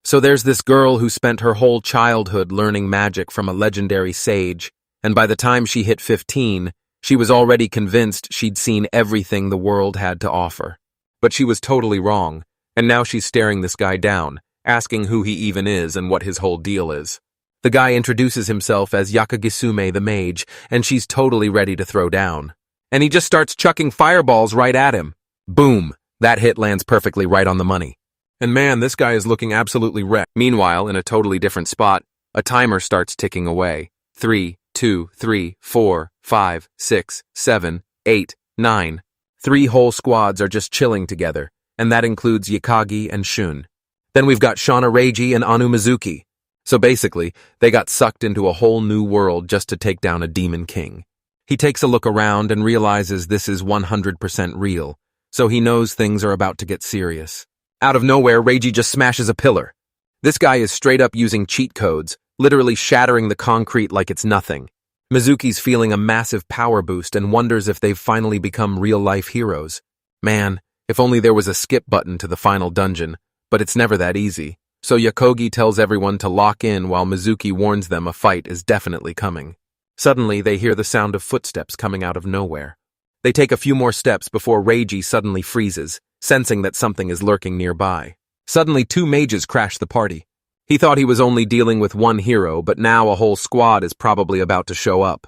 So there's this girl who spent her whole childhood learning magic from a legendary sage, and by the time she hit 15, she was already convinced she'd seen everything the world had to offer. But she was totally wrong, and now she's staring this guy down, asking who he even is and what his whole deal is. The guy introduces himself as Yakagisume the mage, and she's totally ready to throw down. And he just starts chucking fireballs right at him. Boom! That hit lands perfectly right on the money. And man, this guy is looking absolutely wrecked. Meanwhile, in a totally different spot, a timer starts ticking away. 3, 2, 3, 4, 5, 6, 7, 8, 9. 3 whole squads are just chilling together, and that includes Yikagi and Shun. Then we've got Shauna Reiji and Anu Mizuki. So basically, they got sucked into a whole new world just to take down a demon king. He takes a look around and realizes this is 100% real, so he knows things are about to get serious. Out of nowhere, Reiji just smashes a pillar. This guy is straight up using cheat codes, literally shattering the concrete like it's nothing. Mizuki's feeling a massive power boost and wonders if they've finally become real-life heroes. Man, if only there was a skip button to the final dungeon, but it's never that easy. So Yakogi tells everyone to lock in while Mizuki warns them a fight is definitely coming. Suddenly, they hear the sound of footsteps coming out of nowhere. They take a few more steps before Reiji suddenly freezes, sensing that something is lurking nearby. Suddenly, 2 mages crash the party. He thought he was only dealing with 1 hero, but now a whole squad is probably about to show up.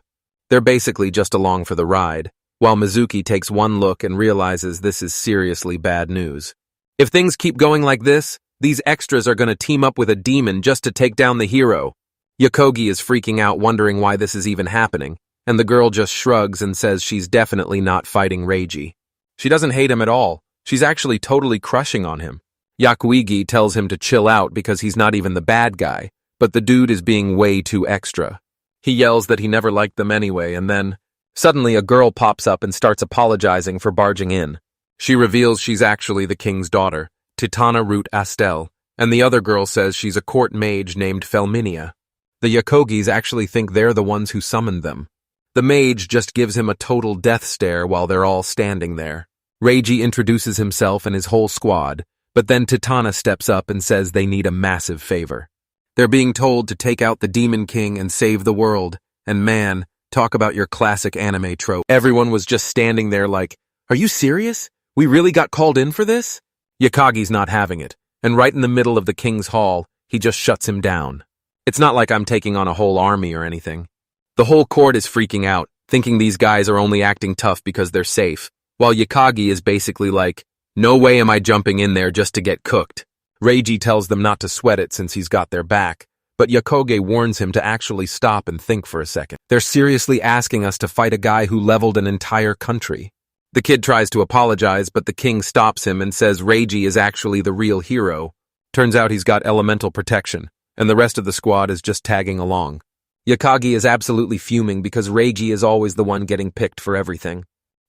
They're basically just along for the ride, while Mizuki takes one look and realizes this is seriously bad news. If things keep going like this, these extras are going to team up with a demon just to take down the hero. Yakogi is freaking out, wondering why this is even happening, and the girl just shrugs and says she's definitely not fighting Reiji. She doesn't hate him at all. She's actually totally crushing on him. Yakuigi tells him to chill out because he's not even the bad guy, but the dude is being way too extra. He yells that he never liked them anyway, and then, suddenly a girl pops up and starts apologizing for barging in. She reveals she's actually the king's daughter, Titana Root Astel, and the other girl says she's a court mage named Felminia. The Yakogis actually think they're the ones who summoned them. The mage just gives him a total death stare while they're all standing there. Reiji introduces himself and his whole squad, but then Titana steps up and says they need a massive favor. They're being told to take out the Demon King and save the world, and man, talk about your classic anime trope. Everyone was just standing there like, are you serious? We really got called in for this? Yakagi's not having it, and right in the middle of the king's hall, he just shuts him down. It's not like I'm taking on a whole army or anything. The whole court is freaking out, thinking these guys are only acting tough because they're safe, while Yakagi is basically like, no way am I jumping in there just to get cooked. Reiji tells them not to sweat it since he's got their back, but Yakoge warns him to actually stop and think for a second. They're seriously asking us to fight a guy who leveled an entire country. The kid tries to apologize, but the king stops him and says Reiji is actually the real hero. Turns out he's got elemental protection, and the rest of the squad is just tagging along. Yakagi is absolutely fuming because Reiji is always the one getting picked for everything.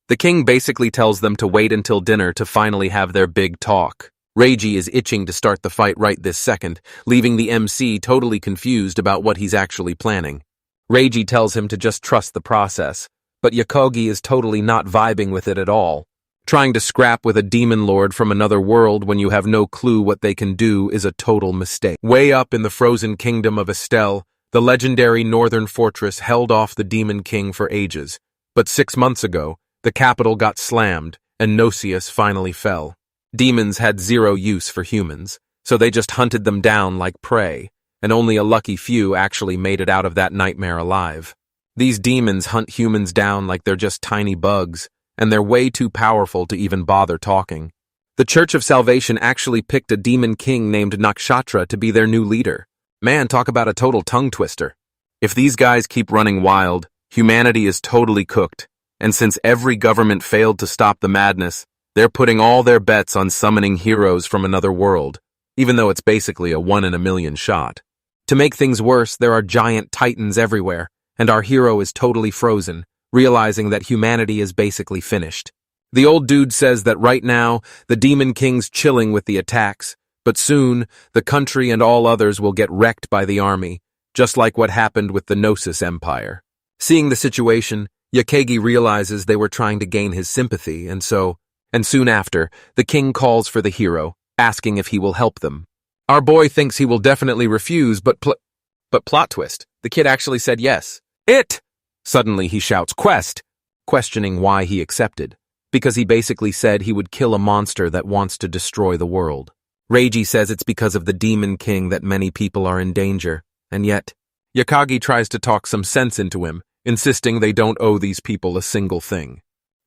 The king basically tells them to wait until dinner to finally have their big talk. Reiji is itching to start the fight right this second, leaving the MC totally confused about what he's actually planning. Reiji tells him to just trust the process, but Yakogi is totally not vibing with it at all. Trying to scrap with a demon lord from another world when you have no clue what they can do is a total mistake. Way up in the frozen kingdom of Estelle, the legendary northern fortress held off the demon king for ages, but 6 months ago, the capital got slammed, and Nocius finally fell. Demons had zero use for humans, so they just hunted them down like prey, and only a lucky few actually made it out of that nightmare alive. These demons hunt humans down like they're just tiny bugs, and they're way too powerful to even bother talking. The Church of Salvation actually picked a demon king named Nakshatra to be their new leader. Man, talk about a total tongue twister. If these guys keep running wild, humanity is totally cooked, and since every government failed to stop the madness, they're putting all their bets on summoning heroes from another world, even though it's basically a 1 in a million shot. To make things worse, there are giant titans everywhere, and our hero is totally frozen, realizing that humanity is basically finished. The old dude says that right now, the Demon King's chilling with the attacks, but soon, the country and all others will get wrecked by the army, just like what happened with the Gnosis Empire. Seeing the situation, Yakagi realizes they were trying to gain his sympathy, and soon after, the king calls for the hero, asking if he will help them. Our boy thinks he will definitely refuse, but plot twist, the kid actually said yes. Suddenly he shouts, "Quest!" questioning why he accepted. Because he basically said he would kill a monster that wants to destroy the world. Reiji says it's because of the demon king that many people are in danger, and yet, Yakagi tries to talk some sense into him, insisting they don't owe these people a single thing.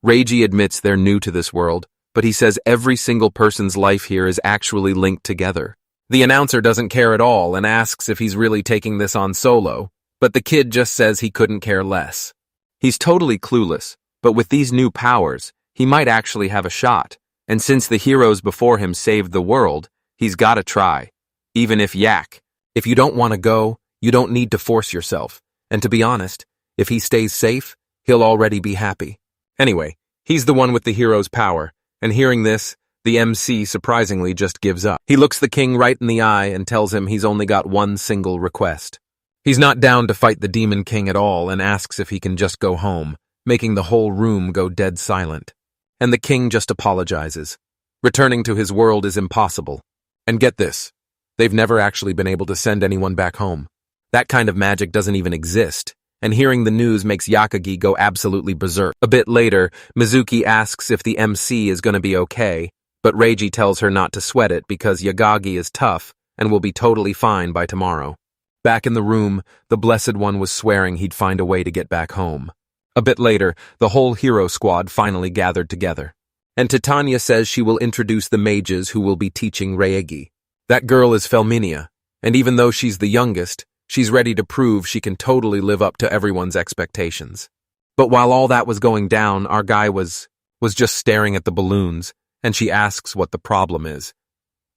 Reiji admits they're new to this world, but he says every single person's life here is actually linked together. The announcer doesn't care at all and asks if he's really taking this on solo, but the kid just says he couldn't care less. He's totally clueless, but with these new powers, he might actually have a shot, and since the heroes before him saved the world, he's gotta try. Even if if you don't want to go, you don't need to force yourself, and to be honest, if he stays safe, he'll already be happy. Anyway, he's the one with the hero's power, and hearing this, the MC surprisingly just gives up. He looks the king right in the eye and tells him he's only got one single request. He's not down to fight the demon king at all and asks if he can just go home, making the whole room go dead silent. And the king just apologizes. Returning to his world is impossible. And get this, they've never actually been able to send anyone back home. That kind of magic doesn't even exist, and hearing the news makes Yakagi go absolutely berserk. A bit later, Mizuki asks if the MC is going to be okay, but Reiji tells her not to sweat it because Yagagi is tough and will be totally fine by tomorrow. Back in the room, the Blessed One was swearing he'd find a way to get back home. A bit later, the whole hero squad finally gathered together. And Titania says she will introduce the mages who will be teaching Reigi. That girl is Felminia, and even though she's the youngest, she's ready to prove she can totally live up to everyone's expectations. But while all that was going down, our guy was just staring at the balloons, and she asks what the problem is.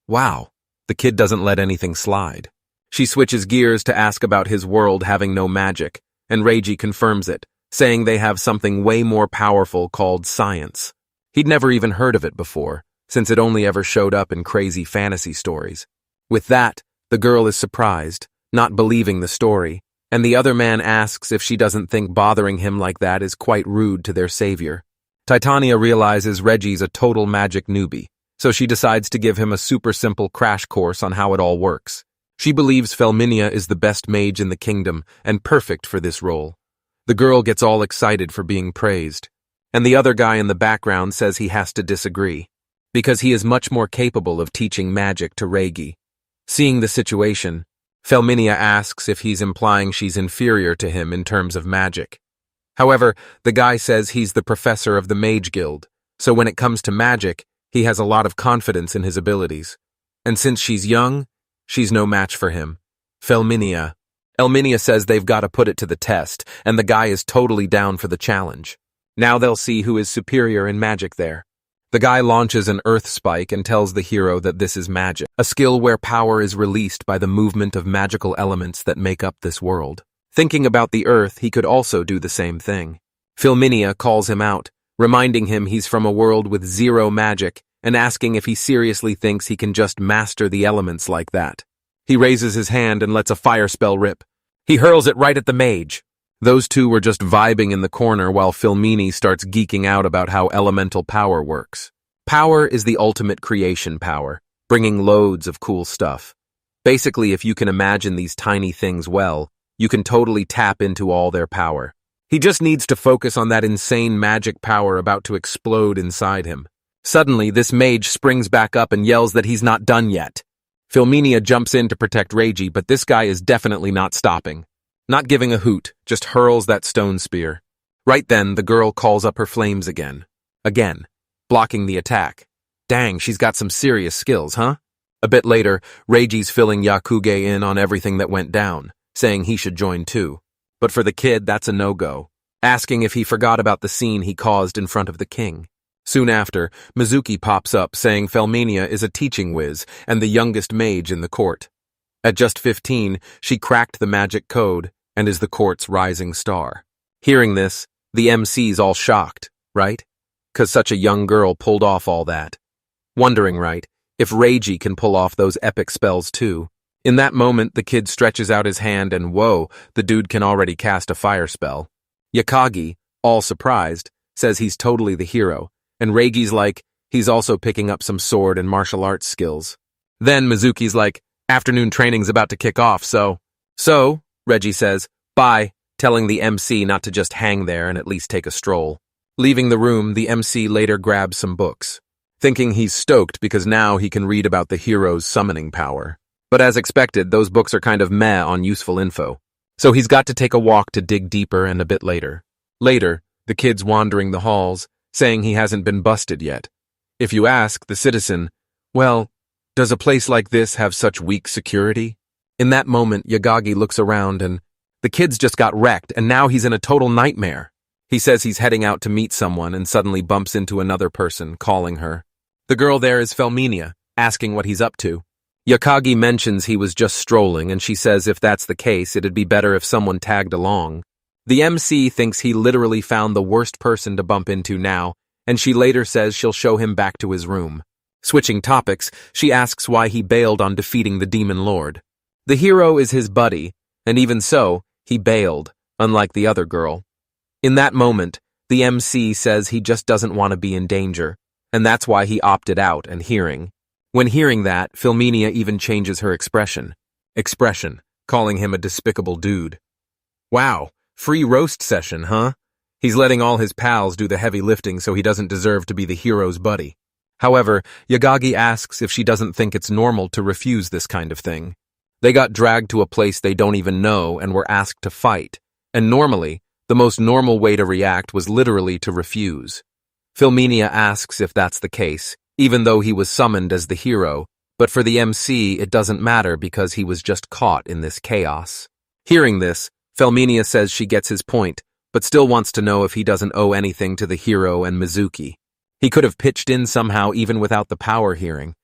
Wow, the kid doesn't let anything slide. She switches gears to ask about his world having no magic, and Reiji confirms it, saying they have something way more powerful called science. He'd never even heard of it before, since it only ever showed up in crazy fantasy stories. With that, the girl is surprised, not believing the story, and the other man asks if she doesn't think bothering him like that is quite rude to their savior. Titania realizes Reggie's a total magic newbie, so she decides to give him a super simple crash course on how it all works. She believes Felminia is the best mage in the kingdom and perfect for this role. The girl gets all excited for being praised, and the other guy in the background says he has to disagree, because he is much more capable of teaching magic to Reigi. Seeing the situation, Felminia asks if he's implying she's inferior to him in terms of magic. However, the guy says he's the professor of the Mage Guild, so when it comes to magic, he has a lot of confidence in his abilities. And since she's young, she's no match for him. Elminia says they've got to put it to the test, and the guy is totally down for the challenge. Now they'll see who is superior in magic there. The guy launches an earth spike and tells the hero that this is magic, a skill where power is released by the movement of magical elements that make up this world. Thinking about the earth, he could also do the same thing. Felminia calls him out, reminding him he's from a world with zero magic and asking if he seriously thinks he can just master the elements like that. He raises his hand and lets a fire spell rip. He hurls it right at the mage. Those two were just vibing in the corner while Felmini starts geeking out about how elemental power works. Power is the ultimate creation power, bringing loads of cool stuff. Basically, if you can imagine these tiny things well, you can totally tap into all their power. He just needs to focus on that insane magic power about to explode inside him. Suddenly, this mage springs back up and yells that he's not done yet. Felminia jumps in to protect Reiji, but this guy is definitely not stopping. Not giving a hoot, just hurls that stone spear. Right then, the girl calls up her flames again, blocking the attack. Dang, she's got some serious skills, huh? A bit later, Reiji's filling Yakuge in on everything that went down, saying he should join too. But for the kid, that's a no-go, asking if he forgot about the scene he caused in front of the king. Soon after, Mizuki pops up saying Felminia is a teaching whiz and the youngest mage in the court. At just 15, she cracked the magic code and is the court's rising star. Hearing this, the MC's all shocked, right? 'Cause such a young girl pulled off all that. Wondering, right, if Reiji can pull off those epic spells too. In that moment, the kid stretches out his hand and whoa, the dude can already cast a fire spell. Yakagi, all surprised, says he's totally the hero, and Reigi's like, he's also picking up some sword and martial arts skills. Then Mizuki's like, Afternoon training's about to kick off, so, Reggie says, bye, telling the MC not to just hang there and at least take a stroll. Leaving the room, the MC later grabs some books, thinking he's stoked because now he can read about the hero's summoning power. But as expected, those books are kind of meh on useful info. So he's got to take a walk to dig deeper and a bit later. Later, the kid's wandering the halls, saying he hasn't been busted yet. If you ask the citizen, well, does a place like this have such weak security? In that moment, Yagagi looks around and the kid's just got wrecked and now he's in a total nightmare. He says he's heading out to meet someone and suddenly bumps into another person, calling her. The girl there is Felminia, asking what he's up to. Yakagi mentions he was just strolling and she says if that's the case, it'd be better if someone tagged along. The MC thinks he literally found the worst person to bump into now, and she later says she'll show him back to his room. Switching topics, she asks why he bailed on defeating the Demon Lord. The hero is his buddy, and even so, he bailed, unlike the other girl. In that moment, the MC says he just doesn't want to be in danger, and that's why he opted out and hearing. When hearing that, Felminia even changes her expression, calling him a despicable dude. Wow, free roast session, huh? He's letting all his pals do the heavy lifting so he doesn't deserve to be the hero's buddy. However, Yagagi asks if she doesn't think it's normal to refuse this kind of thing. They got dragged to a place they don't even know and were asked to fight, and normally, the most normal way to react was literally to refuse. Felminia asks if that's the case, even though he was summoned as the hero, but for the MC it doesn't matter because he was just caught in this chaos. Hearing this, Felminia says she gets his point, but still wants to know if he doesn't owe anything to the hero and Mizuki. He could have pitched in somehow even without the power hearing.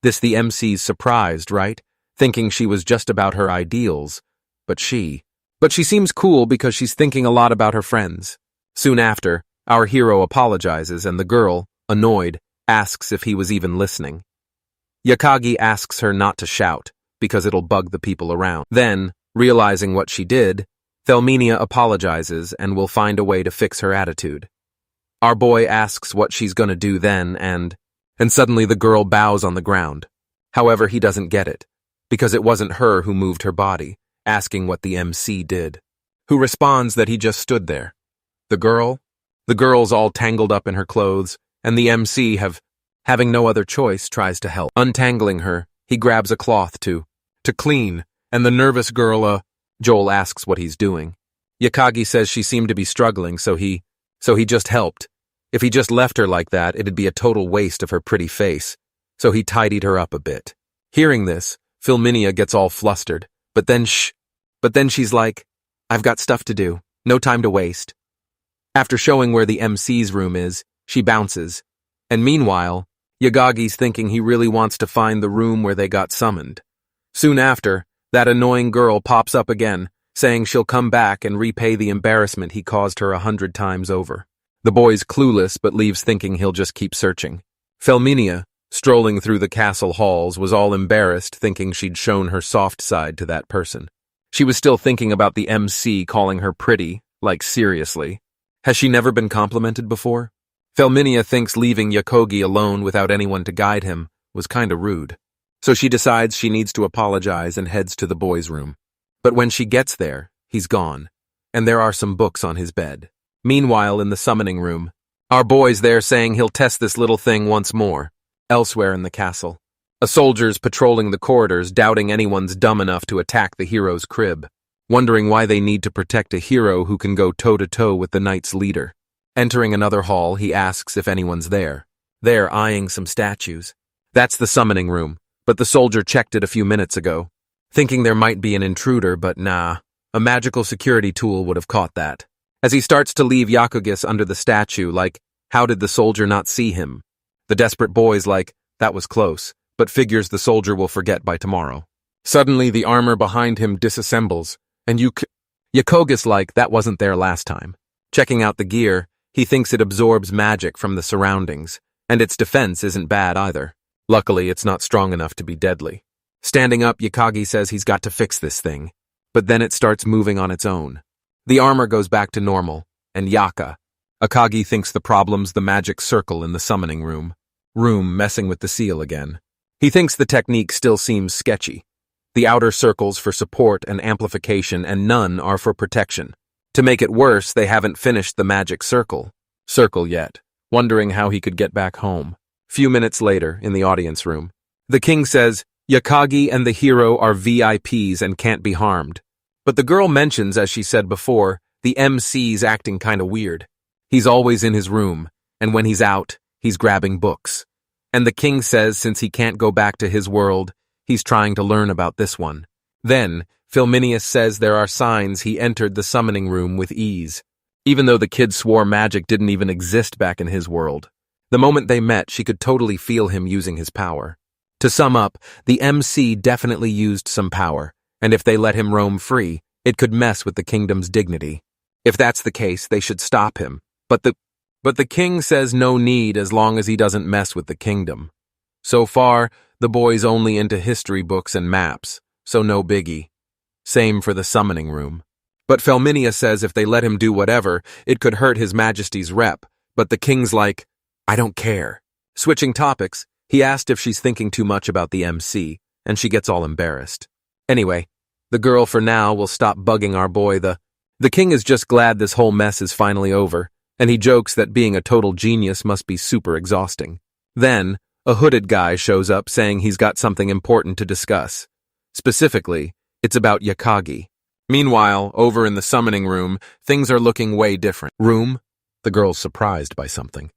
This the MC's surprised, right? Thinking she was just about her ideals. But she seems cool because she's thinking a lot about her friends. Soon after, our hero apologizes and the girl, annoyed, asks if he was even listening. Yakagi asks her not to shout, because it'll bug the people around. Then, realizing what she did, Felminia apologizes and will find a way to fix her attitude. Our boy asks what she's gonna do then and suddenly the girl bows on the ground. However, he doesn't get it, because it wasn't her who moved her body, asking what the MC did. Who responds that he just stood there. The girl's all tangled up in her clothes, and the MC having no other choice, tries to help. Untangling her, he grabs a cloth to clean, and the nervous girl, Joel asks what he's doing. Yakagi says she seemed to be struggling, so he just helped. If he just left her like that, it'd be a total waste of her pretty face, so he tidied her up a bit. Hearing this, Felminia gets all flustered, but then she's like, I've got stuff to do, no time to waste. After showing where the MC's room is, she bounces, and meanwhile, Yagagi's thinking he really wants to find the room where they got summoned. Soon after, that annoying girl pops up again, saying she'll come back and repay the embarrassment he caused her 100 times over. The boy's clueless but leaves thinking he'll just keep searching. Felminia, strolling through the castle halls, was all embarrassed thinking she'd shown her soft side to that person. She was still thinking about the MC calling her pretty, like seriously. Has she never been complimented before? Felminia thinks leaving Yakogi alone without anyone to guide him was kinda rude. So she decides she needs to apologize and heads to the boy's room. But when she gets there, he's gone, and there are some books on his bed. Meanwhile, in the summoning room, our boy's there saying he'll test this little thing once more. Elsewhere in the castle, a soldier's patrolling the corridors, doubting anyone's dumb enough to attack the hero's crib, wondering why they need to protect a hero who can go toe-to-toe with the knight's leader. Entering another hall, he asks if anyone's there. They're eyeing some statues. That's the summoning room, but the soldier checked it a few minutes ago, thinking there might be an intruder, but nah, a magical security tool would have caught that. As he starts to leave Yakugis under the statue, like, how did the soldier not see him? The desperate boy's like, that was close, but figures the soldier will forget by tomorrow. Suddenly, the armor behind him disassembles, and Yakogis like, that wasn't there last time. Checking out the gear, he thinks it absorbs magic from the surroundings, and its defense isn't bad either. Luckily, it's not strong enough to be deadly. Standing up, Yakagi says he's got to fix this thing, but then it starts moving on its own. The armor goes back to normal, and Akagi thinks the problem's the magic circle in the summoning room messing with the seal again. He thinks the technique still seems sketchy, The outer circles for support and amplification, and none are for protection. To make it worse, they haven't finished the magic circle yet, wondering how he could get back home. Few minutes later, in the audience room, the king says, Yakagi and the hero are VIPs and can't be harmed. But the girl mentions, as she said before, the MC's acting kinda weird. He's always in his room, and when he's out, he's grabbing books. And the king says since he can't go back to his world, he's trying to learn about this one. Then, Philminius says there are signs he entered the summoning room with ease, even though the kid swore magic didn't even exist back in his world. The moment they met, she could totally feel him using his power. To sum up, the MC definitely used some power, and if they let him roam free, it could mess with the kingdom's dignity. If that's the case, they should stop him. But the king says no need as long as he doesn't mess with the kingdom. So far, the boy's only into history books and maps, so no biggie. Same for the summoning room. But Felminia says if they let him do whatever, it could hurt his majesty's rep, but the king's like, I don't care. Switching topics, he asked if she's thinking too much about the MC, and she gets all embarrassed. Anyway, the girl for now will stop bugging our boy. The king is just glad this whole mess is finally over, and he jokes that being a total genius must be super exhausting. Then, a hooded guy shows up saying he's got something important to discuss. Specifically, it's about Yakagi. Meanwhile, over in the summoning room, things are looking way different. Room? The girl's surprised by something.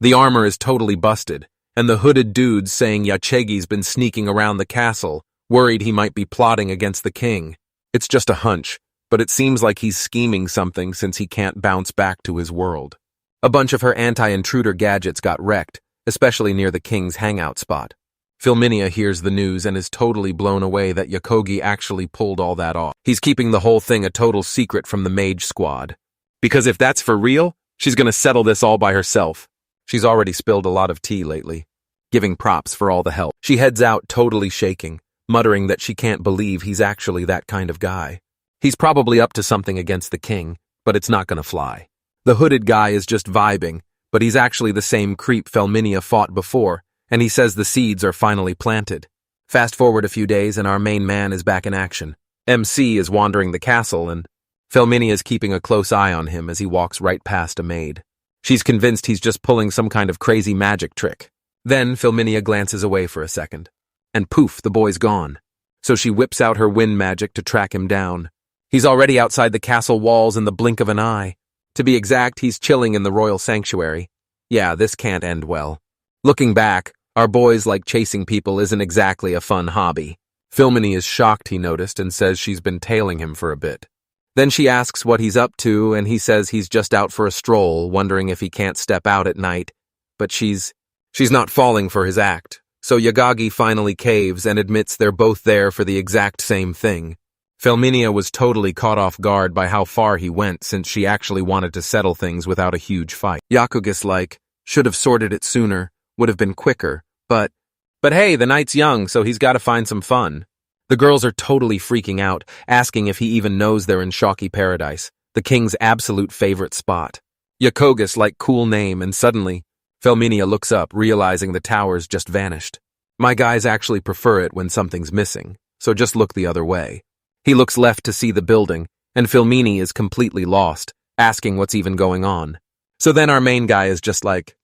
The armor is totally busted, and the hooded dude's saying Yachegi's been sneaking around the castle, worried he might be plotting against the king. It's just a hunch, but it seems like he's scheming something since he can't bounce back to his world. A bunch of her anti-intruder gadgets got wrecked, especially near the king's hangout spot. Philminia hears the news and is totally blown away that Yakogi actually pulled all that off. He's keeping the whole thing a total secret from the mage squad. Because if that's for real, she's gonna settle this all by herself. She's already spilled a lot of tea lately, giving props for all the help. She heads out totally shaking, muttering that she can't believe he's actually that kind of guy. He's probably up to something against the king, but it's not gonna fly. The hooded guy is just vibing, but he's actually the same creep Felminia fought before, and he says the seeds are finally planted. Fast forward a few days and our main man is back in action. MC is wandering the castle and Felminia is keeping a close eye on him as he walks right past a maid. She's convinced he's just pulling some kind of crazy magic trick. Then Felminia glances away for a second. And poof, the boy's gone. So she whips out her wind magic to track him down. He's already outside the castle walls in the blink of an eye. To be exact, he's chilling in the royal sanctuary. Yeah, this can't end well. Looking back, our boy's like chasing people isn't exactly a fun hobby. Philmini is shocked, he noticed, and says she's been tailing him for a bit. Then she asks what he's up to, and he says he's just out for a stroll, wondering if he can't step out at night. But she's not falling for his act. So Yagagi finally caves and admits they're both there for the exact same thing. Felminia was totally caught off guard by how far he went since she actually wanted to settle things without a huge fight. Yakuga's like, should have sorted it sooner, would have been quicker, but hey, the night's young, so he's got to find some fun. The girls are totally freaking out, asking if he even knows they're in Shocky Paradise, the king's absolute favorite spot. Yakogus like cool name, and suddenly, Felminia looks up, realizing the tower's just vanished. My guys actually prefer it when something's missing, so just look the other way. He looks left to see the building, and Philmini is completely lost, asking what's even going on. So then our main guy is just like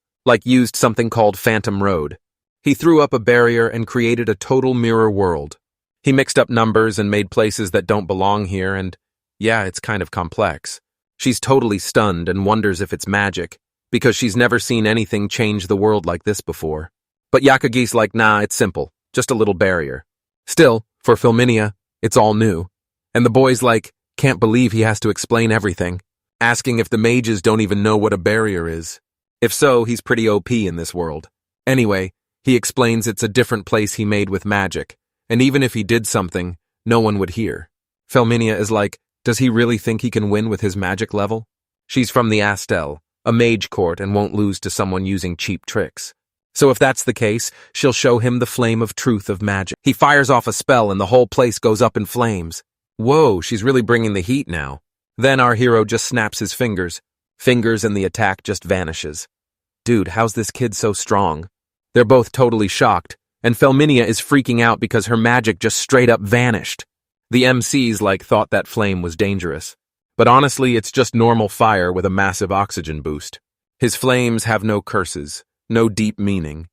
used something called Phantom Road. He threw up a barrier and created a total mirror world. He mixed up numbers and made places that don't belong here, and yeah, it's kind of complex. She's totally stunned and wonders if it's magic, because she's never seen anything change the world like this before. But Yakagi's like, nah, it's simple, just a little barrier. Still, for Philminia, it's all new. And the boy's like, can't believe he has to explain everything, asking if the mages don't even know what a barrier is. If so, he's pretty OP in this world. Anyway, he explains it's a different place he made with magic, and even if he did something, no one would hear. Felminia is like, does he really think he can win with his magic level? She's from the Astel, a mage court, and won't lose to someone using cheap tricks. So if that's the case, she'll show him the flame of truth of magic. He fires off a spell and the whole place goes up in flames. Whoa, she's really bringing the heat now. Then our hero just snaps his fingers, and the attack just vanishes. Dude, how's this kid so strong? They're both totally shocked, and Felminia is freaking out because her magic just straight up vanished. The MCs thought that flame was dangerous. But honestly, it's just normal fire with a massive oxygen boost. His flames have no curses, no deep meaning.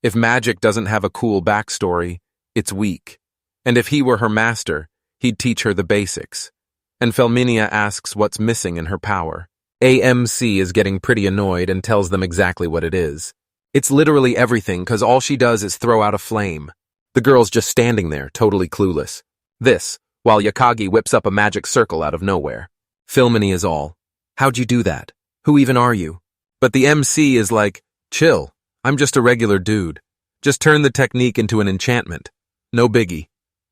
If magic doesn't have a cool backstory, it's weak. And if he were her master, he'd teach her the basics. And Felminia asks what's missing in her power. AMC is getting pretty annoyed and tells them exactly what it is. It's literally everything, cause all she does is throw out a flame. The girl's just standing there, totally clueless. This, while Yakagi whips up a magic circle out of nowhere. Felminia is all, "How'd you do that? Who even are you?" But the MC is like, "Chill, I'm just a regular dude. Just turn the technique into an enchantment. No biggie."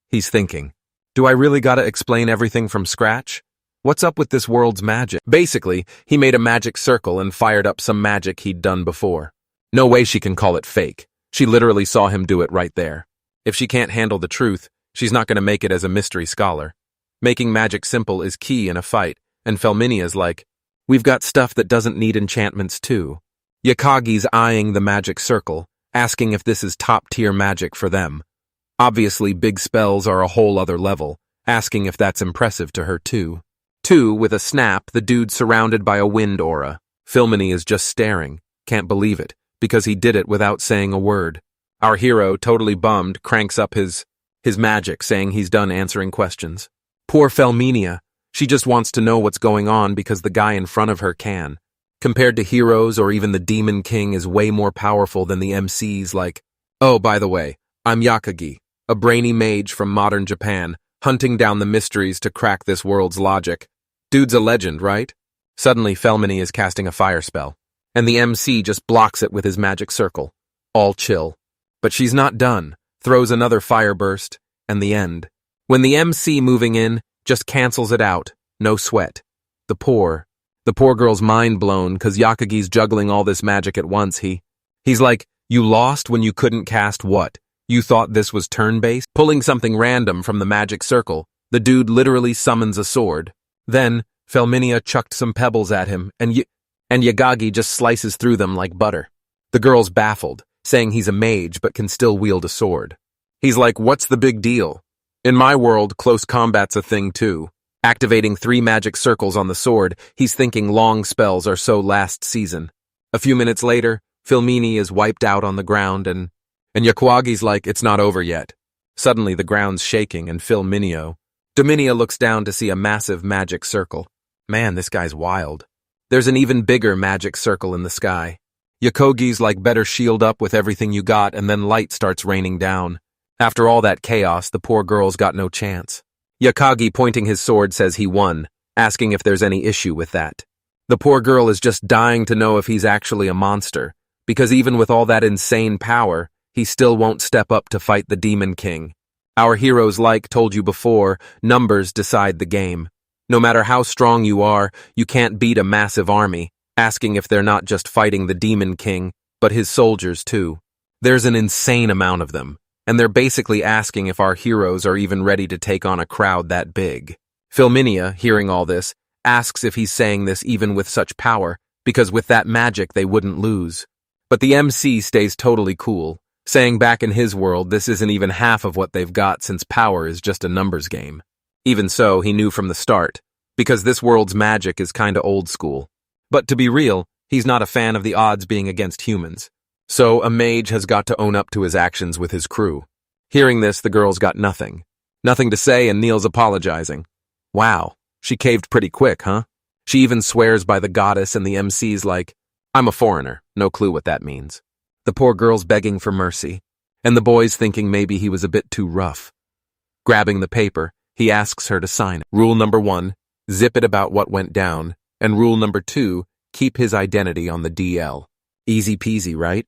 He's thinking, do I really gotta explain everything from scratch? What's up with this world's magic? Basically, he made a magic circle and fired up some magic he'd done before. No way she can call it fake. She literally saw him do it right there. If she can't handle the truth, she's not gonna make it as a mystery scholar. Making magic simple is key in a fight, and Felminia's like, we've got stuff that doesn't need enchantments too. Yakagi's eyeing the magic circle, asking if this is top-tier magic for them. Obviously, big spells are a whole other level, asking if that's impressive to her too. With a snap, the dude's surrounded by a wind aura. Felminia is just staring, can't believe it, because he did it without saying a word. Our hero, totally bummed, cranks up his magic, saying he's done answering questions. Poor Felminia, she just wants to know what's going on because the guy in front of her can. Compared to heroes or even the Demon King is way more powerful than the MCs oh, by the way, I'm Yakagi, a brainy mage from modern Japan, hunting down the mysteries to crack this world's logic. Dude's a legend, right? Suddenly, Felminia is casting a fire spell, and the MC just blocks it with his magic circle. All chill. But she's not done, throws another fire burst, and the end. When the MC moving in just cancels it out, no sweat. The poor girl's mind blown because Yakagi's juggling all this magic at once. He's like, you lost when you couldn't cast what? You thought this was turn-based? Pulling something random from the magic circle, the dude literally summons a sword. Then, Felminia chucked some pebbles at him, and Yakagi just slices through them like butter. The girl's baffled, saying he's a mage but can still wield a sword. He's like, what's the big deal? In my world, close combat's a thing too. Activating 3 magic circles on the sword, he's thinking long spells are so last season. A few minutes later, Felminia is wiped out on the ground and Yakagi's like, it's not over yet. Suddenly the ground's shaking and Dominia looks down to see a massive magic circle. Man, this guy's wild. There's an even bigger magic circle in the sky. Yakagi's like, better shield up with everything you got, and then light starts raining down. After all that chaos, the poor girl's got no chance. Yakagi, pointing his sword, says he won, asking if there's any issue with that. The poor girl is just dying to know if he's actually a monster, because even with all that insane power, he still won't step up to fight the Demon King. Our heroes, told you before, numbers decide the game. No matter how strong you are, you can't beat a massive army, asking if they're not just fighting the Demon King, but his soldiers too. There's an insane amount of them, and they're basically asking if our heroes are even ready to take on a crowd that big. Felminia, hearing all this, asks if he's saying this even with such power, because with that magic they wouldn't lose. But the MC stays totally cool, saying back in his world this isn't even half of what they've got since power is just a numbers game. Even so, he knew from the start, because this world's magic is kinda old school. But to be real, he's not a fan of the odds being against humans. So a mage has got to own up to his actions with his crew. Hearing this, the girl's got nothing. Nothing to say, and Neil's apologizing. Wow, she caved pretty quick, huh? She even swears by the goddess, and the MC's like, I'm a foreigner, no clue what that means. The poor girl's begging for mercy, and the boy's thinking maybe he was a bit too rough. Grabbing the paper, he asks her to sign it. Rule number 1, zip it about what went down, and rule number 2, keep his identity on the DL. Easy peasy, right?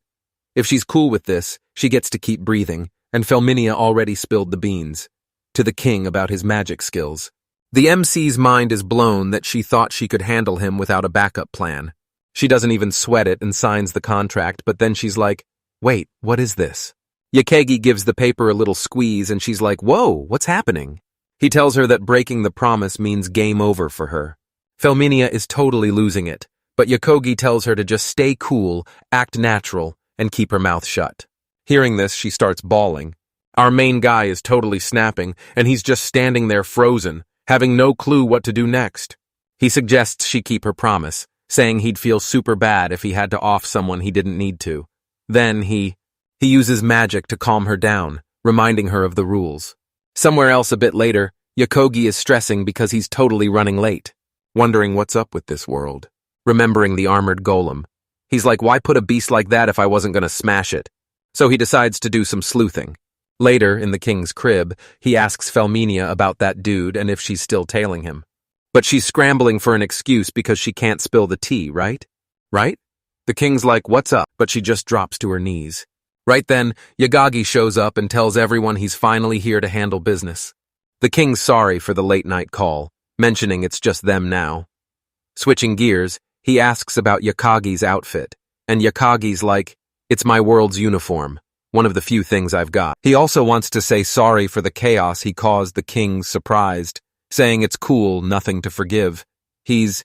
If she's cool with this, she gets to keep breathing, and Felminia already spilled the beans to the king about his magic skills. The MC's mind is blown that she thought she could handle him without a backup plan. She doesn't even sweat it and signs the contract, but then she's like, wait, what is this? Yakagi gives the paper a little squeeze and she's like, whoa, what's happening? He tells her that breaking the promise means game over for her. Felminia is totally losing it, but Yakagi tells her to just stay cool, act natural, and keep her mouth shut. Hearing this, she starts bawling. Our main guy is totally snapping, and he's just standing there frozen, having no clue what to do next. He suggests she keep her promise, saying he'd feel super bad if he had to off someone he didn't need to. Then he uses magic to calm her down, reminding her of the rules. Somewhere else a bit later, Yakogi is stressing because he's totally running late, wondering what's up with this world. Remembering the armored golem. He's like, why put a beast like that if I wasn't going to smash it? So he decides to do some sleuthing. Later, in the king's crib, he asks Felminia about that dude and if she's still tailing him. But she's scrambling for an excuse because she can't spill the tea, right? Right? The king's like, what's up? But she just drops to her knees. Right then, Yagagi shows up and tells everyone he's finally here to handle business. The king's sorry for the late-night call, mentioning it's just them now. Switching gears, he asks about Yakagi's outfit, and Yakagi's like, it's my world's uniform, one of the few things I've got. He also wants to say sorry for the chaos he caused the king surprised, saying it's cool, nothing to forgive. He's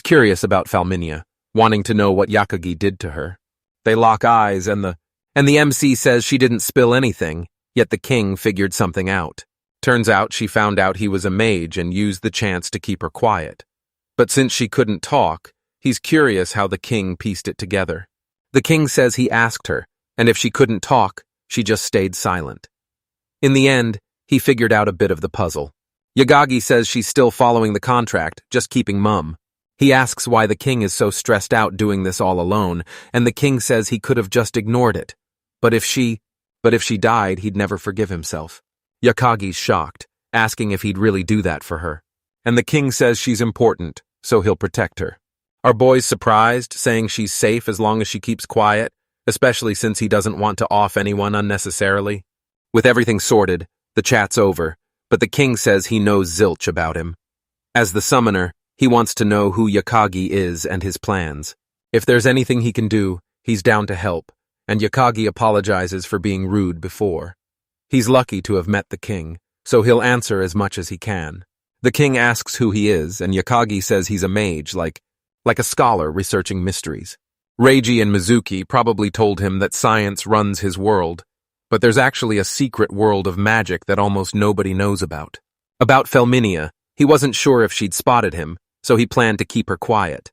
curious about Felminia, wanting to know what Yakagi did to her. They lock eyes, and the MC says she didn't spill anything, yet the king figured something out. Turns out she found out he was a mage and used the chance to keep her quiet. But since she couldn't talk, he's curious how the king pieced it together. The king says he asked her, and if she couldn't talk, she just stayed silent. In the end, he figured out a bit of the puzzle. Yagagi says she's still following the contract, just keeping mum. He asks why the king is so stressed out doing this all alone, and the king says he could have just ignored it. But if she died, he'd never forgive himself. Yakagi's shocked, asking if he'd really do that for her. And the king says she's important, so he'll protect her. Our boy's surprised, saying she's safe as long as she keeps quiet, especially since he doesn't want to off anyone unnecessarily. With everything sorted, the chat's over, but the king says he knows zilch about him. As the summoner, he wants to know who Yakagi is and his plans. If there's anything he can do, he's down to help, and Yakagi apologizes for being rude before. He's lucky to have met the king, so he'll answer as much as he can. The king asks who he is, and Yakagi says he's a mage, like a scholar researching mysteries. Reiji and Mizuki probably told him that science runs his world, but there's actually a secret world of magic that almost nobody knows about. About Felminia, he wasn't sure if she'd spotted him, so he planned to keep her quiet.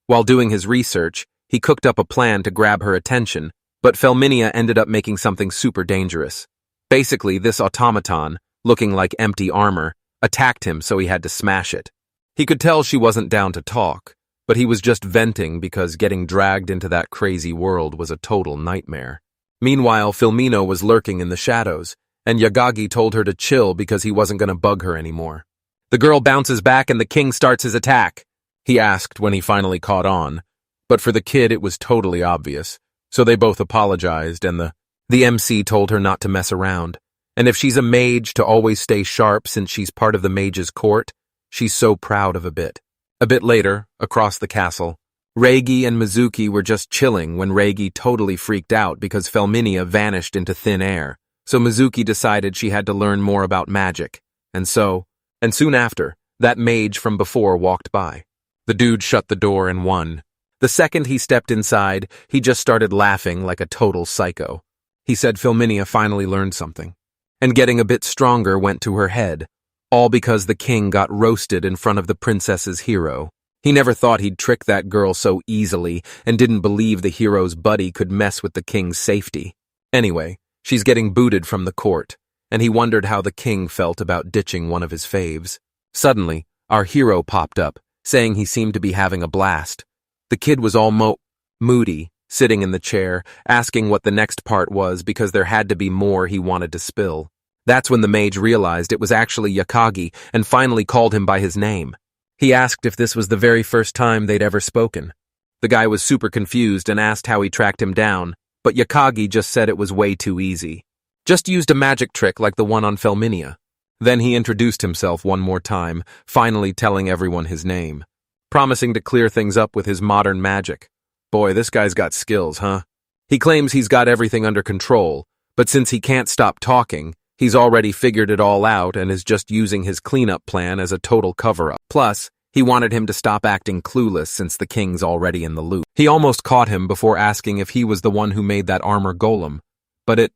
While doing his research, he cooked up a plan to grab her attention, but Felminia ended up making something super dangerous. Basically, this automaton, looking like empty armor, attacked him so he had to smash it. He could tell she wasn't down to talk, but he was just venting because getting dragged into that crazy world was a total nightmare. Meanwhile, Filmino was lurking in the shadows, and Yagagi told her to chill because he wasn't going to bug her anymore. The girl bounces back and the king starts his attack, he asked when he finally caught on. But for the kid, it was totally obvious, so they both apologized, and the MC told her not to mess around, and if she's a mage, to always stay sharp since she's part of the mage's court. She's so proud of a bit. A bit later, across the castle, Reigi and Mizuki were just chilling when Reigi totally freaked out because Felminia vanished into thin air, so Mizuki decided she had to learn more about magic, and soon after, that mage from before walked by. The dude shut the door and won. The second he stepped inside, he just started laughing like a total psycho. He said Felminia finally learned something. And getting a bit stronger went to her head, all because the king got roasted in front of the princess's hero. He never thought he'd trick that girl so easily and didn't believe the hero's buddy could mess with the king's safety. Anyway, she's getting booted from the court, and he wondered how the king felt about ditching one of his faves. Suddenly, our hero popped up, saying he seemed to be having a blast. The kid was all moody, sitting in the chair, asking what the next part was because there had to be more he wanted to spill. That's when the mage realized it was actually Yakagi and finally called him by his name. He asked if this was the very first time they'd ever spoken. The guy was super confused and asked how he tracked him down, but Yakagi just said it was way too easy. Just used a magic trick like the one on Felminia. Then he introduced himself one more time, finally telling everyone his name, promising to clear things up with his modern magic. Boy, this guy's got skills, huh? He claims he's got everything under control, but since he can't stop talking, he's already figured it all out and is just using his cleanup plan as a total cover-up. Plus, he wanted him to stop acting clueless since the king's already in the loop. He almost caught him before asking if he was the one who made that armor golem, But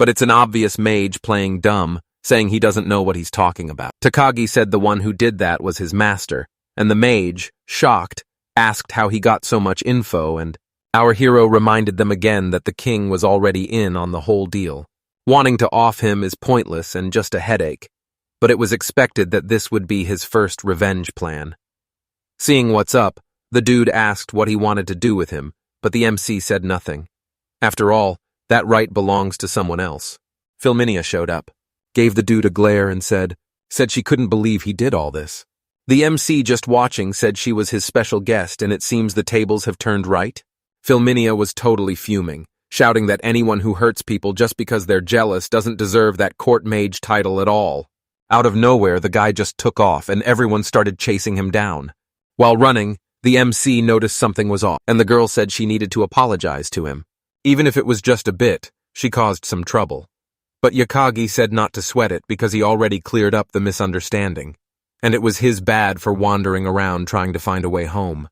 it's an obvious mage playing dumb, saying he doesn't know what he's talking about. Takagi said the one who did that was his master, and the mage, shocked, asked how he got so much info, and our hero reminded them again that the king was already in on the whole deal. Wanting to off him is pointless and just a headache, but it was expected that this would be his first revenge plan. Seeing what's up, the dude asked what he wanted to do with him, but the MC said nothing. After all, that right belongs to someone else. Filminia showed up, gave the dude a glare and said she couldn't believe he did all this. The MC just watching said she was his special guest and it seems the tables have turned right. Filminia was totally fuming, shouting that anyone who hurts people just because they're jealous doesn't deserve that court mage title at all. Out of nowhere, the guy just took off and everyone started chasing him down. While running, the MC noticed something was off, and the girl said she needed to apologize to him. Even if it was just a bit, she caused some trouble. But Yakagi said not to sweat it because he already cleared up the misunderstanding, and it was his bad for wandering around trying to find a way home.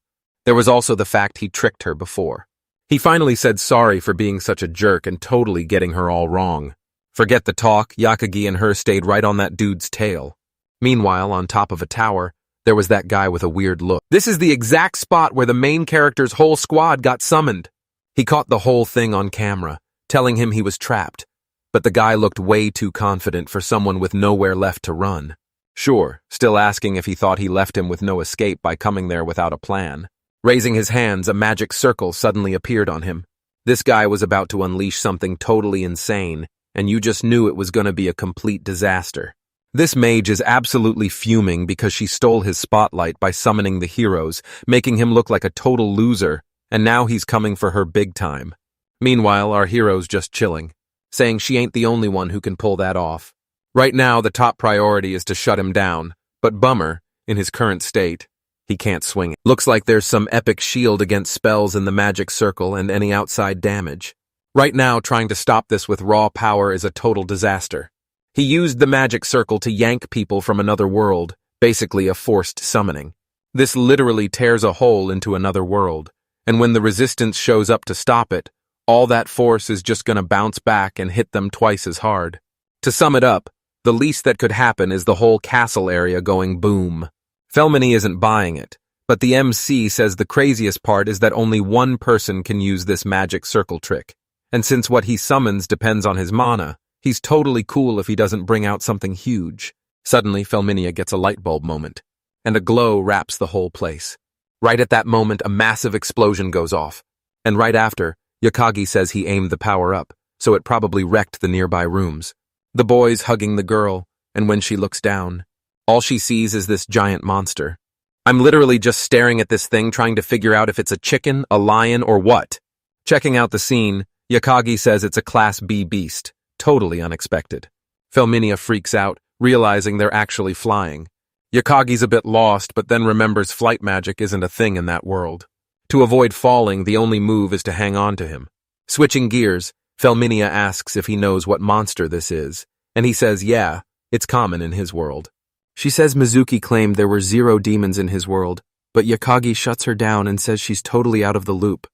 There was also the fact he tricked her before. He finally said sorry for being such a jerk and totally getting her all wrong. Forget the talk, Yakagi and her stayed right on that dude's tail. Meanwhile, on top of a tower, there was that guy with a weird look. This is the exact spot where the main character's whole squad got summoned. He caught the whole thing on camera, telling him he was trapped, but the guy looked way too confident for someone with nowhere left to run. Sure, still asking if he thought he left him with no escape by coming there without a plan. Raising his hands, a magic circle suddenly appeared on him. This guy was about to unleash something totally insane, and you just knew it was going to be a complete disaster. This mage is absolutely fuming because she stole his spotlight by summoning the heroes, making him look like a total loser, and now he's coming for her big time. Meanwhile, our hero's just chilling, saying she ain't the only one who can pull that off. Right now, the top priority is to shut him down, but bummer, in his current state, he can't swing it. Looks like there's some epic shield against spells in the magic circle and any outside damage. Right now, trying to stop this with raw power is a total disaster. He used the magic circle to yank people from another world, basically a forced summoning. This literally tears a hole into another world, and when the resistance shows up to stop it, all that force is just gonna bounce back and hit them twice as hard. To sum it up, the least that could happen is the whole castle area going boom. Felmini isn't buying it, but the MC says the craziest part is that only one person can use this magic circle trick, and since what he summons depends on his mana, he's totally cool if he doesn't bring out something huge. Suddenly, Felminia gets a light bulb moment, and a glow wraps the whole place. Right at that moment, a massive explosion goes off, and right after, Yakagi says he aimed the power up, so it probably wrecked the nearby rooms. The boy's hugging the girl, and when she looks down, all she sees is this giant monster. I'm literally just staring at this thing trying to figure out if it's a chicken, a lion, or what. Checking out the scene, Yakagi says it's a Class B beast, totally unexpected. Felminia freaks out, realizing they're actually flying. Yakagi's a bit lost, but then remembers flight magic isn't a thing in that world. To avoid falling, the only move is to hang on to him. Switching gears, Felminia asks if he knows what monster this is, and he says yeah, it's common in his world. She says Mizuki claimed there were 0 demons in his world, but Yakagi shuts her down and says she's totally out of the loop.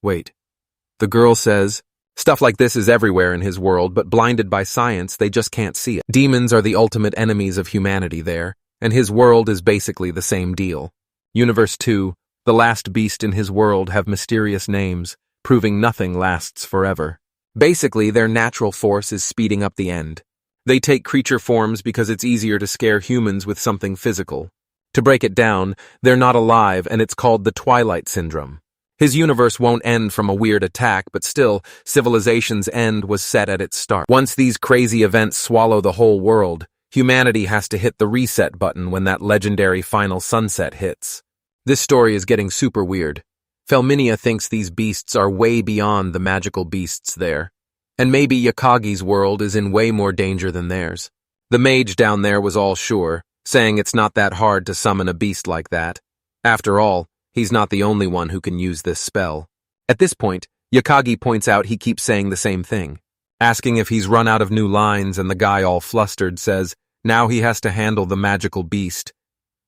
Wait. The girl says, stuff like this is everywhere in his world, but blinded by science, they just can't see it. Demons are the ultimate enemies of humanity there, and his world is basically the same deal. Universe 2, the last beast in his world have mysterious names, proving nothing lasts forever. Basically, their natural force is speeding up the end. They take creature forms because it's easier to scare humans with something physical. To break it down, they're not alive, and it's called the Twilight Syndrome. His universe won't end from a weird attack, but still, civilization's end was set at its start. Once these crazy events swallow the whole world, humanity has to hit the reset button when that legendary final sunset hits. This story is getting super weird. Felminia thinks these beasts are way beyond the magical beasts there. And maybe Yakagi's world is in way more danger than theirs. The mage down there was all sure, saying it's not that hard to summon a beast like that. After all, he's not the only one who can use this spell. At this point, Yakagi points out he keeps saying the same thing. Asking if he's run out of new lines, and the guy all flustered says now he has to handle the magical beast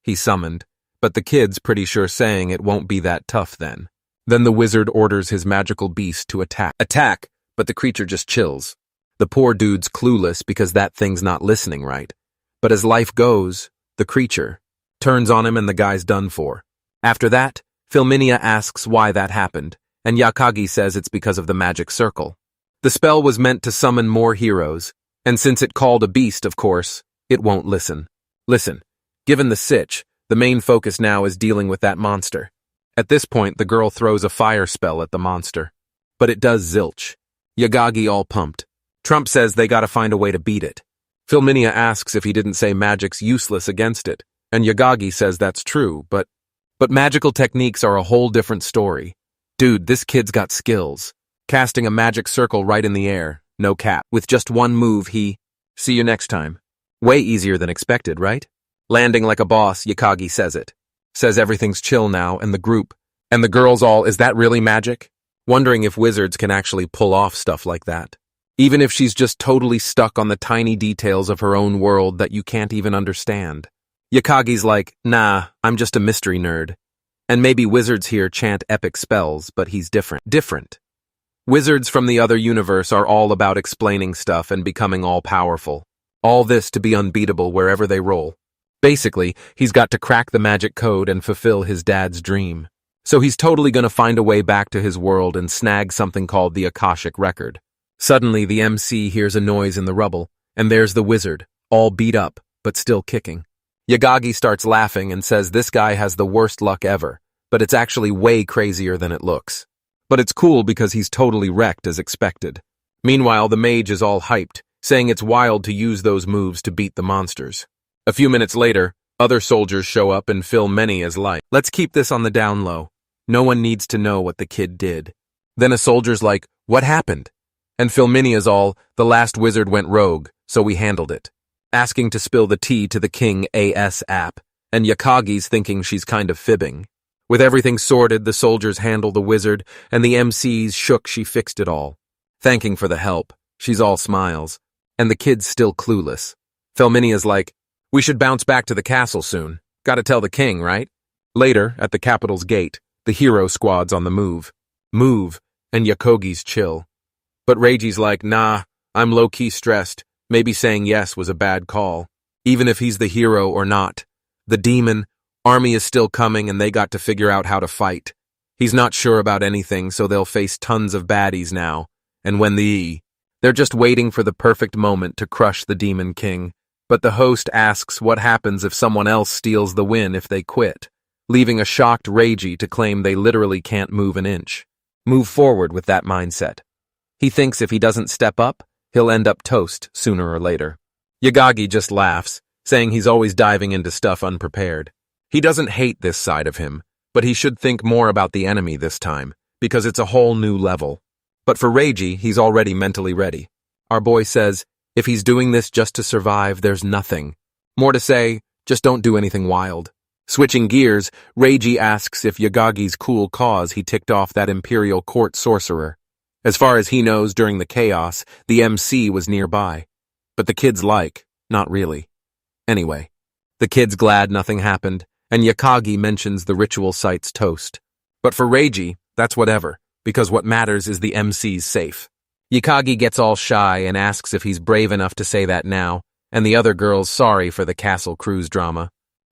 he summoned, but the kid's pretty sure saying it won't be that tough then. Then the wizard orders his magical beast to attack. Attack! but the creature just chills. The poor dude's clueless because that thing's not listening right. But as life goes, the creature turns on him and the guy's done for. After that, Filminia asks why that happened, and Yakagi says it's because of the magic circle. The spell was meant to summon more heroes, and since it called a beast, of course, it won't listen. Listen, given the sitch, the main focus now is dealing with that monster. At this point, the girl throws a fire spell at the monster. But it does zilch. Yagagi all pumped. Trump says they gotta find a way to beat it. Filminia asks if he didn't say magic's useless against it, and Yagagi says that's true, but magical techniques are a whole different story. Dude, this kid's got skills. Casting a magic circle right in the air, no cap. With just one move, he... See you next time. Way easier than expected, right? Landing like a boss, Yakagi says it. Says everything's chill now, and the girls all, is that really magic? Wondering if wizards can actually pull off stuff like that. Even if she's just totally stuck on the tiny details of her own world that you can't even understand. Yakagi's like, nah, I'm just a mystery nerd. And maybe wizards here chant epic spells, but he's different. Wizards from the other universe are all about explaining stuff and becoming all-powerful. All this to be unbeatable wherever they roll. Basically, he's got to crack the magic code and fulfill his dad's dream. So he's totally gonna find a way back to his world and snag something called the Akashic Record. Suddenly, the MC hears a noise in the rubble, and there's the wizard, all beat up, but still kicking. Yagagi starts laughing and says this guy has the worst luck ever, but it's actually way crazier than it looks. But it's cool because he's totally wrecked as expected. Meanwhile, the mage is all hyped, saying it's wild to use those moves to beat the monsters. A few minutes later, other soldiers show up and fill many as light. Let's keep this on the down low. No one needs to know what the kid did. Then a soldier's like, what happened? And Filminia's all, the last wizard went rogue, so we handled it. Asking to spill the tea to the king ASAP, and Yakagi's thinking she's kind of fibbing. With everything sorted, the soldiers handle the wizard, and the MC's shook she fixed it all. Thanking for the help, she's all smiles, and the kid's still clueless. Filminia's like, we should bounce back to the castle soon. Gotta tell the king, right? Later, at the capital's gate, the hero squad's on the move. And Yakogi's chill. But Reiji's like, nah, I'm low-key stressed. Maybe saying yes was a bad call. Even if he's the hero or not. The demon army is still coming and they got to figure out how to fight. He's not sure about anything, so they'll face tons of baddies now. And when they're just waiting for the perfect moment to crush the demon king. But the host asks what happens if someone else steals the win if they quit, leaving a shocked Reiji to claim they literally can't move an inch. Move forward with that mindset. He thinks if he doesn't step up, he'll end up toast sooner or later. Yagagi just laughs, saying he's always diving into stuff unprepared. He doesn't hate this side of him, but he should think more about the enemy this time, because it's a whole new level. But for Reiji, he's already mentally ready. Our boy says, if he's doing this just to survive, there's nothing. More to say, just don't do anything wild. Switching gears, Reiji asks if Yagagi's cool cause he ticked off that Imperial court sorcerer. As far as he knows, during the chaos, the MC was nearby. But the kid's like, not really. Anyway, the kid's glad nothing happened, and Yakagi mentions the ritual site's toast. But for Reiji, that's whatever, because what matters is the MC's safe. Yakagi gets all shy and asks if he's brave enough to say that now, and the other girl's sorry for the castle cruise drama.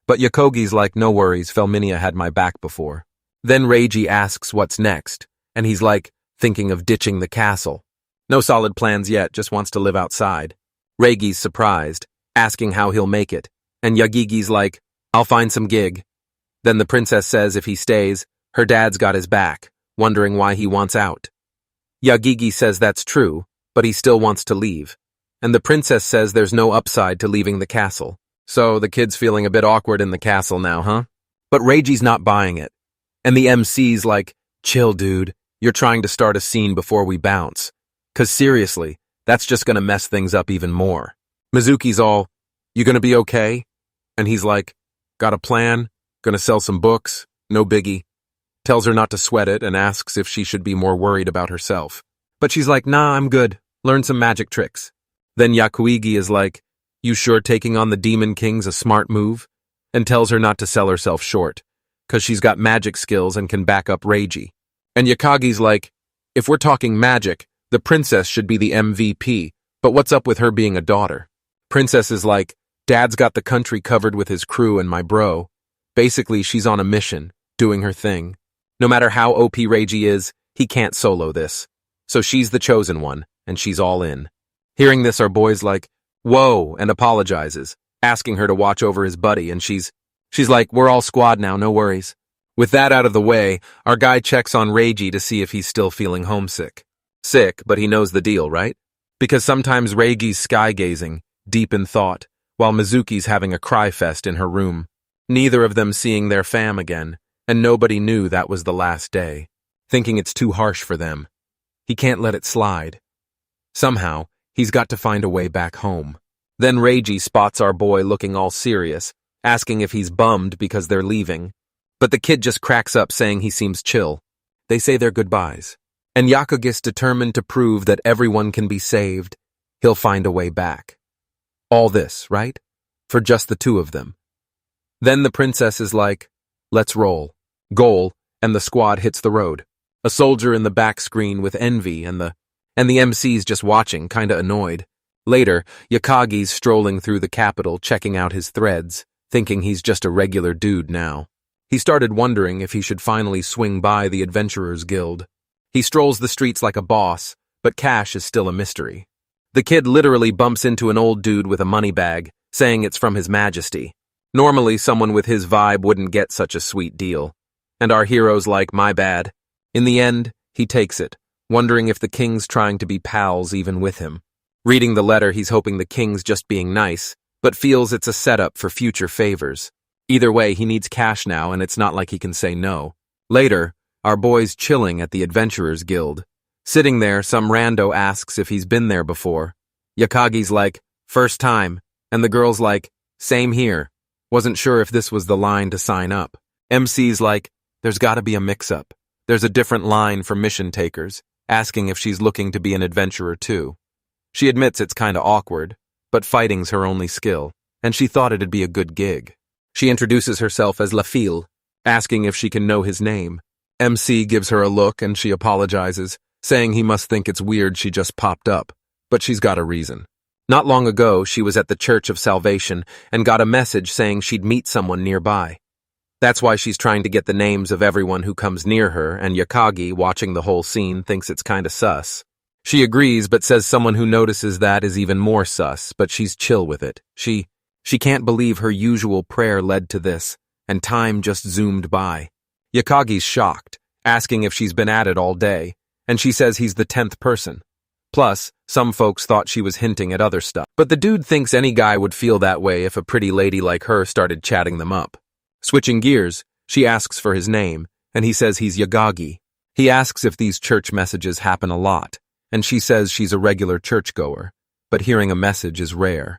But Yakogi's like, no worries, Felminia had my back before. Then Reiji asks what's next, and he's like, thinking of ditching the castle. No solid plans yet, just wants to live outside. Reigi's surprised, asking how he'll make it, and Yagigi's like, I'll find some gig. Then the princess says if he stays, her dad's got his back, wondering why he wants out. Yagigi says that's true, but he still wants to leave. And the princess says there's no upside to leaving the castle. So the kid's feeling a bit awkward in the castle now, huh? But Reiji's not buying it. And the MC's like, chill, dude. You're trying to start a scene before we bounce. 'Cause seriously, that's just gonna mess things up even more. Mizuki's all, you gonna be okay? And he's like, got a plan? Gonna sell some books? No biggie. Tells her not to sweat it and asks if she should be more worried about herself. But she's like, nah, I'm good. Learn some magic tricks. Then Yakuigi is like, you sure taking on the Demon King's a smart move? And tells her not to sell herself short, 'cause she's got magic skills and can back up Reiji. And Yakagi's like, if we're talking magic, The princess should be the MVP, but what's up with her being a daughter? Princess is like, Dad's got the country covered with his crew and my bro. Basically, she's on a mission, doing her thing. No matter how OP Reiji is, he can't solo this. So she's the chosen one, and she's all in. Hearing this, our boy's like, whoa, and apologizes, asking her to watch over his buddy, and she's like, we're all squad now, no worries. With that out of the way, our guy checks on Reiji to see if he's still feeling homesick. Sick, but he knows the deal, right? Because sometimes Reiji's sky-gazing, deep in thought, while Mizuki's having a cry fest in her room. Neither of them seeing their fam again, and nobody knew that was the last day, thinking it's too harsh for them. He can't let it slide. Somehow, he's got to find a way back home. Then Reiji spots our boy looking all serious, asking if he's bummed because they're leaving. But the kid just cracks up saying he seems chill. They say their goodbyes. And Yakugi's determined to prove that everyone can be saved. He'll find a way back. All this, right? For just the two of them. Then the princess is like, let's roll. Goal, and the squad hits the road. A soldier in the back screen with envy and the MC's just watching, kinda annoyed. Later, Yakagi's strolling through the capital checking out his threads, thinking he's just a regular dude now. He started wondering if he should finally swing by the Adventurers Guild. He strolls the streets like a boss, but cash is still a mystery. The kid literally bumps into an old dude with a money bag, saying it's from His Majesty. Normally, someone with his vibe wouldn't get such a sweet deal. And our hero's like, my bad. In the end, he takes it, wondering if the king's trying to be pals even with him. Reading the letter, he's hoping the king's just being nice, but feels it's a setup for future favors. Either way, he needs cash now, and it's not like he can say no. Later, our boy's chilling at the Adventurers Guild. Sitting there, some rando asks if he's been there before. Yakagi's like, first time, and the girl's like, same here. Wasn't sure if this was the line to sign up. MC's like, there's gotta be a mix-up. There's a different line for mission takers, asking if she's looking to be an adventurer too. She admits it's kinda awkward, but fighting's her only skill, and she thought it'd be a good gig. She introduces herself as La Fille, asking if she can know his name. MC gives her a look and she apologizes, saying he must think it's weird she just popped up, but she's got a reason. Not long ago, she was at the Church of Salvation and got a message saying she'd meet someone nearby. That's why she's trying to get the names of everyone who comes near her, and Yakagi, watching the whole scene, thinks it's kinda sus. She agrees but says someone who notices that is even more sus, but she's chill with it. She can't believe her usual prayer led to this, and time just zoomed by. Yakagi's shocked, asking if she's been at it all day, and she says he's the 10th person. Plus, some folks thought she was hinting at other stuff. But the dude thinks any guy would feel that way if a pretty lady like her started chatting them up. Switching gears, she asks for his name, and he says he's Yagagi. He asks if these church messages happen a lot, and she says she's a regular churchgoer, but hearing a message is rare.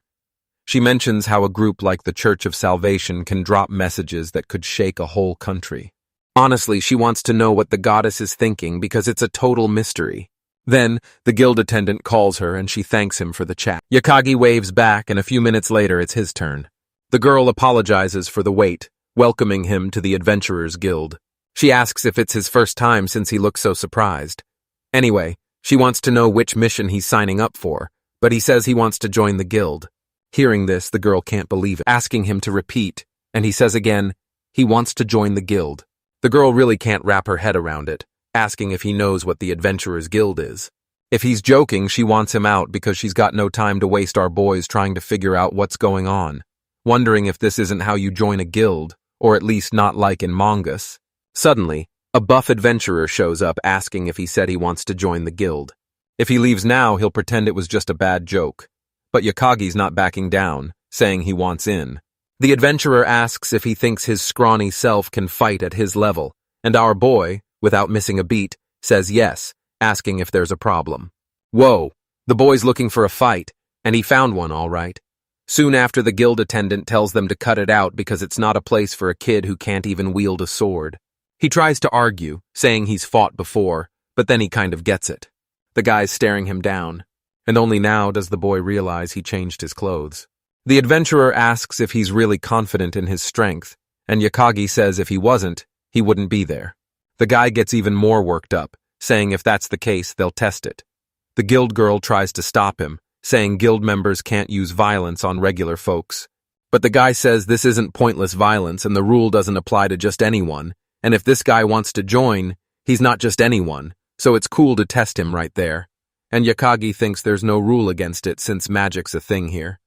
She mentions how a group like the Church of Salvation can drop messages that could shake a whole country. Honestly, she wants to know what the goddess is thinking because it's a total mystery. Then, the guild attendant calls her and she thanks him for the chat. Yakagi waves back and a few minutes later it's his turn. The girl apologizes for the wait, welcoming him to the Adventurers Guild. She asks if it's his first time since he looks so surprised. Anyway, she wants to know which mission he's signing up for, but he says he wants to join the guild. Hearing this, the girl can't believe it, asking him to repeat, and he says again, he wants to join the guild. The girl really can't wrap her head around it, asking if he knows what the Adventurers Guild is. If he's joking, she wants him out because she's got no time to waste our boys trying to figure out what's going on, wondering if this isn't how you join a guild, or at least not like in mangas. Suddenly, a buff adventurer shows up asking if he said he wants to join the guild. If he leaves now, he'll pretend it was just a bad joke. But Yakagi's not backing down, saying he wants in. The adventurer asks if he thinks his scrawny self can fight at his level, and our boy, without missing a beat, says yes, asking if there's a problem. Whoa, the boy's looking for a fight, and he found one all right. Soon after, the guild attendant tells them to cut it out because it's not a place for a kid who can't even wield a sword. He tries to argue, saying he's fought before, but then he kind of gets it. The guy's staring him down, and only now does the boy realize he changed his clothes. The adventurer asks if he's really confident in his strength, and Yakagi says if he wasn't, he wouldn't be there. The guy gets even more worked up, saying if that's the case, they'll test it. The guild girl tries to stop him, saying guild members can't use violence on regular folks. But the guy says this isn't pointless violence and the rule doesn't apply to just anyone, and if this guy wants to join, he's not just anyone, so it's cool to test him right there. And Yakagi thinks there's no rule against it since magic's a thing here.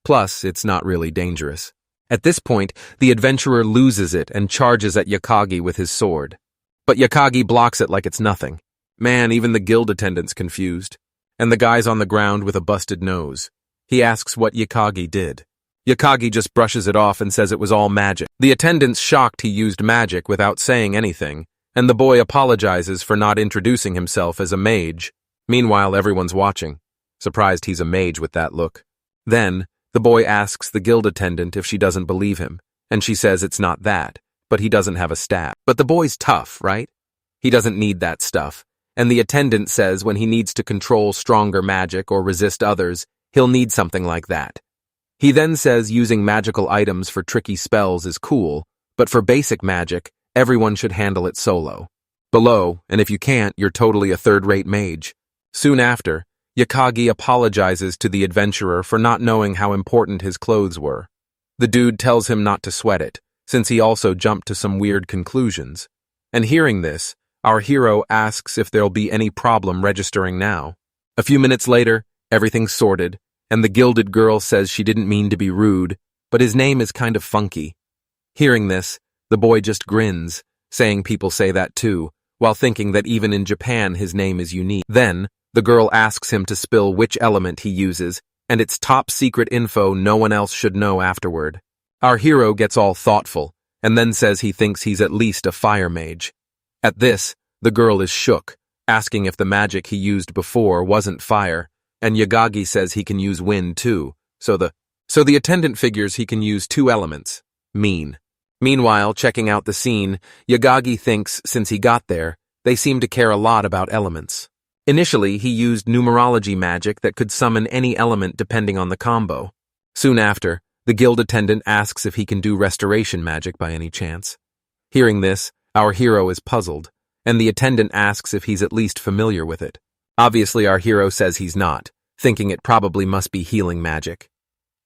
Plus, it's not really dangerous. At this point, the adventurer loses it and charges at Yakagi with his sword. But Yakagi blocks it like it's nothing. Man, even the guild attendant's confused. And the guy's on the ground with a busted nose. He asks what Yakagi did. Yakagi just brushes it off and says it was all magic. The attendant's shocked he used magic without saying anything, and the boy apologizes for not introducing himself as a mage. Meanwhile, everyone's watching, surprised he's a mage with that look. Then, the boy asks the guild attendant if she doesn't believe him, and she says it's not that, but he doesn't have a staff. But the boy's tough, right? He doesn't need that stuff, and the attendant says when he needs to control stronger magic or resist others, he'll need something like that. He then says using magical items for tricky spells is cool, but for basic magic, everyone should handle it solo. Below, and if you can't, you're totally a third-rate mage. Soon after, Yakagi apologizes to the adventurer for not knowing how important his clothes were. The dude tells him not to sweat it, since he also jumped to some weird conclusions. And hearing this, our hero asks if there'll be any problem registering now. A few minutes later, everything's sorted, and the gilded girl says she didn't mean to be rude, but his name is kind of funky. Hearing this, the boy just grins, saying people say that too, while thinking that even in Japan his name is unique. Then, the girl asks him to spill which element he uses, and it's top secret info no one else should know afterward. Our hero gets all thoughtful, and then says he thinks he's at least a fire mage. At this, the girl is shook, asking if the magic he used before wasn't fire, and Yakagi says he can use wind too, so the attendant figures he can use two elements. Meanwhile, checking out the scene, Yakagi thinks since he got there, they seem to care a lot about elements. Initially, he used numerology magic that could summon any element depending on the combo. Soon after, the guild attendant asks if he can do restoration magic by any chance. Hearing this, our hero is puzzled, and the attendant asks if he's at least familiar with it. Obviously, our hero says he's not, thinking it probably must be healing magic.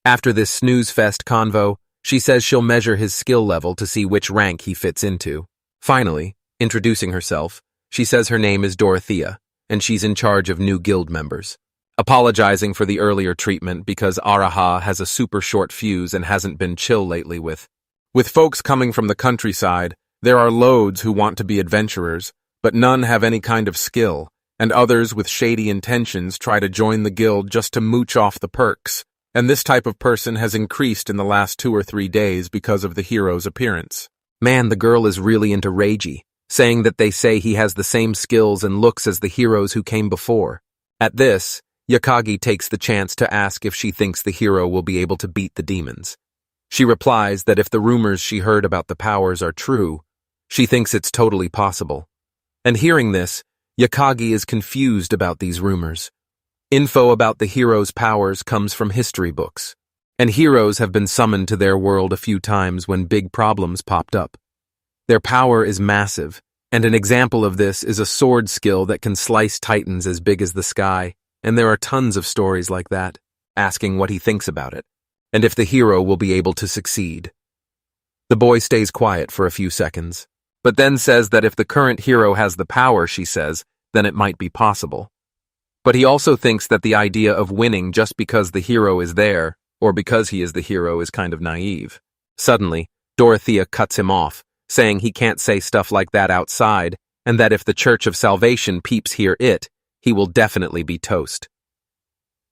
After this snooze-fest convo, she says she'll measure his skill level to see which rank he fits into. Finally, introducing herself, she says her name is Dorothea, and she's in charge of new guild members. Apologizing for the earlier treatment because Araha has a super short fuse and hasn't been chill lately with folks coming from the countryside, there are loads who want to be adventurers, but none have any kind of skill, and others with shady intentions try to join the guild just to mooch off the perks, and this type of person has increased in the last 2 or 3 days because of the hero's appearance. Man, the girl is really into Reiji, saying that they say he has the same skills and looks as the heroes who came before. At this, Yakagi takes the chance to ask if she thinks the hero will be able to beat the demons. She replies that if the rumors she heard about the powers are true, she thinks it's totally possible. And hearing this, Yakagi is confused about these rumors. Info about the hero's powers comes from history books, and heroes have been summoned to their world a few times when big problems popped up. Their power is massive, and an example of this is a sword skill that can slice titans as big as the sky, and there are tons of stories like that, asking what he thinks about it, and if the hero will be able to succeed. The boy stays quiet for a few seconds, but then says that if the current hero has the power, she says, then it might be possible. But he also thinks that the idea of winning just because the hero is there, or because he is the hero, is kind of naive. Suddenly, Dorothea cuts him off, saying he can't say stuff like that outside, and that if the Church of Salvation peeps hear it, he will definitely be toast.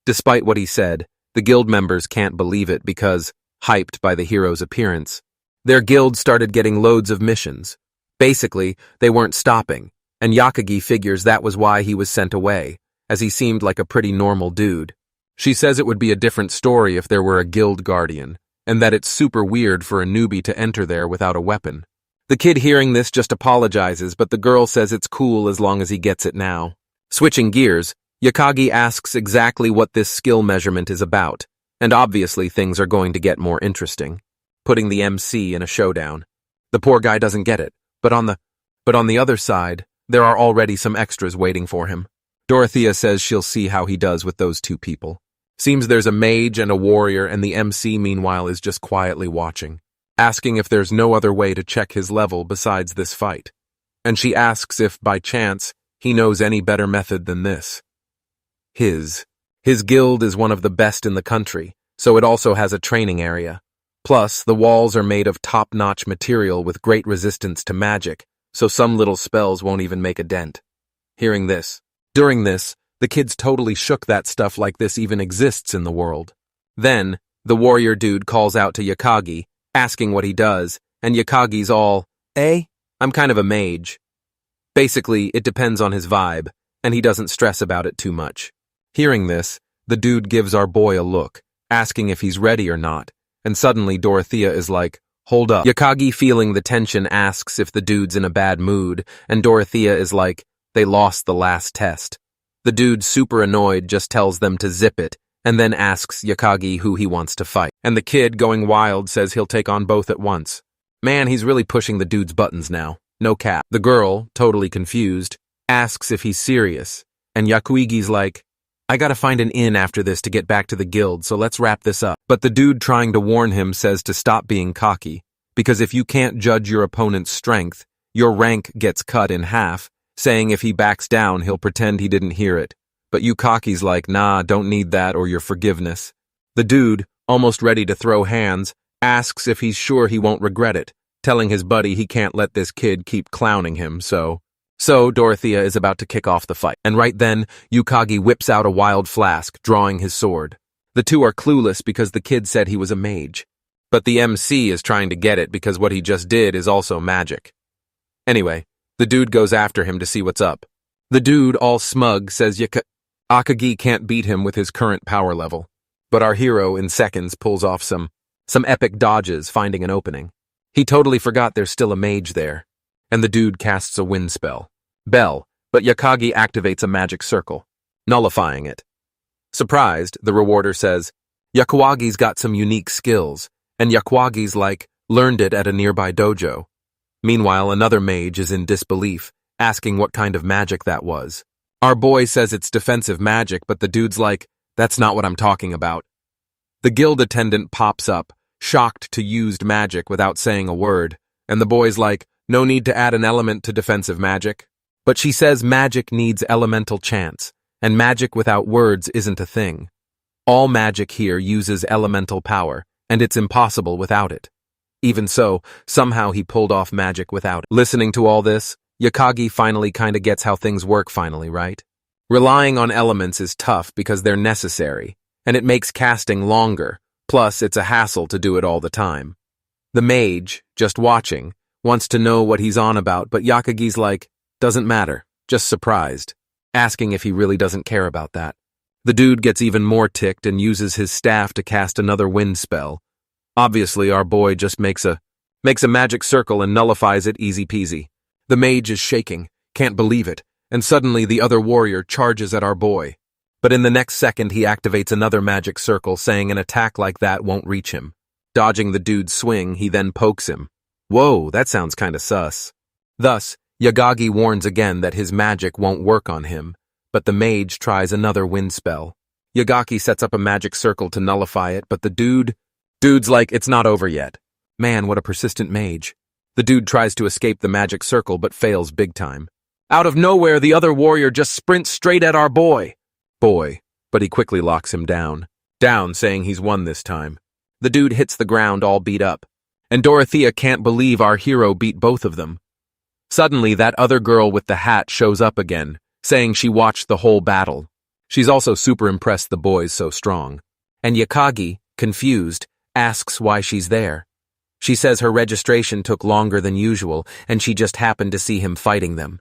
Despite what he said, the guild members can't believe it because, hyped by the hero's appearance, their guild started getting loads of missions. Basically, they weren't stopping, and Yakagi figures that was why he was sent away, as he seemed like a pretty normal dude. She says it would be a different story if there were a guild guardian, and that it's super weird for a newbie to enter there without a weapon. The kid hearing this just apologizes, but the girl says it's cool as long as he gets it now. Switching gears, Yakagi asks exactly what this skill measurement is about, and obviously things are going to get more interesting, putting the MC in a showdown. The poor guy doesn't get it, but on the other side, there are already some extras waiting for him. Dorothea says she'll see how he does with those two people. Seems there's a mage and a warrior, and the MC meanwhile is just quietly watching, asking if there's no other way to check his level besides this fight. And she asks if, by chance, he knows any better method than this. His guild is one of the best in the country, so it also has a training area. Plus, the walls are made of top-notch material with great resistance to magic, so some little spells won't even make a dent. Hearing this, during this, the kids totally shook that stuff like this even exists in the world. Then, the warrior dude calls out to Yakagi, asking what he does, and Yakagi's all, I'm kind of a mage. Basically, it depends on his vibe, and he doesn't stress about it too much. Hearing this, the dude gives our boy a look, asking if he's ready or not, and suddenly Dorothea is like, hold up. Yakagi, feeling the tension, asks if the dude's in a bad mood, and Dorothea is like, they lost the last test. The dude, super annoyed, just tells them to zip it, and then asks Yakagi who he wants to fight. And the kid, going wild, says he'll take on both at once. Man, he's really pushing the dude's buttons now. No cap. The girl, totally confused, asks if he's serious, and Yakuigi's like, I gotta find an inn after this to get back to the guild, so let's wrap this up. But the dude trying to warn him says to stop being cocky, because if you can't judge your opponent's strength, your rank gets cut in half, saying if he backs down, he'll pretend he didn't hear it. But Yukaki's like, nah, don't need that or your forgiveness. The dude, almost ready to throw hands, asks if he's sure he won't regret it, telling his buddy he can't let this kid keep clowning him, So Dorothea is about to kick off the fight, and right then, Yukagi whips out a wild flask, drawing his sword. The two are clueless because the kid said he was a mage. But the MC is trying to get it because what he just did is also magic. Anyway, the dude goes after him to see what's up. The dude, all smug, says Akagi can't beat him with his current power level. But our hero, in seconds, pulls off some epic dodges, finding an opening. He totally forgot there's still a mage there. And the dude casts a wind spell. But Yakagi activates a magic circle, nullifying it. Surprised, the rewarder says, Yakuagi's got some unique skills, and Yakuagi's like, learned it at a nearby dojo. Meanwhile, another mage is in disbelief, asking what kind of magic that was. Our boy says it's defensive magic, but the dude's like, that's not what I'm talking about. The guild attendant pops up, shocked to used magic without saying a word, and the boy's like, no need to add an element to defensive magic. But she says magic needs elemental chance, and magic without words isn't a thing. All magic here uses elemental power, and it's impossible without it. Even so, somehow he pulled off magic without it. Listening to all this, Yakagi finally kinda gets how things work finally, right? Relying on elements is tough because they're necessary, and it makes casting longer, plus it's a hassle to do it all the time. The mage, just watching, wants to know what he's on about, but Yakagi's like, doesn't matter, just surprised, asking if he really doesn't care about that. The dude gets even more ticked and uses his staff to cast another wind spell. Obviously, our boy just makes a magic circle and nullifies it easy peasy. The mage is shaking, can't believe it, and suddenly the other warrior charges at our boy. But in the next second he activates another magic circle, saying an attack like that won't reach him. Dodging the dude's swing, he then pokes him. Whoa, that sounds kinda sus. Thus, Yagagi warns again that his magic won't work on him, but the mage tries another wind spell. Yagaki sets up a magic circle to nullify it, but the dude's like, it's not over yet. Man, what a persistent mage. The dude tries to escape the magic circle but fails big time. Out of nowhere, the other warrior just sprints straight at our boy. But he quickly locks him down, saying he's won this time. The dude hits the ground all beat up, and Dorothea can't believe our hero beat both of them. Suddenly, that other girl with the hat shows up again, saying she watched the whole battle. She's also super impressed the boy's so strong. And Yakagi, confused, asks why she's there. She says her registration took longer than usual, and she just happened to see him fighting them.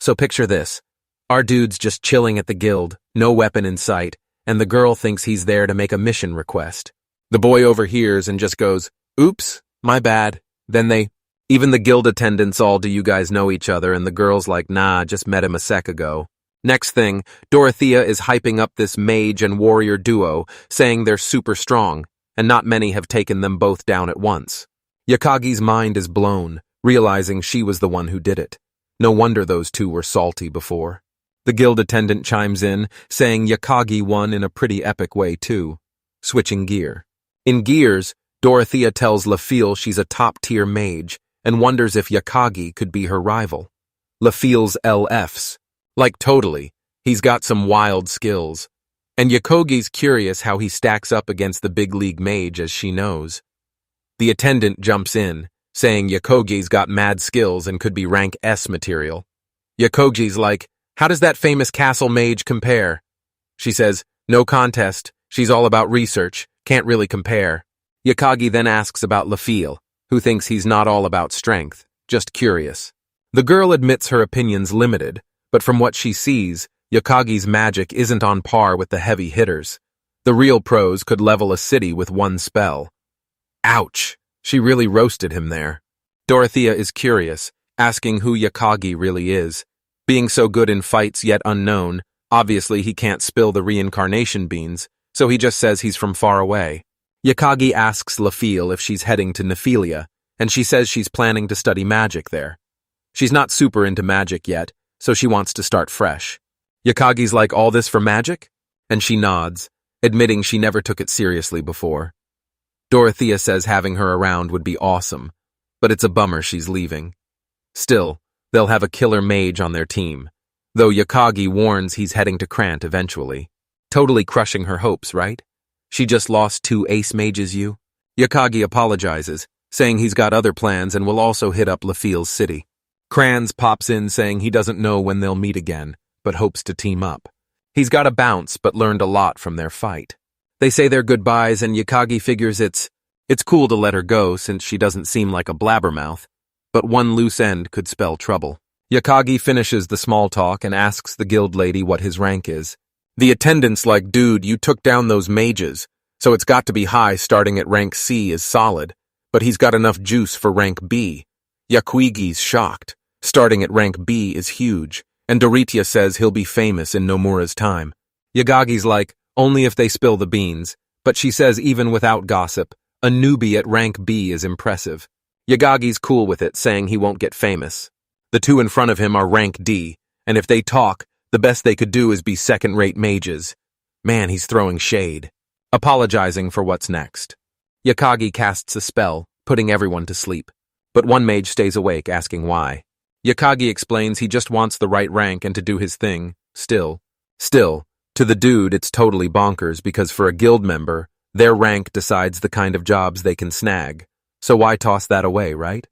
So picture this. Our dude's just chilling at the guild, no weapon in sight, and the girl thinks he's there to make a mission request. The boy overhears and just goes, oops, my bad. Then even the guild attendants all, do you guys know each other? And the girl's like, nah, just met him a sec ago. Next thing, Dorothea is hyping up this mage and warrior duo, saying they're super strong, and not many have taken them both down at once. Yakagi's mind is blown, realizing she was the one who did it. No wonder those two were salty before. The guild attendant chimes in, saying Yakagi won in a pretty epic way too. Switching gear. In Gears, Dorothea tells Lafille she's a top-tier mage and wonders if Yakagi could be her rival. Lafille's LFs. Like totally, he's got some wild skills. And Yakogi's curious how he stacks up against the big league mage as she knows. The attendant jumps in, saying Yakogi's got mad skills and could be rank S material. Yakogi's like, how does that famous castle mage compare? She says, no contest, she's all about research, can't really compare. Yakagi then asks about Lafille, who thinks he's not all about strength, just curious. The girl admits her opinion's limited, but from what she sees, Yakagi's magic isn't on par with the heavy hitters. The real pros could level a city with one spell. Ouch! She really roasted him there. Dorothea is curious, asking who Yakagi really is. Being so good in fights yet unknown, obviously he can't spill the reincarnation beans, so he just says he's from far away. Yakagi asks Lafille if she's heading to Nephilia, and she says she's planning to study magic there. She's not super into magic yet, so she wants to start fresh. Yakagi's like, all this for magic? And she nods, admitting she never took it seriously before. Dorothea says having her around would be awesome, but it's a bummer she's leaving. Still, they'll have a killer mage on their team, though Yakagi warns he's heading to Crant eventually. Totally crushing her hopes, right? She just lost 2 ace mages, you? Yakagi apologizes, saying he's got other plans and will also hit up Lafille's city. Crans pops in saying he doesn't know when they'll meet again, but hopes to team up. He's got a bounce but learned a lot from their fight. They say their goodbyes and Yakagi figures it's cool to let her go since she doesn't seem like a blabbermouth, but one loose end could spell trouble. Yakagi finishes the small talk and asks the guild lady what his rank is. The attendant's like, dude, you took down those mages, so it's got to be high starting at rank C is solid, but he's got enough juice for rank B. Yakuigi's shocked. Starting at rank B is huge, and Dorothea says he'll be famous in Nomura's time. Yagagi's like, only if they spill the beans, but she says even without gossip, a newbie at rank B is impressive. Yagagi's cool with it, saying he won't get famous. The 2 in front of him are rank D, and if they talk, the best they could do is be second-rate mages. Man, he's throwing shade. Apologizing for what's next. Yakagi casts a spell, putting everyone to sleep, but one mage stays awake, asking why. Yakagi explains he just wants the right rank and to do his thing. Still, to the dude it's totally bonkers because for a guild member, their rank decides the kind of jobs they can snag. So why toss that away, right?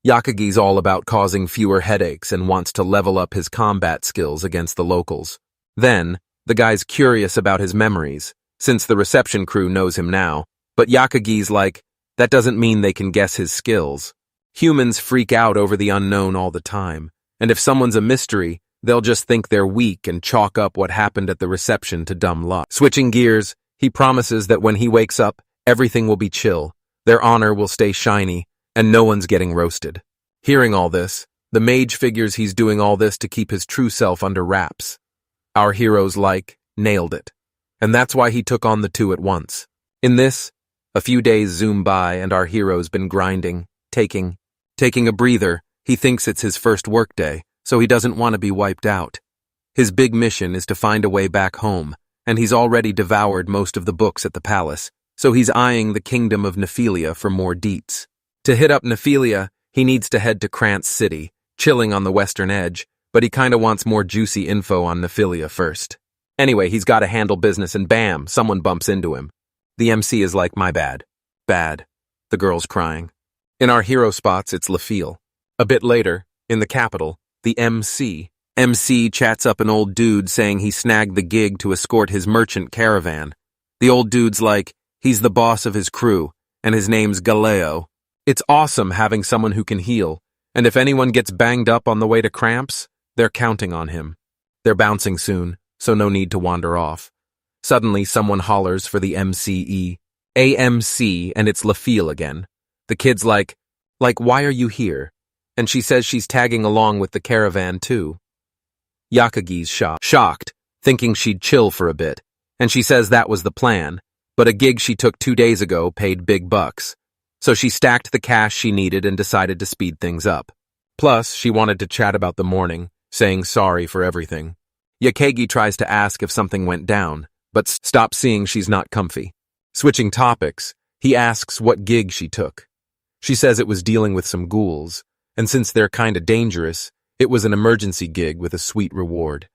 Yakagi's all about causing fewer headaches and wants to level up his combat skills against the locals. Then, the guy's curious about his memories, since the reception crew knows him now, but Yakagi's like, that doesn't mean they can guess his skills. Humans freak out over the unknown all the time, and if someone's a mystery, they'll just think they're weak and chalk up what happened at the reception to dumb luck. Switching gears, he promises that when he wakes up, everything will be chill, their honor will stay shiny, and no one's getting roasted. Hearing all this, the mage figures he's doing all this to keep his true self under wraps. Our hero's like, nailed it. And that's why he took on the 2 at once. In this, a few days zoom by and our hero's been grinding, taking a breather. He thinks it's his first workday, so he doesn't want to be wiped out. His big mission is to find a way back home, and he's already devoured most of the books at the palace, so he's eyeing the kingdom of Nephilia for more deets. To hit up Nephilia, he needs to head to Crant's city, chilling on the western edge, but he kinda wants more juicy info on Nephilia first. Anyway, he's gotta handle business and bam, someone bumps into him. The MC is like, my bad. Bad. The girl's crying. In our hero spots, it's Lafille. A bit later, in the capital, the MC chats up an old dude saying he snagged the gig to escort his merchant caravan. The old dude's like, he's the boss of his crew, and his name's Galeo. It's awesome having someone who can heal, and if anyone gets banged up on the way to cramps, they're counting on him. They're bouncing soon, so no need to wander off. Suddenly, someone hollers for the MCE. AMC, and it's Lafille again. The kid's like, why are you here? And she says she's tagging along with the caravan too. Yakagi's shocked, thinking she'd chill for a bit, and she says that was the plan, but a gig she took 2 days ago paid big bucks. So she stacked the cash she needed and decided to speed things up. Plus, she wanted to chat about the morning, saying sorry for everything. Yakagi tries to ask if something went down, but stops seeing she's not comfy. Switching topics, he asks what gig she took. She says it was dealing with some ghouls, and since they're kinda dangerous, it was an emergency gig with a sweet reward.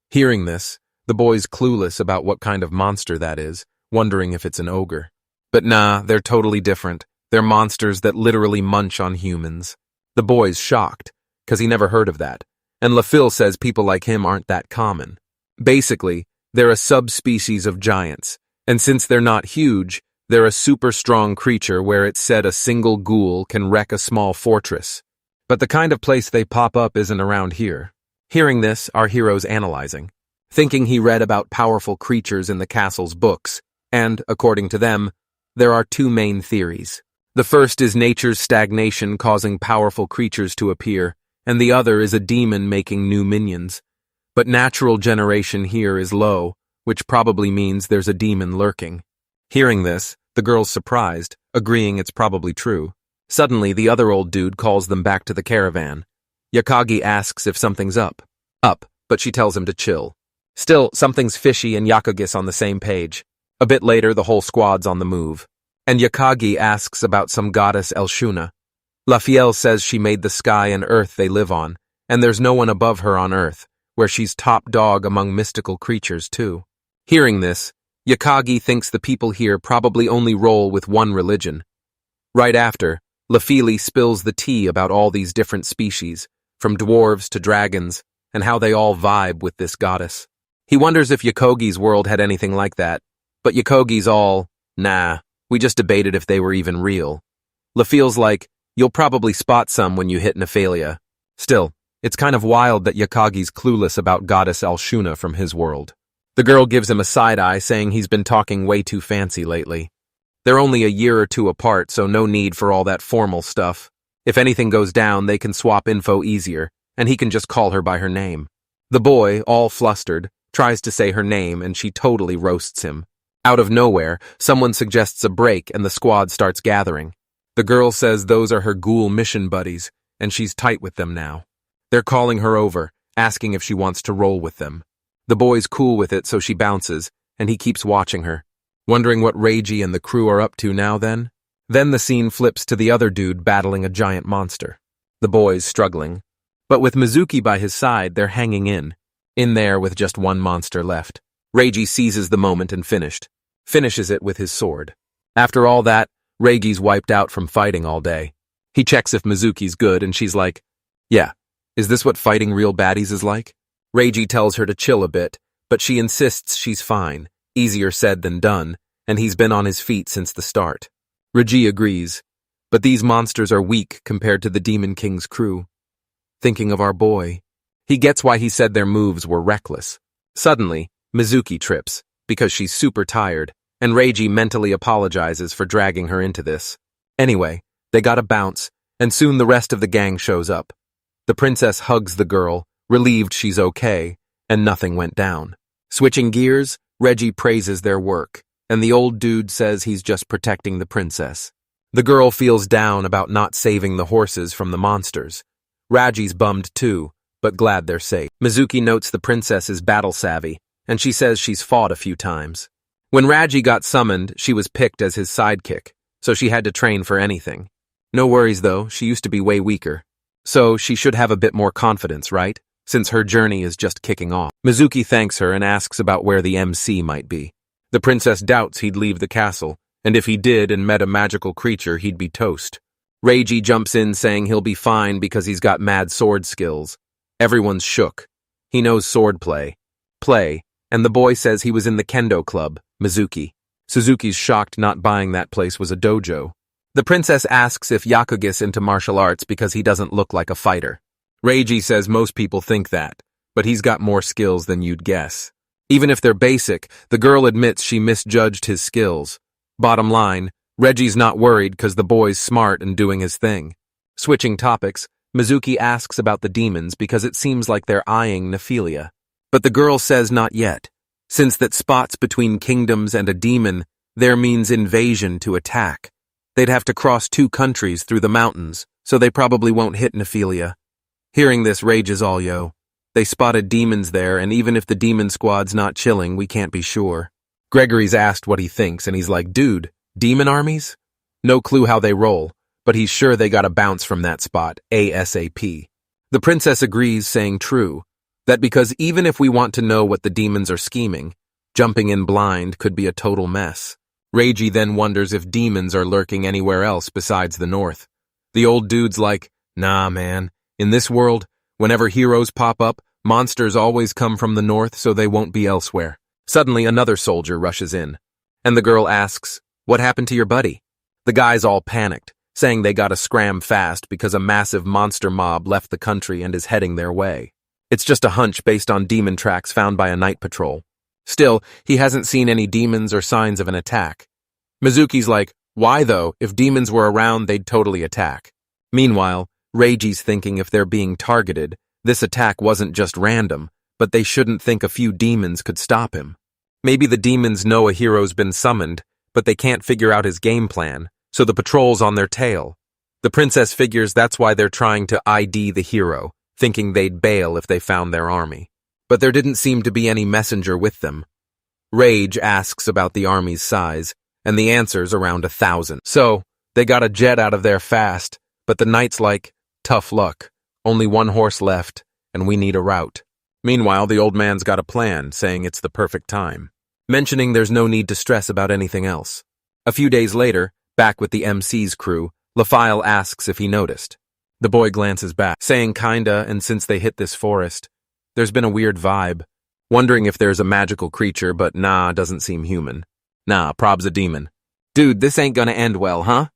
Hearing this, the boy's clueless about what kind of monster that is, wondering if it's an ogre. But nah, they're totally different. They're monsters that literally munch on humans. The boy's shocked, cause he never heard of that, and LaFille says people like him aren't that common. Basically, they're a subspecies of giants, and since they're not huge, they're a super strong creature where it's said a single ghoul can wreck a small fortress. But the kind of place they pop up isn't around here. Hearing this, our hero's analyzing, thinking he read about powerful creatures in the castle's books, and, according to them, there are two main theories. The first is nature's stagnation causing powerful creatures to appear, and the other is a demon making new minions. But natural generation here is low, which probably means there's a demon lurking. Hearing this, the girl's surprised, agreeing it's probably true. Suddenly, the other old dude calls them back to the caravan. Yakagi asks if something's up, but she tells him to chill. Still, something's fishy and Yakagi's on the same page. A bit later, the whole squad's on the move. And Yakagi asks about some goddess Elshuna. LaFille says she made the sky and earth they live on, and there's no one above her on earth, where she's top dog among mystical creatures too. Hearing this, Yakagi thinks the people here probably only roll with one religion. Right after, LaFille spills the tea about all these different species, from dwarves to dragons, and how they all vibe with this goddess. He wonders if Yakogi's world had anything like that, but Yakogi's all, nah, we just debated if they were even real. LaFille's like, you'll probably spot some when you hit Nephalia. Still, it's kind of wild that Yakagi's clueless about goddess Elshuna from his world. The girl gives him a side-eye saying he's been talking way too fancy lately. They're only a year or two apart, so no need for all that formal stuff. If anything goes down, they can swap info easier, and he can just call her by her name. The boy, all flustered, tries to say her name, and she totally roasts him. Out of nowhere, someone suggests a break, and the squad starts gathering. The girl says those are her ghoul mission buddies, and she's tight with them now. They're calling her over, asking if she wants to roll with them. The boy's cool with it, so she bounces, and he keeps watching her. Wondering what Reiji and the crew are up to now then? Then the scene flips to the other dude battling a giant monster. The boy's struggling. But with Mizuki by his side, they're hanging in there with just one monster left. Reiji seizes the moment and finishes it with his sword. After all that, Reiji's wiped out from fighting all day. He checks if Mizuki's good, and she's like, yeah, is this what fighting real baddies is like? Reiji tells her to chill a bit, but she insists she's fine. Easier said than done, and he's been on his feet since the start. Reiji agrees, but these monsters are weak compared to the Demon King's crew. Thinking of our boy, he gets why he said their moves were reckless. Suddenly, Mizuki trips, because she's super tired, and Reiji mentally apologizes for dragging her into this. Anyway, they gotta bounce, and soon the rest of the gang shows up. The princess hugs the girl, relieved she's okay, and nothing went down. Switching gears, Reiji praises their work, and the old dude says he's just protecting the princess. The girl feels down about not saving the horses from the monsters. Raji's bummed too, but glad they're safe. Mizuki notes the princess is battle-savvy, and she says she's fought a few times. When Raji got summoned, she was picked as his sidekick, so she had to train for anything. No worries though, she used to be way weaker. So she should have a bit more confidence, right? Since her journey is just kicking off. Mizuki thanks her and asks about where the MC might be. The princess doubts he'd leave the castle, and if he did and met a magical creature, he'd be toast. Reiji jumps in saying he'll be fine because he's got mad sword skills. Everyone's shook. He knows sword play, and the boy says he was in the kendo club, Mizuki. Suzuki's shocked not buying that place was a dojo. The princess asks if Yakugi's into martial arts because he doesn't look like a fighter. Reiji says most people think that, but he's got more skills than you'd guess. Even if they're basic, the girl admits she misjudged his skills. Bottom line, Reggie's not worried because the boy's smart and doing his thing. Switching topics, Mizuki asks about the demons because it seems like they're eyeing Nephalia. But the girl says not yet, since that spots between kingdoms and a demon, there means invasion to attack. They'd have to cross 2 countries through the mountains, so they probably won't hit Nephalia. Hearing this rages all yo. They spotted demons there, and even if the demon squad's not chilling, we can't be sure. Gregory's asked what he thinks, and he's like, dude, demon armies? No clue how they roll, but he's sure they gotta bounce from that spot, ASAP. The princess agrees, saying true, that because even if we want to know what the demons are scheming, jumping in blind could be a total mess. Reiji then wonders if demons are lurking anywhere else besides the north. The old dude's like, nah man, in this world, whenever heroes pop up, monsters always come from the north, so they won't be elsewhere. Suddenly another soldier rushes in, and the girl asks, what happened to your buddy? The guy's all panicked, saying they gotta scram fast because a massive monster mob left the country and is heading their way. It's just a hunch based on demon tracks found by a night patrol. Still, he hasn't seen any demons or signs of an attack. Mizuki's like, why though? If demons were around, they'd totally attack. Meanwhile, Reiji's thinking if they're being targeted, this attack wasn't just random, but they shouldn't think a few demons could stop him. Maybe the demons know a hero's been summoned, but they can't figure out his game plan, so the patrol's on their tail. The princess figures that's why they're trying to ID the hero, thinking they'd bail if they found their army. But there didn't seem to be any messenger with them. Rage asks about the army's size, and the answer's around 1,000. So, they got a jet out of there fast, but the knight's like, tough luck, only one horse left, and we need a route. Meanwhile, the old man's got a plan, saying it's the perfect time, mentioning there's no need to stress about anything else. A few days later, back with the MC's crew, Lafile asks if he noticed. The boy glances back, saying kinda, and since they hit this forest, there's been a weird vibe, wondering if there's a magical creature, but nah, doesn't seem human. Nah, prob's a demon. Dude, this ain't gonna end well, huh?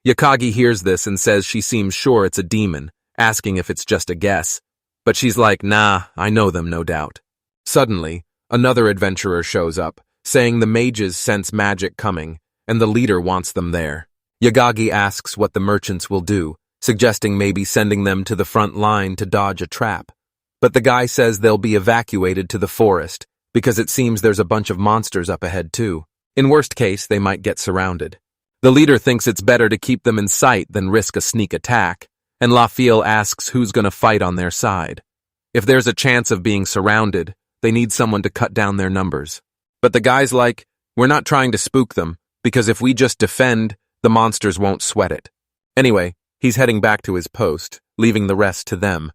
Yakagi hears this and says she seems sure it's a demon, asking if it's just a guess. But she's like, nah, I know them, no doubt. Suddenly, another adventurer shows up, saying the mages sense magic coming, and the leader wants them there. Yagagi asks what the merchants will do, suggesting maybe sending them to the front line to dodge a trap. But the guy says they'll be evacuated to the forest, because it seems there's a bunch of monsters up ahead too. In worst case, they might get surrounded. The leader thinks it's better to keep them in sight than risk a sneak attack, and Lafile asks who's gonna fight on their side. If there's a chance of being surrounded, they need someone to cut down their numbers. But the guy's like, we're not trying to spook them, because if we just defend, the monsters won't sweat it. Anyway, he's heading back to his post, leaving the rest to them.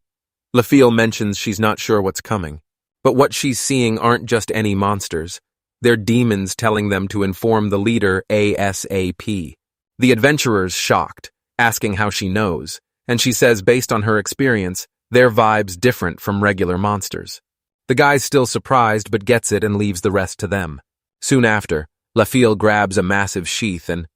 Lafile mentions she's not sure what's coming, but what she's seeing aren't just any monsters. They're demons telling them to inform the leader ASAP. The adventurer's shocked, asking how she knows, and she says based on her experience, their vibe's different from regular monsters. The guy's still surprised but gets it and leaves the rest to them. Soon after, Lafile grabs a massive sheath and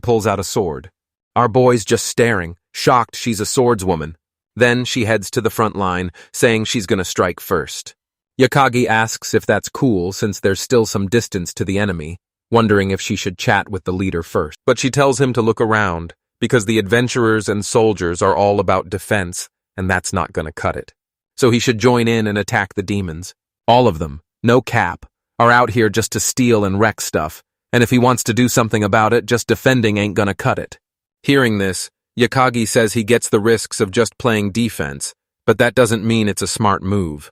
pulls out a sword. Our boy's just staring, shocked she's a swordswoman. Then she heads to the front line, saying she's gonna strike first. Yakagi asks if that's cool since there's still some distance to the enemy, wondering if she should chat with the leader first. But she tells him to look around, because the adventurers and soldiers are all about defense, and that's not gonna cut it. So he should join in and attack the demons. All of them, no cap, are out here just to steal and wreck stuff, and if he wants to do something about it, just defending ain't gonna cut it. Hearing this, Yakagi says he gets the risks of just playing defense, but that doesn't mean it's a smart move.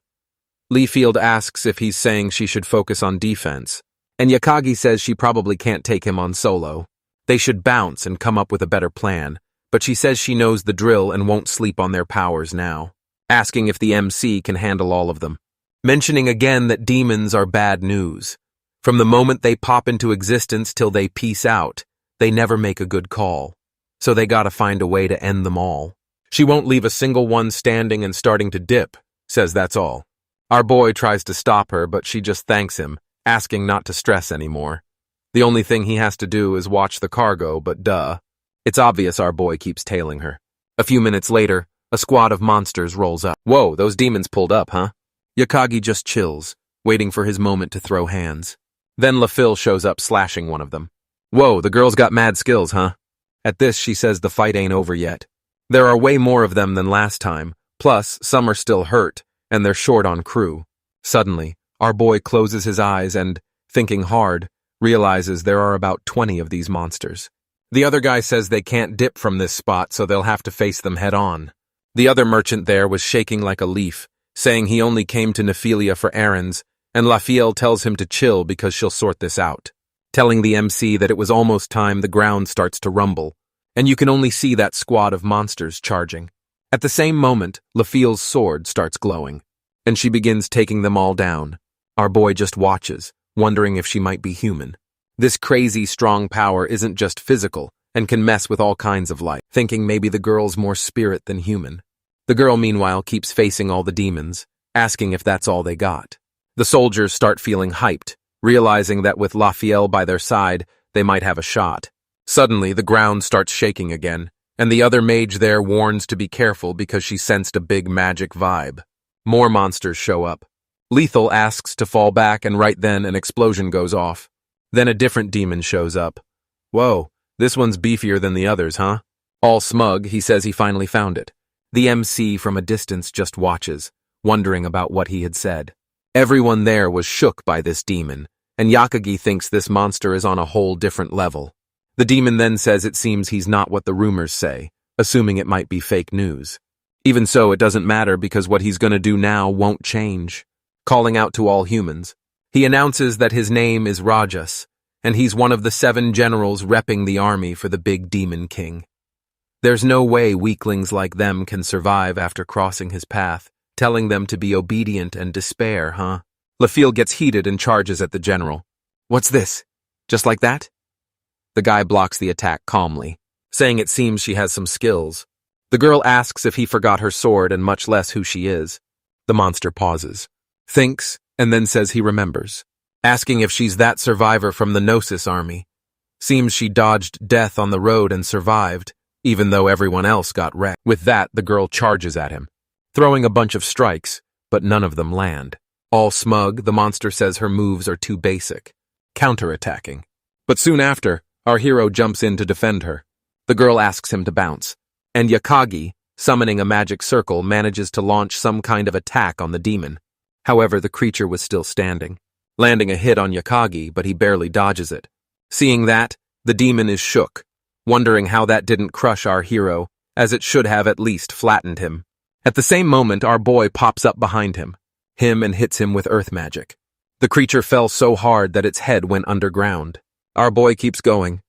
Leafield asks if he's saying she should focus on defense, and Yakagi says she probably can't take him on solo. They should bounce and come up with a better plan, but she says she knows the drill and won't sleep on their powers now, asking if the MC can handle all of them. Mentioning again that demons are bad news. From the moment they pop into existence till they peace out, they never make a good call. So they gotta find a way to end them all. She won't leave a single one standing and starting to dip, says that's all. Our boy tries to stop her, but she just thanks him, asking not to stress anymore. The only thing he has to do is watch the cargo, but duh. It's obvious our boy keeps tailing her. A few minutes later, a squad of monsters rolls up. Whoa, those demons pulled up, huh? Yakagi just chills, waiting for his moment to throw hands. Then Lafile shows up slashing one of them. Whoa, the girl's got mad skills, huh? At this, she says the fight ain't over yet. There are way more of them than last time, plus some are still hurt, and they're short on crew. Suddenly, our boy closes his eyes and, thinking hard, realizes there are about 20 of these monsters. The other guy says they can't dip from this spot, so they'll have to face them head on. The other merchant there was shaking like a leaf, saying he only came to Nephilia for errands, and Lafiel tells him to chill because she'll sort this out. Telling the MC that it was almost time, the ground starts to rumble, and you can only see that squad of monsters charging. At the same moment, Lafiel's sword starts glowing, and she begins taking them all down. Our boy just watches, wondering if she might be human. This crazy strong power isn't just physical, and can mess with all kinds of life, thinking maybe the girl's more spirit than human. The girl, meanwhile, keeps facing all the demons, asking if that's all they got. The soldiers start feeling hyped, realizing that with Lafiel by their side, they might have a shot. Suddenly, the ground starts shaking again, and the other mage there warns to be careful because she sensed a big magic vibe. More monsters show up. Lethal asks to fall back, and right then an explosion goes off. Then a different demon shows up. Whoa, this one's beefier than the others, huh? All smug, he says he finally found it. The MC from a distance just watches, wondering about what he had said. Everyone there was shook by this demon, and Yakagi thinks this monster is on a whole different level. The demon then says it seems he's not what the rumors say, assuming it might be fake news. Even so, it doesn't matter because what he's gonna do now won't change. Calling out to all humans, he announces that his name is Rajas, and he's one of the 7 generals repping the army for the big demon king. There's no way weaklings like them can survive after crossing his path, telling them to be obedient and despair, huh? Lafiel gets heated and charges at the general. What's this? Just like that? The guy blocks the attack calmly, saying it seems she has some skills. The girl asks if he forgot her sword and much less who she is. The monster pauses, thinks, and then says he remembers, asking if she's that survivor from the Gnosis army. Seems she dodged death on the road and survived, even though everyone else got wrecked. With that, the girl charges at him, throwing a bunch of strikes, but none of them land. All smug, the monster says her moves are too basic, counterattacking. But soon after, our hero jumps in to defend her. The girl asks him to bounce, and Yakagi, summoning a magic circle, manages to launch some kind of attack on the demon. However, the creature was still standing, landing a hit on Yakagi, but he barely dodges it. Seeing that, the demon is shook, wondering how that didn't crush our hero, as it should have at least flattened him. At the same moment, our boy pops up behind him and hits him with earth magic. The creature fell so hard that its head went underground. Our boy keeps going,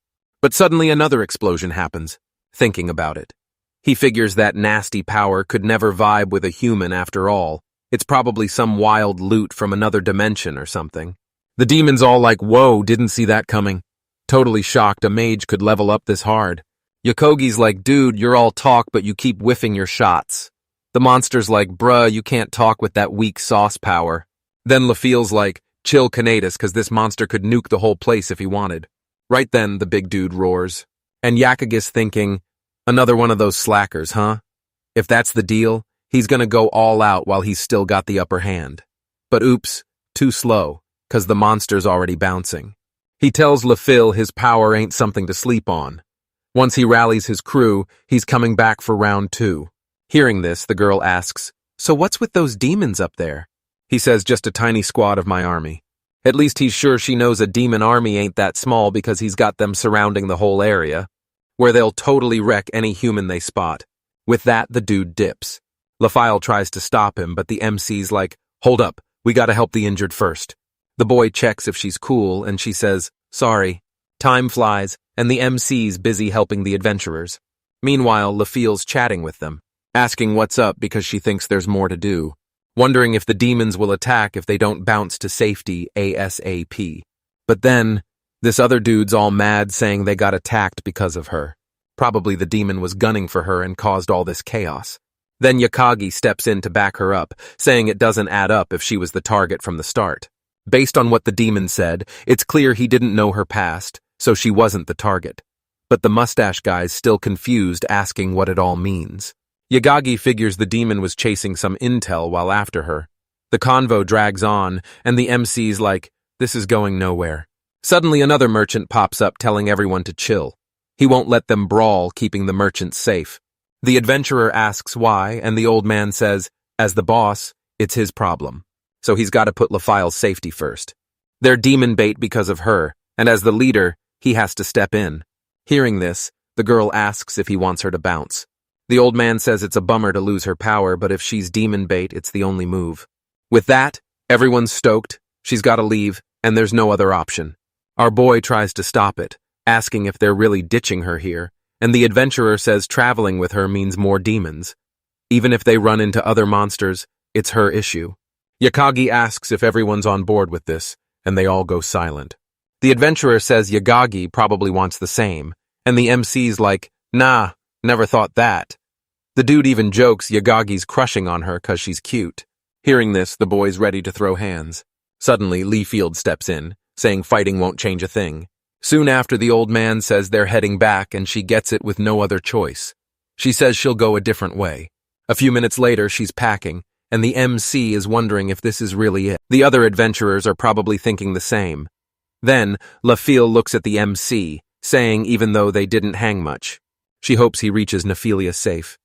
but suddenly another explosion happens. Thinking about it, he figures that nasty power could never vibe with a human after all. It's probably some wild loot from another dimension or something. The demon's all like, whoa, didn't see that coming. Totally shocked a mage could level up this hard. Yakogi's like, dude, you're all talk, but you keep whiffing your shots. The monster's like, bruh, you can't talk with that weak sauce power. Then Lafiel's like, chill Canatus, cause this monster could nuke the whole place if he wanted. Right then, the big dude roars. And Yakagi's thinking, another one of those slackers, huh? If that's the deal, he's gonna go all out while he's still got the upper hand. But oops, too slow, cause the monster's already bouncing. He tells Lafiel his power ain't something to sleep on. Once he rallies his crew, he's coming back for round 2. Hearing this, the girl asks, so what's with those demons up there? He says just a tiny squad of my army. At least he's sure she knows a demon army ain't that small because he's got them surrounding the whole area, where they'll totally wreck any human they spot. With that, the dude dips. Lafiel tries to stop him, but the MC's like, hold up, we gotta help the injured first. The boy checks if she's cool, and she says, sorry. Time flies, and the MC's busy helping the adventurers. Meanwhile, Lafiel's chatting with them, asking what's up because she thinks there's more to do, wondering if the demons will attack if they don't bounce to safety ASAP. But then, this other dude's all mad saying they got attacked because of her. Probably the demon was gunning for her and caused all this chaos. Then Yakagi steps in to back her up, saying it doesn't add up if she was the target from the start. Based on what the demon said, it's clear he didn't know her past, so she wasn't the target. But the mustache guy's still confused, asking what it all means. Yagagi figures the demon was chasing some intel while after her. The convo drags on, and the MC's like, this is going nowhere. Suddenly another merchant pops up telling everyone to chill. He won't let them brawl, keeping the merchants safe. The adventurer asks why, and the old man says, as the boss, it's his problem. So he's got to put Lafiel's safety first. They're demon bait because of her, and as the leader, he has to step in. Hearing this, the girl asks if he wants her to bounce. The old man says it's a bummer to lose her power, but if she's demon bait, it's the only move. With that, everyone's stoked, she's gotta leave, and there's no other option. Our boy tries to stop it, asking if they're really ditching her here, and the adventurer says traveling with her means more demons. Even if they run into other monsters, it's her issue. Yakagi asks if everyone's on board with this, and they all go silent. The adventurer says Yagagi probably wants the same, and the MC's like, nah, never thought that. The dude even jokes Yagagi's crushing on her cause she's cute. Hearing this, the boy's ready to throw hands. Suddenly, Leafield steps in, saying fighting won't change a thing. Soon after, the old man says they're heading back and she gets it with no other choice. She says she'll go a different way. A few minutes later, she's packing, and the MC is wondering if this is really it. The other adventurers are probably thinking the same. Then, Lafiel looks at the MC, saying even though they didn't hang much. She hopes he reaches Nephilia safe.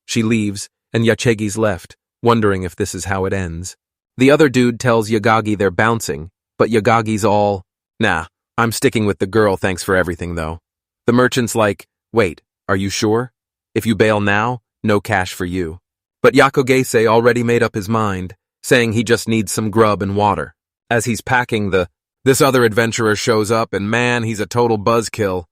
She leaves, and Yachegi's left, wondering if this is how it ends. The other dude tells Yagagi they're bouncing, but Yagagi's all, nah, I'm sticking with the girl, thanks for everything though. The merchant's like, wait, are you sure? If you bail now, no cash for you. But Yakogase already made up his mind, saying he just needs some grub and water. As he's packing this other adventurer shows up, and man, he's a total buzzkill.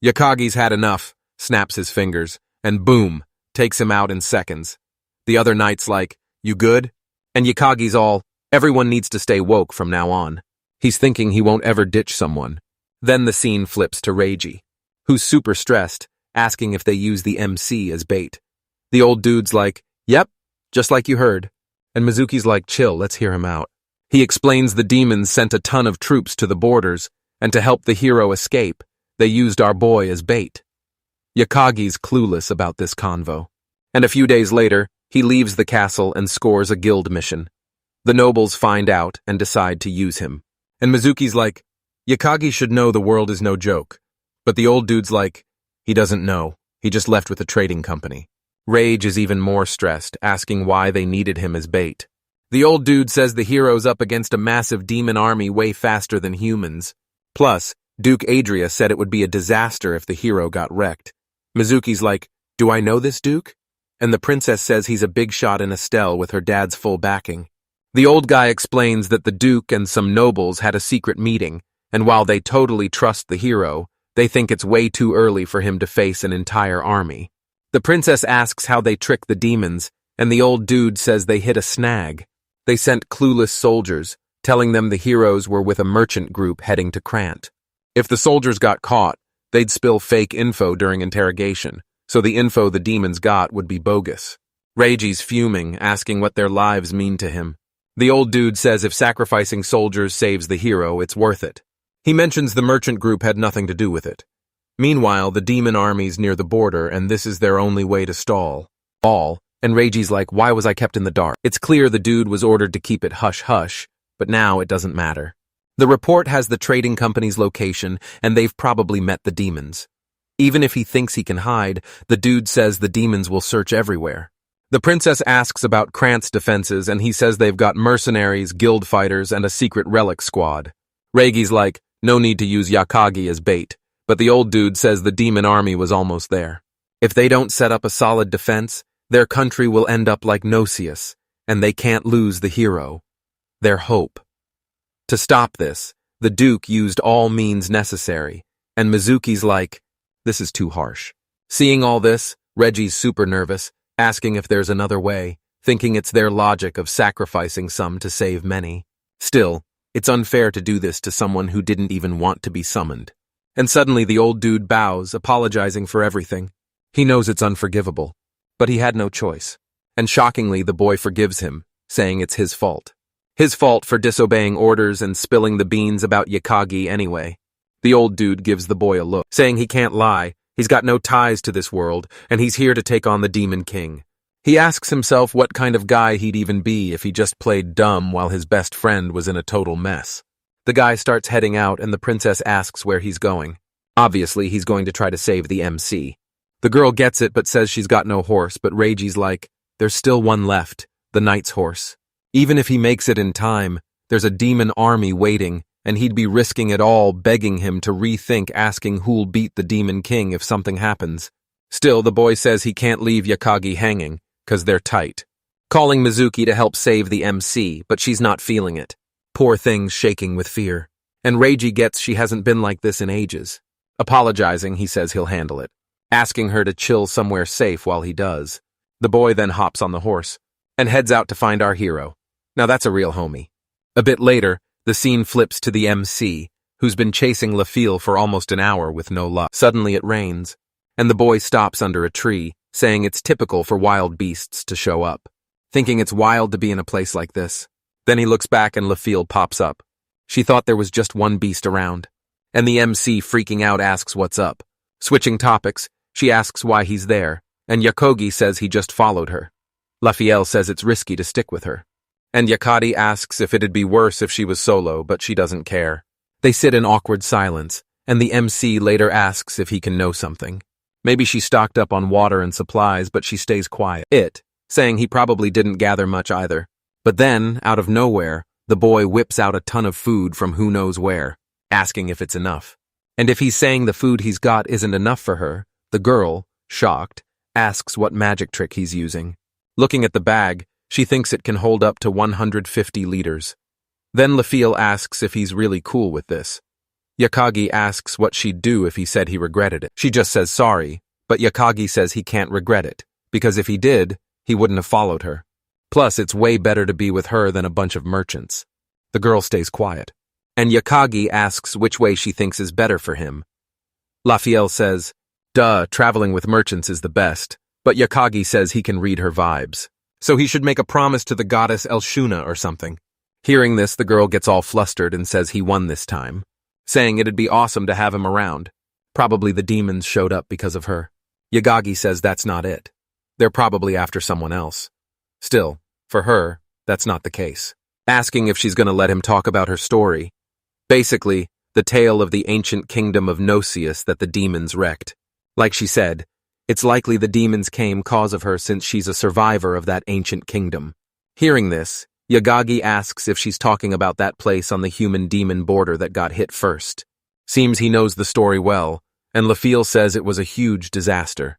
Yakagi's had enough, snaps his fingers, and boom, takes him out in seconds. The other knight's like, you good? And Yakagi's all, everyone needs to stay woke from now on. He's thinking he won't ever ditch someone. Then the scene flips to Reiji, who's super stressed, asking if they use the MC as bait. The old dude's like, yep, just like you heard. And Mizuki's like, chill, let's hear him out. He explains the demons sent a ton of troops to the borders, and to help the hero escape, they used our boy as bait. Yakagi's clueless about this convo. And a few days later, he leaves the castle and scores a guild mission. The nobles find out and decide to use him. And Mizuki's like, Yakagi should know the world is no joke. But the old dude's like, he doesn't know. He just left with a trading company. Rage is even more stressed, asking why they needed him as bait. The old dude says the hero's up against a massive demon army way faster than humans. Plus, Duke Adrius said it would be a disaster if the hero got wrecked. Mizuki's like, do I know this Duke? And the princess says he's a big shot in Estelle with her dad's full backing. The old guy explains that the Duke and some nobles had a secret meeting, and while they totally trust the hero, they think it's way too early for him to face an entire army. The princess asks how they trick the demons, and the old dude says they hit a snag. They sent clueless soldiers, telling them the heroes were with a merchant group heading to Crant. If the soldiers got caught, they'd spill fake info during interrogation, so the info the demons got would be bogus. Reiji's fuming, asking what their lives mean to him. The old dude says if sacrificing soldiers saves the hero, it's worth it. He mentions the merchant group had nothing to do with it. Meanwhile, the demon army's near the border, and this is their only way to stall. And Reiji's like, why was I kept in the dark? It's clear the dude was ordered to keep it hush-hush, but now it doesn't matter. The report has the trading company's location, and they've probably met the demons. Even if he thinks he can hide, the dude says the demons will search everywhere. The princess asks about Crant's defenses, and he says they've got mercenaries, guild fighters, and a secret relic squad. Reiji's like, no need to use Yakagi as bait, but the old dude says the demon army was almost there. If they don't set up a solid defense, their country will end up like Nocius, and they can't lose the hero. Their hope. To stop this, the Duke used all means necessary, and Mizuki's like, this is too harsh. Seeing all this, Reggie's super nervous, asking if there's another way, thinking it's their logic of sacrificing some to save many. Still, it's unfair to do this to someone who didn't even want to be summoned. And suddenly the old dude bows, apologizing for everything. He knows it's unforgivable, but he had no choice. And shockingly, the boy forgives him, saying it's his fault. His fault for disobeying orders and spilling the beans about Yakagi anyway. The old dude gives the boy a look, saying he can't lie, he's got no ties to this world, and he's here to take on the Demon King. He asks himself what kind of guy he'd even be if he just played dumb while his best friend was in a total mess. The guy starts heading out, and the princess asks where he's going. Obviously, he's going to try to save the MC. The girl gets it but says she's got no horse, but Reiji's like, there's still one left, the knight's horse. Even if he makes it in time, there's a demon army waiting, and he'd be risking it all begging him to rethink asking who'll beat the Demon King if something happens. Still, the boy says he can't leave Yakagi hanging, 'cause they're tight. Calling Mizuki to help save the MC, but she's not feeling it. Poor thing's shaking with fear. And Reiji gets she hasn't been like this in ages. Apologizing, he says he'll handle it, asking her to chill somewhere safe while he does. The boy then hops on the horse and heads out to find our hero. Now that's a real homie. A bit later, the scene flips to the MC, who's been chasing LaFille for almost an hour with no luck. Suddenly it rains, and the boy stops under a tree, saying it's typical for wild beasts to show up, thinking it's wild to be in a place like this. Then he looks back and LaFille pops up. She thought there was just one beast around, and the MC, freaking out, asks what's up. Switching topics, she asks why he's there, and Yakogi says he just followed her. LaFille says it's risky to stick with her, and Yakadi asks if it'd be worse if she was solo, but she doesn't care. They sit in awkward silence, and the MC later asks if he can know something. Maybe she stocked up on water and supplies, but she stays quiet. Saying he probably didn't gather much either. But then, out of nowhere, the boy whips out a ton of food from who knows where, asking if it's enough. And if he's saying the food he's got isn't enough for her, the girl, shocked, asks what magic trick he's using. Looking at the bag, she thinks it can hold up to 150 liters. Then LaFille asks if he's really cool with this. Yakagi asks what she'd do if he said he regretted it. She just says sorry, but Yakagi says he can't regret it, because if he did, he wouldn't have followed her. Plus, it's way better to be with her than a bunch of merchants. The girl stays quiet, and Yakagi asks which way she thinks is better for him. LaFille says, duh, traveling with merchants is the best, but Yakagi says he can read her vibes, so he should make a promise to the goddess Elshuna or something. Hearing this, the girl gets all flustered and says he won this time, saying it'd be awesome to have him around. Probably the demons showed up because of her. Yakagi says that's not it. They're probably after someone else. Still, for her, that's not the case. Asking if she's going to let him talk about her story. Basically, the tale of the ancient kingdom of Nocius that the demons wrecked. Like she said, it's likely the demons came cause of her since she's a survivor of that ancient kingdom. Hearing this, Yakagi asks if she's talking about that place on the human-demon border that got hit first. Seems he knows the story well, and LaFille says it was a huge disaster.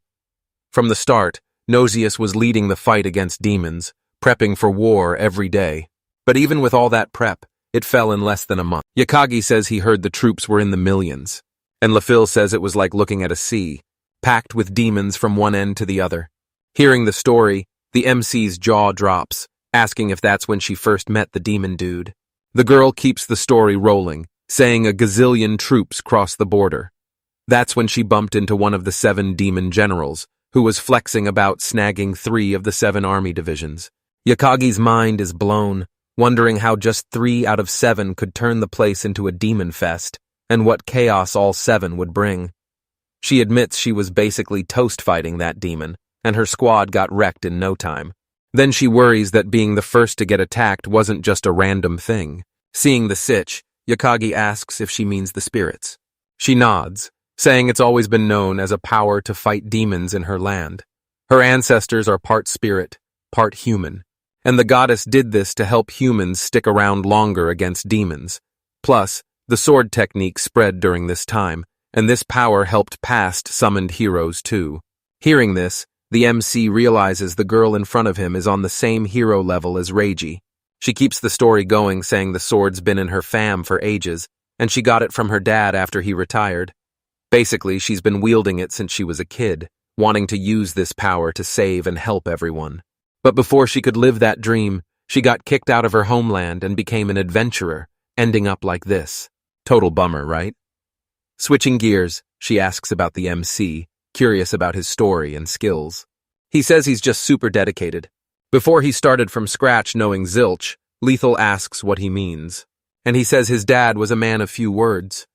From the start, Nocius was leading the fight against demons, prepping for war every day. But even with all that prep, it fell in less than a month. Yakagi says he heard the troops were in the millions, and LaFille says it was like looking at a sea, packed with demons from one end to the other. Hearing the story, the MC's jaw drops, asking if that's when she first met the demon dude. The girl keeps the story rolling, saying a gazillion troops crossed the border. That's when she bumped into one of the 7 demon generals, who was flexing about snagging 3 of the 7 army divisions. Yakagi's mind is blown, wondering how just 3 out of 7 could turn the place into a demon fest, and what chaos all 7 would bring. She admits she was basically toast fighting that demon, and her squad got wrecked in no time. Then she worries that being the first to get attacked wasn't just a random thing. Seeing the sitch, Yakagi asks if she means the spirits. She nods, saying it's always been known as a power to fight demons in her land. Her ancestors are part spirit, part human, and the goddess did this to help humans stick around longer against demons. Plus, the sword technique spread during this time, and this power helped past summoned heroes too. Hearing this, the MC realizes the girl in front of him is on the same hero level as Reiji. She keeps the story going, saying the sword's been in her fam for ages, and she got it from her dad after he retired. Basically, she's been wielding it since she was a kid, wanting to use this power to save and help everyone. But before she could live that dream, she got kicked out of her homeland and became an adventurer, ending up like this. Total bummer, right? Switching gears, she asks about the MC, curious about his story and skills. He says he's just super dedicated. Before he started from scratch knowing zilch, Lethal asks what he means. And he says his dad was a man of few words.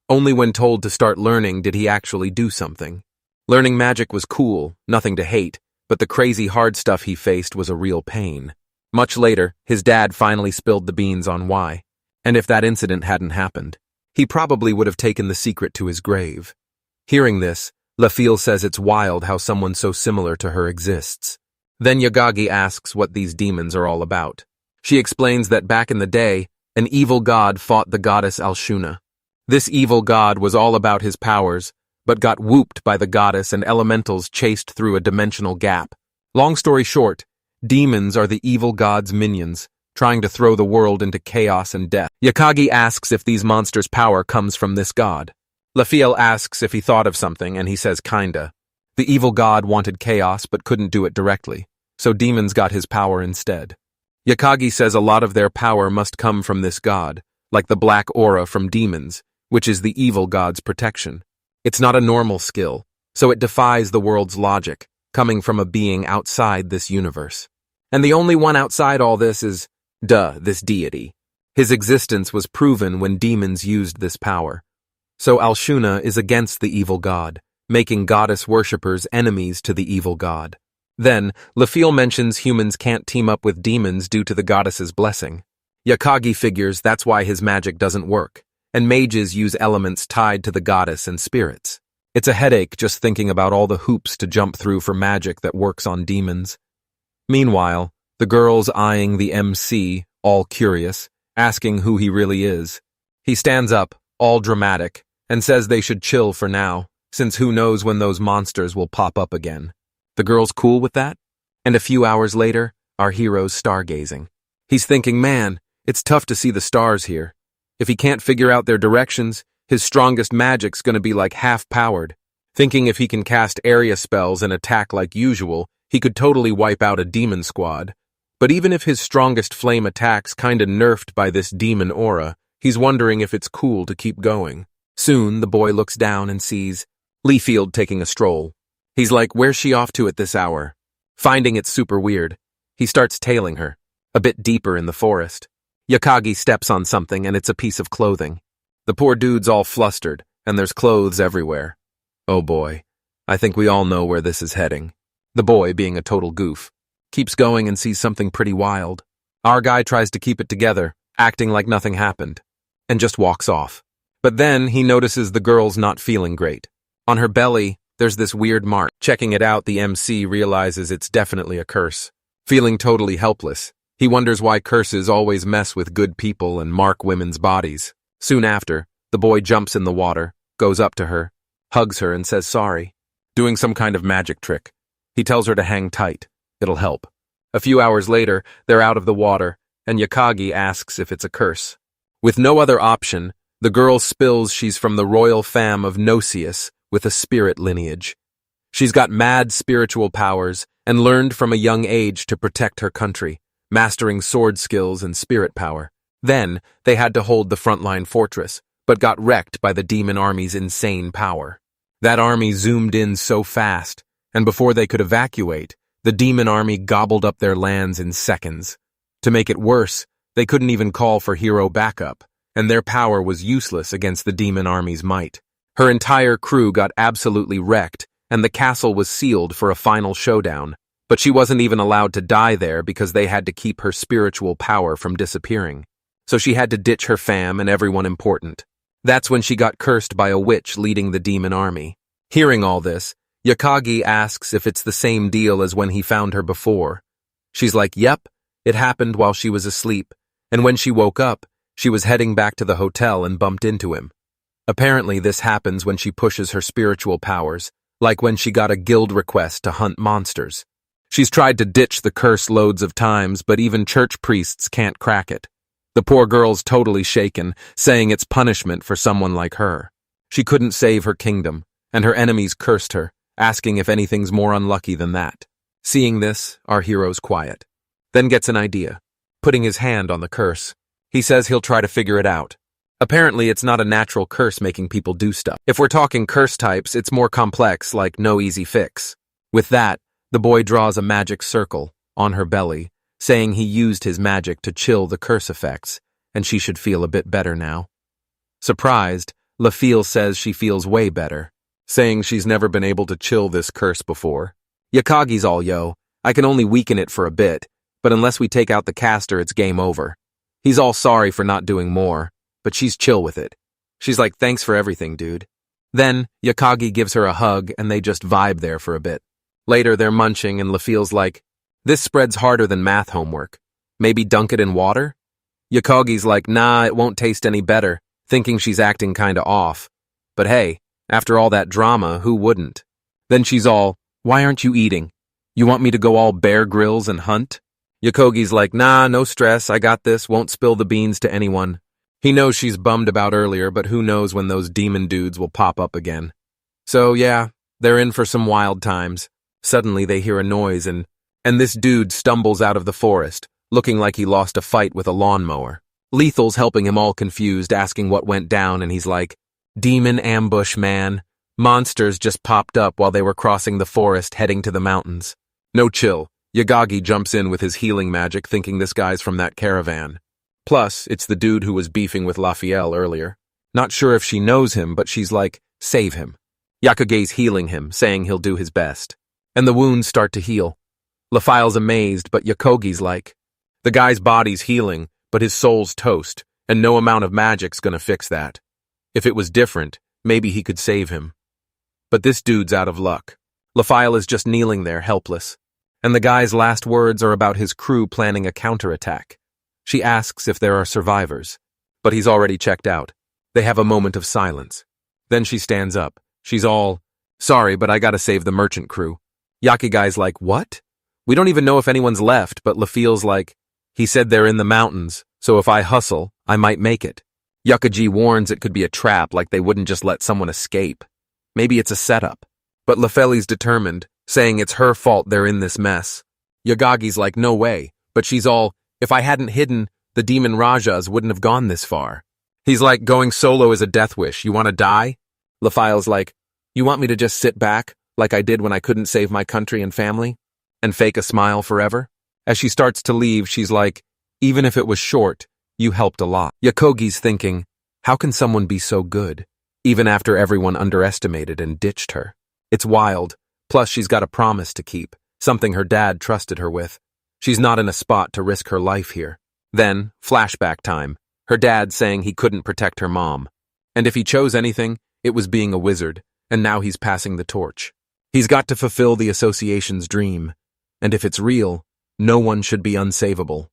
Only when told to start learning did he actually do something. Learning magic was cool, nothing to hate, but the crazy hard stuff he faced was a real pain. Much later, his dad finally spilled the beans on why. And if that incident hadn't happened, he probably would have taken the secret to his grave. Hearing this, LaFille says it's wild how someone so similar to her exists. Then Yakagi asks what these demons are all about. She explains that back in the day, an evil god fought the goddess Elshuna. This evil god was all about his powers, but got whooped by the goddess and elementals chased through a dimensional gap. Long story short, demons are the evil god's minions, trying to throw the world into chaos and death. Yakagi asks if these monsters' power comes from this god. Lafiel asks if he thought of something, and he says kinda. The evil god wanted chaos but couldn't do it directly, so demons got his power instead. Yakagi says a lot of their power must come from this god, like the black aura from demons, which is the evil god's protection. It's not a normal skill, so it defies the world's logic, coming from a being outside this universe. And the only one outside all this is, this deity. His existence was proven when demons used this power. So Alshuna is against the evil god, making goddess worshippers enemies to the evil god. Then, Lafiel mentions humans can't team up with demons due to the goddess's blessing. Yakagi figures that's why his magic doesn't work, and mages use elements tied to the goddess and spirits. It's a headache just thinking about all the hoops to jump through for magic that works on demons. Meanwhile, the girl's eyeing the MC, all curious, asking who he really is. He stands up, all dramatic, and says they should chill for now, since who knows when those monsters will pop up again. The girl's cool with that? And a few hours later, our hero's stargazing. He's thinking, man, it's tough to see the stars here. If he can't figure out their directions, his strongest magic's gonna be like half-powered. Thinking if he can cast area spells and attack like usual, he could totally wipe out a demon squad. But even if his strongest flame attack's kinda nerfed by this demon aura, he's wondering if it's cool to keep going. Soon, the boy looks down and sees Leafield taking a stroll. He's like, where's she off to at this hour? Finding it super weird, he starts tailing her, a bit deeper in the forest. Yakagi steps on something and it's a piece of clothing. The poor dude's all flustered, and there's clothes everywhere. Oh boy, I think we all know where this is heading. The boy, being a total goof, keeps going and sees something pretty wild. Our guy tries to keep it together, acting like nothing happened, and just walks off. But then he notices the girl's not feeling great. On her belly, there's this weird mark. Checking it out, the MC realizes it's definitely a curse. Feeling totally helpless, he wonders why curses always mess with good people and mark women's bodies. Soon after, the boy jumps in the water, goes up to her, hugs her and says sorry, doing some kind of magic trick. He tells her to hang tight. It'll help. A few hours later, they're out of the water, and Yakagi asks if it's a curse. With no other option, the girl spills she's from the royal fam of Nocius with a spirit lineage. She's got mad spiritual powers and learned from a young age to protect her country, mastering sword skills and spirit power. Then, they had to hold the frontline fortress, but got wrecked by the demon army's insane power. That army zoomed in so fast, and before they could evacuate, the demon army gobbled up their lands in seconds. To make it worse, they couldn't even call for hero backup, and their power was useless against the demon army's might. Her entire crew got absolutely wrecked, and the castle was sealed for a final showdown, but she wasn't even allowed to die there because they had to keep her spiritual power from disappearing. So she had to ditch her fam and everyone important. That's when she got cursed by a witch leading the demon army. Hearing all this, Yakagi asks if it's the same deal as when he found her before. She's like, yep, it happened while she was asleep, and when she woke up, she was heading back to the hotel and bumped into him. Apparently this happens when she pushes her spiritual powers, like when she got a guild request to hunt monsters. She's tried to ditch the curse loads of times, but even church priests can't crack it. The poor girl's totally shaken, saying it's punishment for someone like her. She couldn't save her kingdom, and her enemies cursed her, asking if anything's more unlucky than that. Seeing this, our hero's quiet. Then gets an idea, putting his hand on the curse. He says he'll try to figure it out. Apparently, it's not a natural curse making people do stuff. If we're talking curse types, it's more complex, like no easy fix. With that, the boy draws a magic circle on her belly, saying he used his magic to chill the curse effects, and she should feel a bit better now. Surprised, Lafiel says she feels way better, saying she's never been able to chill this curse before. Yakagi's all, yo, I can only weaken it for a bit, but unless we take out the caster, it's game over. He's all sorry for not doing more, but she's chill with it. She's like, thanks for everything, dude. Then, Yakagi gives her a hug and they just vibe there for a bit. Later, they're munching and Lafiel's like, this spreads harder than math homework. Maybe dunk it in water? Yakagi's like, nah, it won't taste any better, thinking she's acting kinda off. But hey, After all that drama, who wouldn't? Then she's all, why aren't you eating? You want me to go all Bear Grylls and hunt? Yokogi's like, nah, no stress, I got this, won't spill the beans to anyone. He knows she's bummed about earlier, but who knows when those demon dudes will pop up again. So yeah, they're in for some wild times. Suddenly they hear a noise and this dude stumbles out of the forest, looking like he lost a fight with a lawnmower. Lethal's helping him all confused, asking what went down, and he's like, demon ambush, man. Monsters just popped up while they were crossing the forest heading to the mountains. No chill. Yagagi jumps in with his healing magic, thinking this guy's from that caravan. Plus, it's the dude who was beefing with Lafiel earlier. Not sure if she knows him, but she's like, save him. Yakuge's healing him, saying he'll do his best. And the wounds start to heal. Lafiel's amazed, but Yokogi's like, the guy's body's healing, but his soul's toast, and no amount of magic's gonna fix that. If it was different, maybe he could save him. But this dude's out of luck. Lafiel is just kneeling there, helpless. And the guy's last words are about his crew planning a counterattack. She asks if there are survivors, but he's already checked out. They have a moment of silence. Then she stands up. She's all, sorry, but I gotta save the merchant crew. Yakugai's like, what? We don't even know if anyone's left, but Lafiel's like, he said they're in the mountains, so if I hustle, I might make it. Yakuji warns it could be a trap, like they wouldn't just let someone escape. Maybe it's a setup. But Lafeli's determined, saying it's her fault they're in this mess. Yagagi's like, no way, but she's all, if I hadn't hidden, the demon Rajas wouldn't have gone this far. He's like, going solo is a death wish, you want to die? Lafiel's like, you want me to just sit back, like I did when I couldn't save my country and family? And fake a smile forever? As she starts to leave, she's like, even if it was short, you helped a lot. Yokogi's thinking, how can someone be so good, even after everyone underestimated and ditched her? It's wild. Plus, she's got a promise to keep, something her dad trusted her with. She's not in a spot to risk her life here. Then, flashback time, her dad saying he couldn't protect her mom. And if he chose anything, it was being a wizard, and now he's passing the torch. He's got to fulfill the association's dream, and if it's real, no one should be unsavable.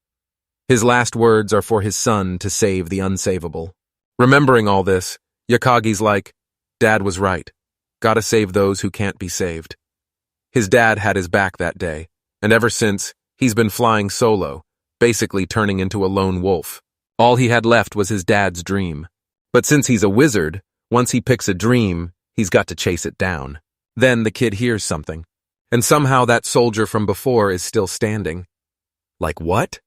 His last words are for his son to save the unsavable. Remembering all this, Yakagi's like, Dad was right. Gotta save those who can't be saved. His dad had his back that day, and ever since, he's been flying solo, basically turning into a lone wolf. All he had left was his dad's dream. But since he's a wizard, once he picks a dream, he's got to chase it down. Then the kid hears something, and somehow that soldier from before is still standing. Like what?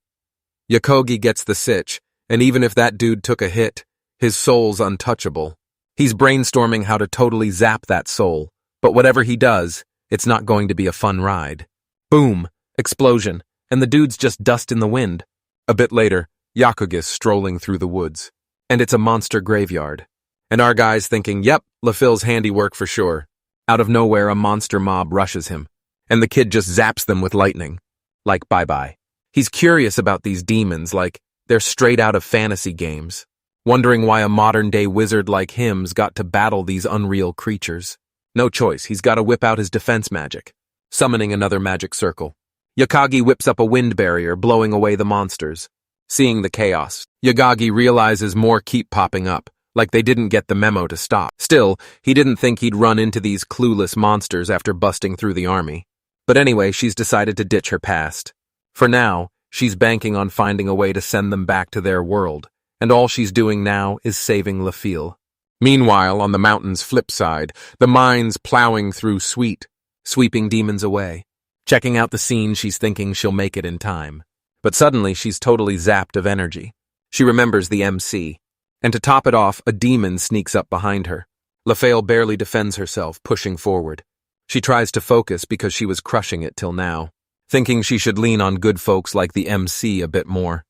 Yokogi gets the sitch, and even if that dude took a hit, his soul's untouchable. He's brainstorming how to totally zap that soul, but whatever he does, it's not going to be a fun ride. Boom! Explosion, and the dude's just dust in the wind. A bit later, Yakugi's strolling through the woods, and it's a monster graveyard. And our guy's thinking, yep, LaFille's handiwork for sure. Out of nowhere, a monster mob rushes him, and the kid just zaps them with lightning. Like, bye-bye. He's curious about these demons, like they're straight out of fantasy games, wondering why a modern-day wizard like him's got to battle these unreal creatures. No choice, he's got to whip out his defense magic, summoning another magic circle. Yakagi whips up a wind barrier, blowing away the monsters. Seeing the chaos, Yagagi realizes more keep popping up, like they didn't get the memo to stop. Still, he didn't think he'd run into these clueless monsters after busting through the army. But anyway, she's decided to ditch her past. For now, she's banking on finding a way to send them back to their world, and all she's doing now is saving Lafille. Meanwhile, on the mountain's flip side, the mine's plowing through sweeping demons away. Checking out the scene, she's thinking she'll make it in time. But suddenly, she's totally zapped of energy. She remembers the MC. And to top it off, a demon sneaks up behind her. Lafille barely defends herself, pushing forward. She tries to focus because she was crushing it till now, thinking she should lean on good folks like the MC a bit more.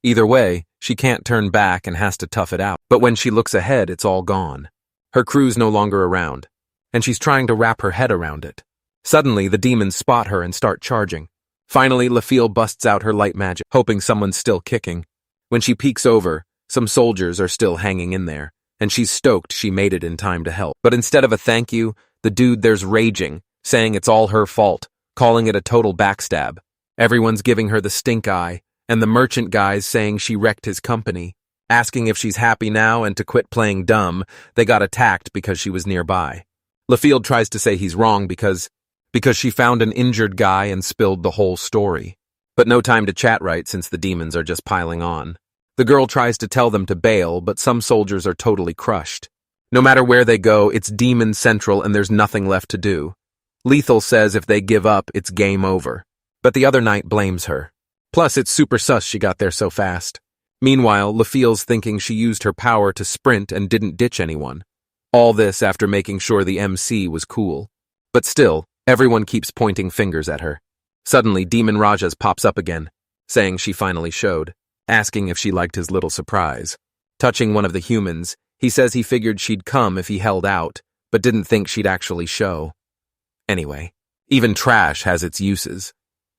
Either way, she can't turn back and has to tough it out. But when she looks ahead, it's all gone. Her crew's no longer around, and she's trying to wrap her head around it. Suddenly, the demons spot her and start charging. Finally, Lafille busts out her light magic, hoping someone's still kicking. When she peeks over, some soldiers are still hanging in there, and she's stoked she made it in time to help. But instead of a thank you, the dude there's raging, saying it's all her fault, calling it a total backstab. Everyone's giving her the stink eye, and the merchant guy's saying she wrecked his company. asking if she's happy now and to quit playing dumb. They got attacked because she was nearby. LaField tries to say he's wrong because she found an injured guy and spilled the whole story. But no time to chat right since the demons are just piling on. The girl tries to tell them to bail, but some soldiers are totally crushed. No matter where they go, it's demon central and there's nothing left to do. Lethal says if they give up, it's game over. But the other knight blames her. Plus, it's super sus she got there so fast. Meanwhile, LaField's thinking she used her power to sprint and didn't ditch anyone. All this after making sure the MC was cool. But still, everyone keeps pointing fingers at her. Suddenly, Demon Rajas pops up again, saying she finally showed, asking if she liked his little surprise. Touching one of the humans, he says he figured she'd come if he held out, but didn't think she'd actually show. Anyway, even trash has its uses.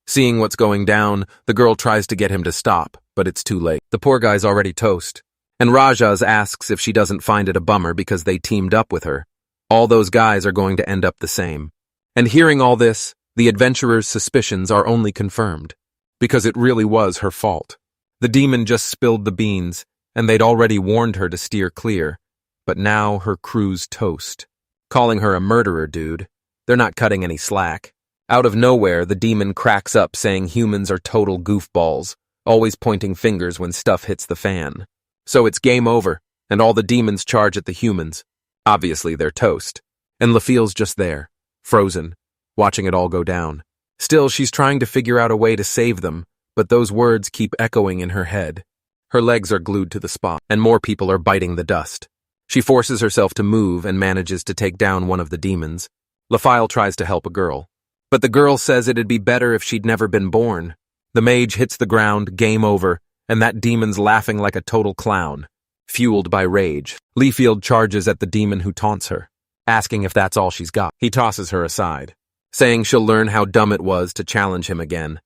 Seeing what's going down, the girl tries to get him to stop, but it's too late. The poor guy's already toast. And Rajas asks if she doesn't find it a bummer because they teamed up with her. All those guys are going to end up the same. And hearing all this, the adventurer's suspicions are only confirmed. Because it really was her fault. The demon just spilled the beans, and they'd already warned her to steer clear. But now her crew's toast. Calling her a murderer, dude. They're not cutting any slack. Out of nowhere, the demon cracks up saying humans are total goofballs, always pointing fingers when stuff hits the fan. So it's game over, and all the demons charge at the humans. Obviously, they're toast. And LaField's just there, frozen, watching it all go down. Still, she's trying to figure out a way to save them, but those words keep echoing in her head. Her legs are glued to the spot, and more people are biting the dust. She forces herself to move and manages to take down one of the demons. LaFile tries to help a girl. But the girl says it'd be better if she'd never been born. The mage hits the ground, game over, and that demon's laughing like a total clown. Fueled by rage, Leafield charges at the demon who taunts her, asking if that's all she's got. He tosses her aside, saying she'll learn how dumb it was to challenge him again.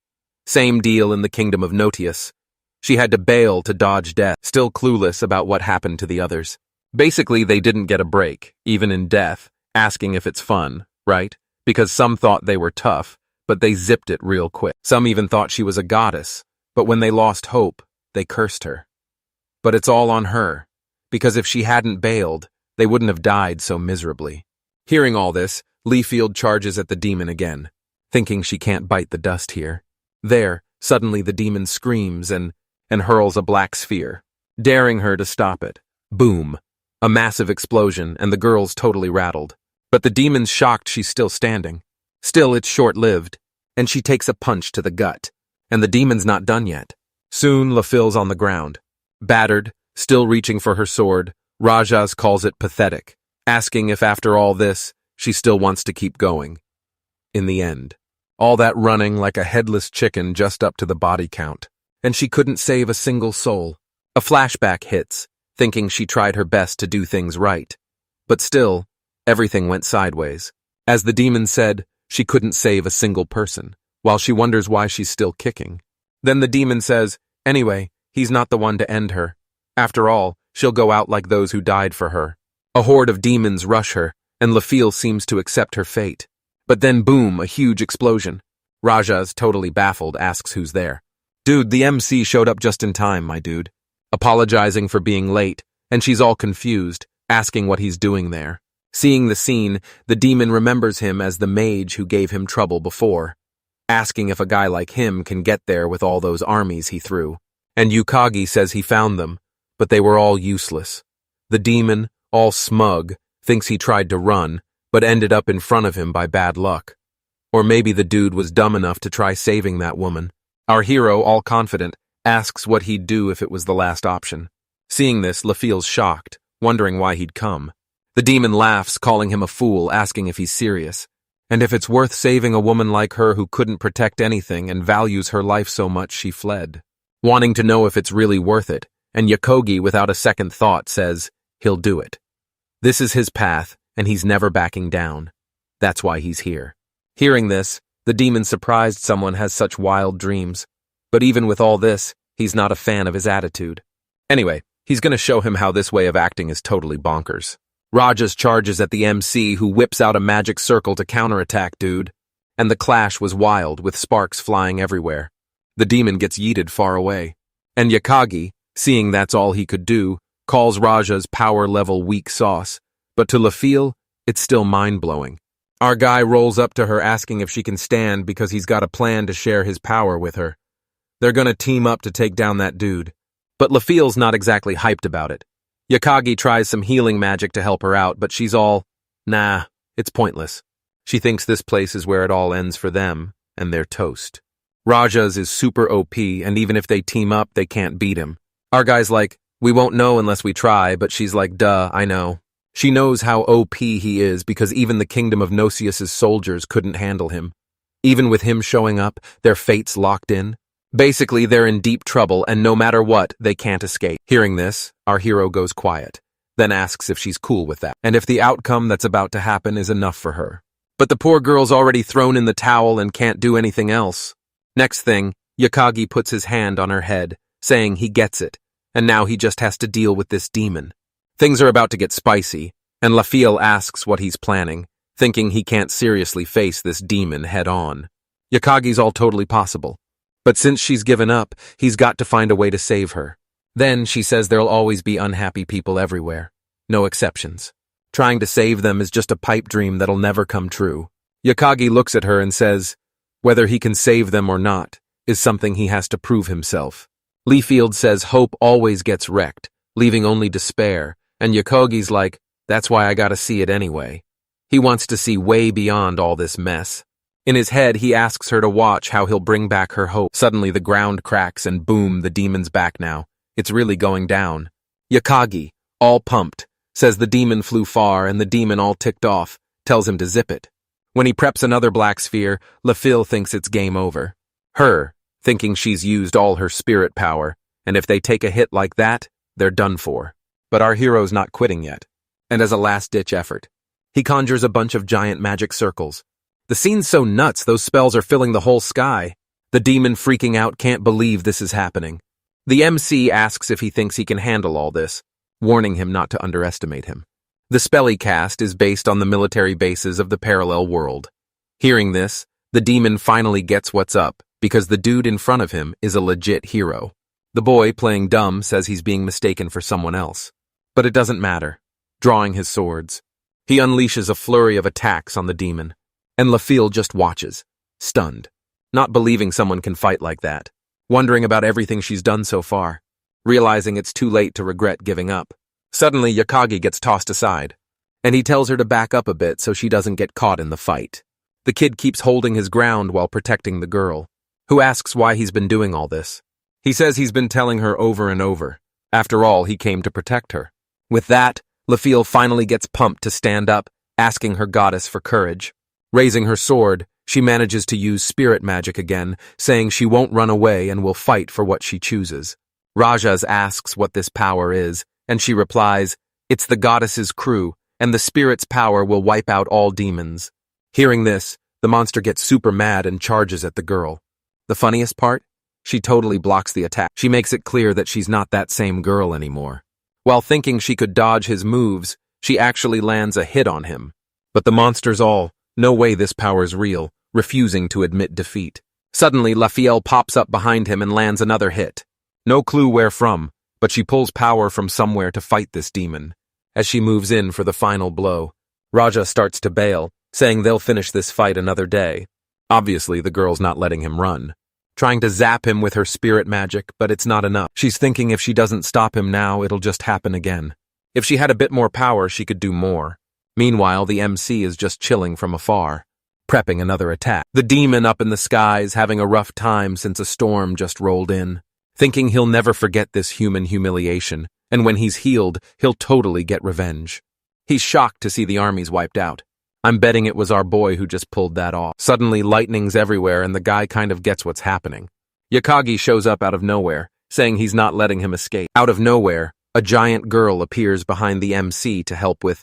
Same deal in the kingdom of Notius. She had to bail to dodge death, still clueless about what happened to the others. Basically, they didn't get a break, even in death, asking if it's fun, right? Because some thought they were tough, but they zipped it real quick. Some even thought she was a goddess, but when they lost hope, they cursed her. But it's all on her, because if she hadn't bailed, they wouldn't have died so miserably. Hearing all this, Leafield charges at the demon again, thinking she can't bite the dust here. There, suddenly the demon screams and hurls a black sphere, daring her to stop it. Boom! A massive explosion, and the girl's totally rattled. But the demon's shocked she's still standing. Still, it's short-lived, and she takes a punch to the gut, and the demon's not done yet. Soon, LaFille's on the ground. Battered, still reaching for her sword, Rajas calls it pathetic, asking if after all this, she still wants to keep going. In the end, all that running like a headless chicken just up to the body count, and she couldn't save a single soul. A flashback hits, thinking she tried her best to do things right. But still, everything went sideways. As the demon said, she couldn't save a single person, while she wonders why she's still kicking. Then the demon says, anyway, he's not the one to end her. After all, she'll go out like those who died for her. A horde of demons rush her, and LaFille seems to accept her fate. But then boom, a huge explosion. Rajas, totally baffled, asks who's there. Dude, the MC showed up just in time, my dude. Apologizing for being late, and she's all confused, asking what he's doing there. Seeing the scene, the demon remembers him as the mage who gave him trouble before, asking if a guy like him can get there with all those armies he threw. And Yukagi says he found them, but they were all useless. The demon, all smug, thinks he tried to run, but ended up in front of him by bad luck. Or maybe the dude was dumb enough to try saving that woman. Our hero, all confident, asks what he'd do if it was the last option. Seeing this, LaFille's shocked, wondering why he'd come. The demon laughs, calling him a fool, asking if he's serious, and if it's worth saving a woman like her who couldn't protect anything and values her life so much she fled. Wanting to know if it's really worth it, and Yakogi, without a second thought, says he'll do it. This is his path, and he's never backing down. That's why he's here. Hearing this, the demon surprised someone has such wild dreams. But even with all this, he's not a fan of his attitude. Anyway, he's going to show him how this way of acting is totally bonkers. Rajas charges at the MC, who whips out a magic circle to counterattack dude. And the clash was wild, with sparks flying everywhere. The demon gets yeeted far away. And Yakagi, Seeing that's all he could do, calls Raja's power level weak sauce, but to Lafil, it's still mind-blowing. Our guy rolls up to her asking if she can stand because he's got a plan to share his power with her. They're gonna team up to take down that dude. But Lafil's not exactly hyped about it. Yakagi tries some healing magic to help her out, but she's all, nah, it's pointless. She thinks this place is where it all ends for them, and they're toast. Raja's is super OP, and even if they team up, they can't beat him. Our guy's like, we won't know unless we try, but she's like, duh, I know. She knows how OP he is because even the kingdom of Nocius's soldiers couldn't handle him. Even with him showing up, their fate's locked in. Basically, they're in deep trouble, and no matter what, they can't escape. Hearing this, our hero goes quiet, then asks if she's cool with that, and if the outcome that's about to happen is enough for her. But the poor girl's already thrown in the towel and can't do anything else. Next thing, Yakagi puts his hand on her head, saying he gets it, and now he just has to deal with this demon. Things are about to get spicy, and Lafil asks what he's planning, thinking he can't seriously face this demon head-on. Yakagi's all totally possible. But since she's given up, he's got to find a way to save her. Then she says there'll always be unhappy people everywhere. No exceptions. Trying to save them is just a pipe dream that'll never come true. Yakagi looks at her and says, whether he can save them or not is something he has to prove himself. Leafield says hope always gets wrecked, leaving only despair, and Yakagi's like, that's why I gotta see it anyway. He wants to see way beyond all this mess. In his head, he asks her to watch how he'll bring back her hope. Suddenly, the ground cracks and boom, the demon's back now. It's really going down. Yakagi, all pumped, says the demon flew far and the demon all ticked off, tells him to zip it. When he preps another black sphere, Lafil thinks it's game over. Her, thinking she's used all her spirit power, and if they take a hit like that, they're done for. But our hero's not quitting yet. And as a last-ditch effort, he conjures a bunch of giant magic circles. The scene's so nuts, those spells are filling the whole sky. The demon freaking out can't believe this is happening. The MC asks if he thinks he can handle all this, warning him not to underestimate him. The spell he cast is based on the military bases of the parallel world. Hearing this, the demon finally gets what's up, because the dude in front of him is a legit hero. The boy playing dumb says he's being mistaken for someone else. But it doesn't matter. Drawing his swords, he unleashes a flurry of attacks on the demon. And Lafil just watches, stunned, not believing someone can fight like that, wondering about everything she's done so far, realizing it's too late to regret giving up. Suddenly, Yakagi gets tossed aside, and he tells her to back up a bit so she doesn't get caught in the fight. The kid keeps holding his ground while protecting the girl, who asks why he's been doing all this. He says he's been telling her over and over. After all, he came to protect her. With that, Lafil finally gets pumped to stand up, asking her goddess for courage. Raising her sword, she manages to use spirit magic again, saying she won't run away and will fight for what she chooses. Rajas asks what this power is, and she replies, it's the goddess's crew, and the spirit's power will wipe out all demons. Hearing this, the monster gets super mad and charges at the girl. The funniest part? She totally blocks the attack. She makes it clear that she's not that same girl anymore. While thinking she could dodge his moves, she actually lands a hit on him. But the monster's all, no way this power's real, refusing to admit defeat. Suddenly, Lafil pops up behind him and lands another hit. No clue where from, but she pulls power from somewhere to fight this demon. As she moves in for the final blow, Raja starts to bail, saying they'll finish this fight another day. Obviously, the girl's not letting him run. Trying to zap him with her spirit magic, but it's not enough. She's thinking if she doesn't stop him now, it'll just happen again. If she had a bit more power, she could do more. Meanwhile, the MC is just chilling from afar, prepping another attack. The demon up in the skies having a rough time since a storm just rolled in, thinking he'll never forget this human humiliation, and when he's healed, he'll totally get revenge. He's shocked to see the armies wiped out. I'm betting it was our boy who just pulled that off. Suddenly, lightning's everywhere and the guy kind of gets what's happening. Yakagi shows up out of nowhere, saying he's not letting him escape. Out of nowhere, a giant girl appears behind the MC to help with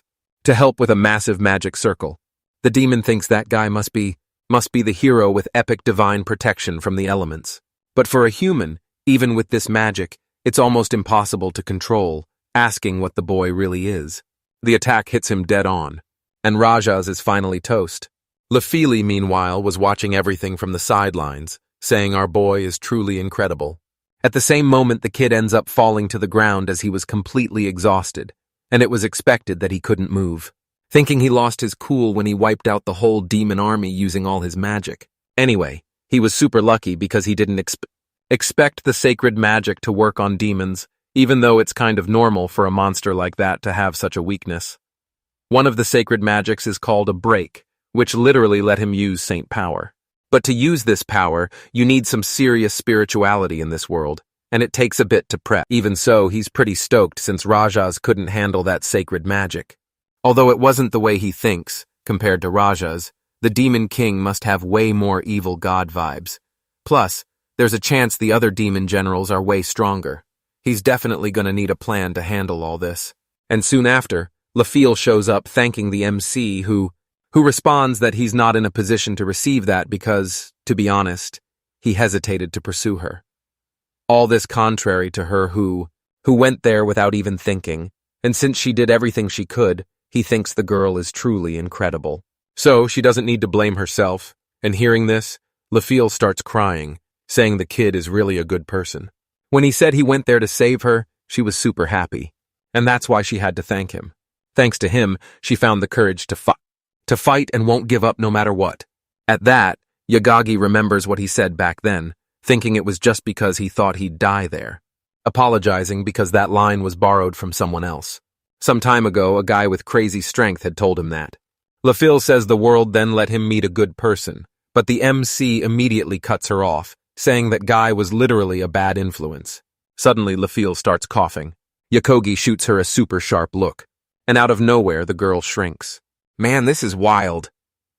a massive magic circle. The demon thinks that guy must be the hero with epic divine protection from the elements. But for a human, even with this magic, it's almost impossible to control, asking what the boy really is. The attack hits him dead on, and Rajas is finally toast. Lafili, meanwhile, was watching everything from the sidelines, saying our boy is truly incredible. At the same moment, the kid ends up falling to the ground as he was completely exhausted, and it was expected that he couldn't move, thinking he lost his cool when he wiped out the whole demon army using all his magic. Anyway, he was super lucky because he didn't expect the sacred magic to work on demons, even though it's kind of normal for a monster like that to have such a weakness. One of the sacred magics is called a break, which literally let him use saint power. But to use this power, you need some serious spirituality in this world, and it takes a bit to prep. Even so, he's pretty stoked since Rajas couldn't handle that sacred magic. Although it wasn't the way he thinks, compared to Rajas, the Demon King must have way more evil god vibes. Plus, there's a chance the other demon generals are way stronger. He's definitely gonna need a plan to handle all this. And soon after, Refusal shows up thanking the MC who responds that he's not in a position to receive that because, to be honest, he hesitated to pursue her. All this contrary to her who went there without even thinking, and since she did everything she could, he thinks the girl is truly incredible. So she doesn't need to blame herself, and hearing this, Refusal starts crying, saying the kid is really a good person. When he said he went there to save her, she was super happy, and that's why she had to thank him. Thanks to him, she found the courage to fight and won't give up no matter what. At that, Yagagi remembers what he said back then, thinking it was just because he thought he'd die there, apologizing because that line was borrowed from someone else. Some time ago, a guy with crazy strength had told him that. Refusal says the world then let him meet a good person, but the MC immediately cuts her off, saying that guy was literally a bad influence. Suddenly, Refusal starts coughing. Yagagi shoots her a super sharp look, and out of nowhere, the girl shrinks. Man, this is wild.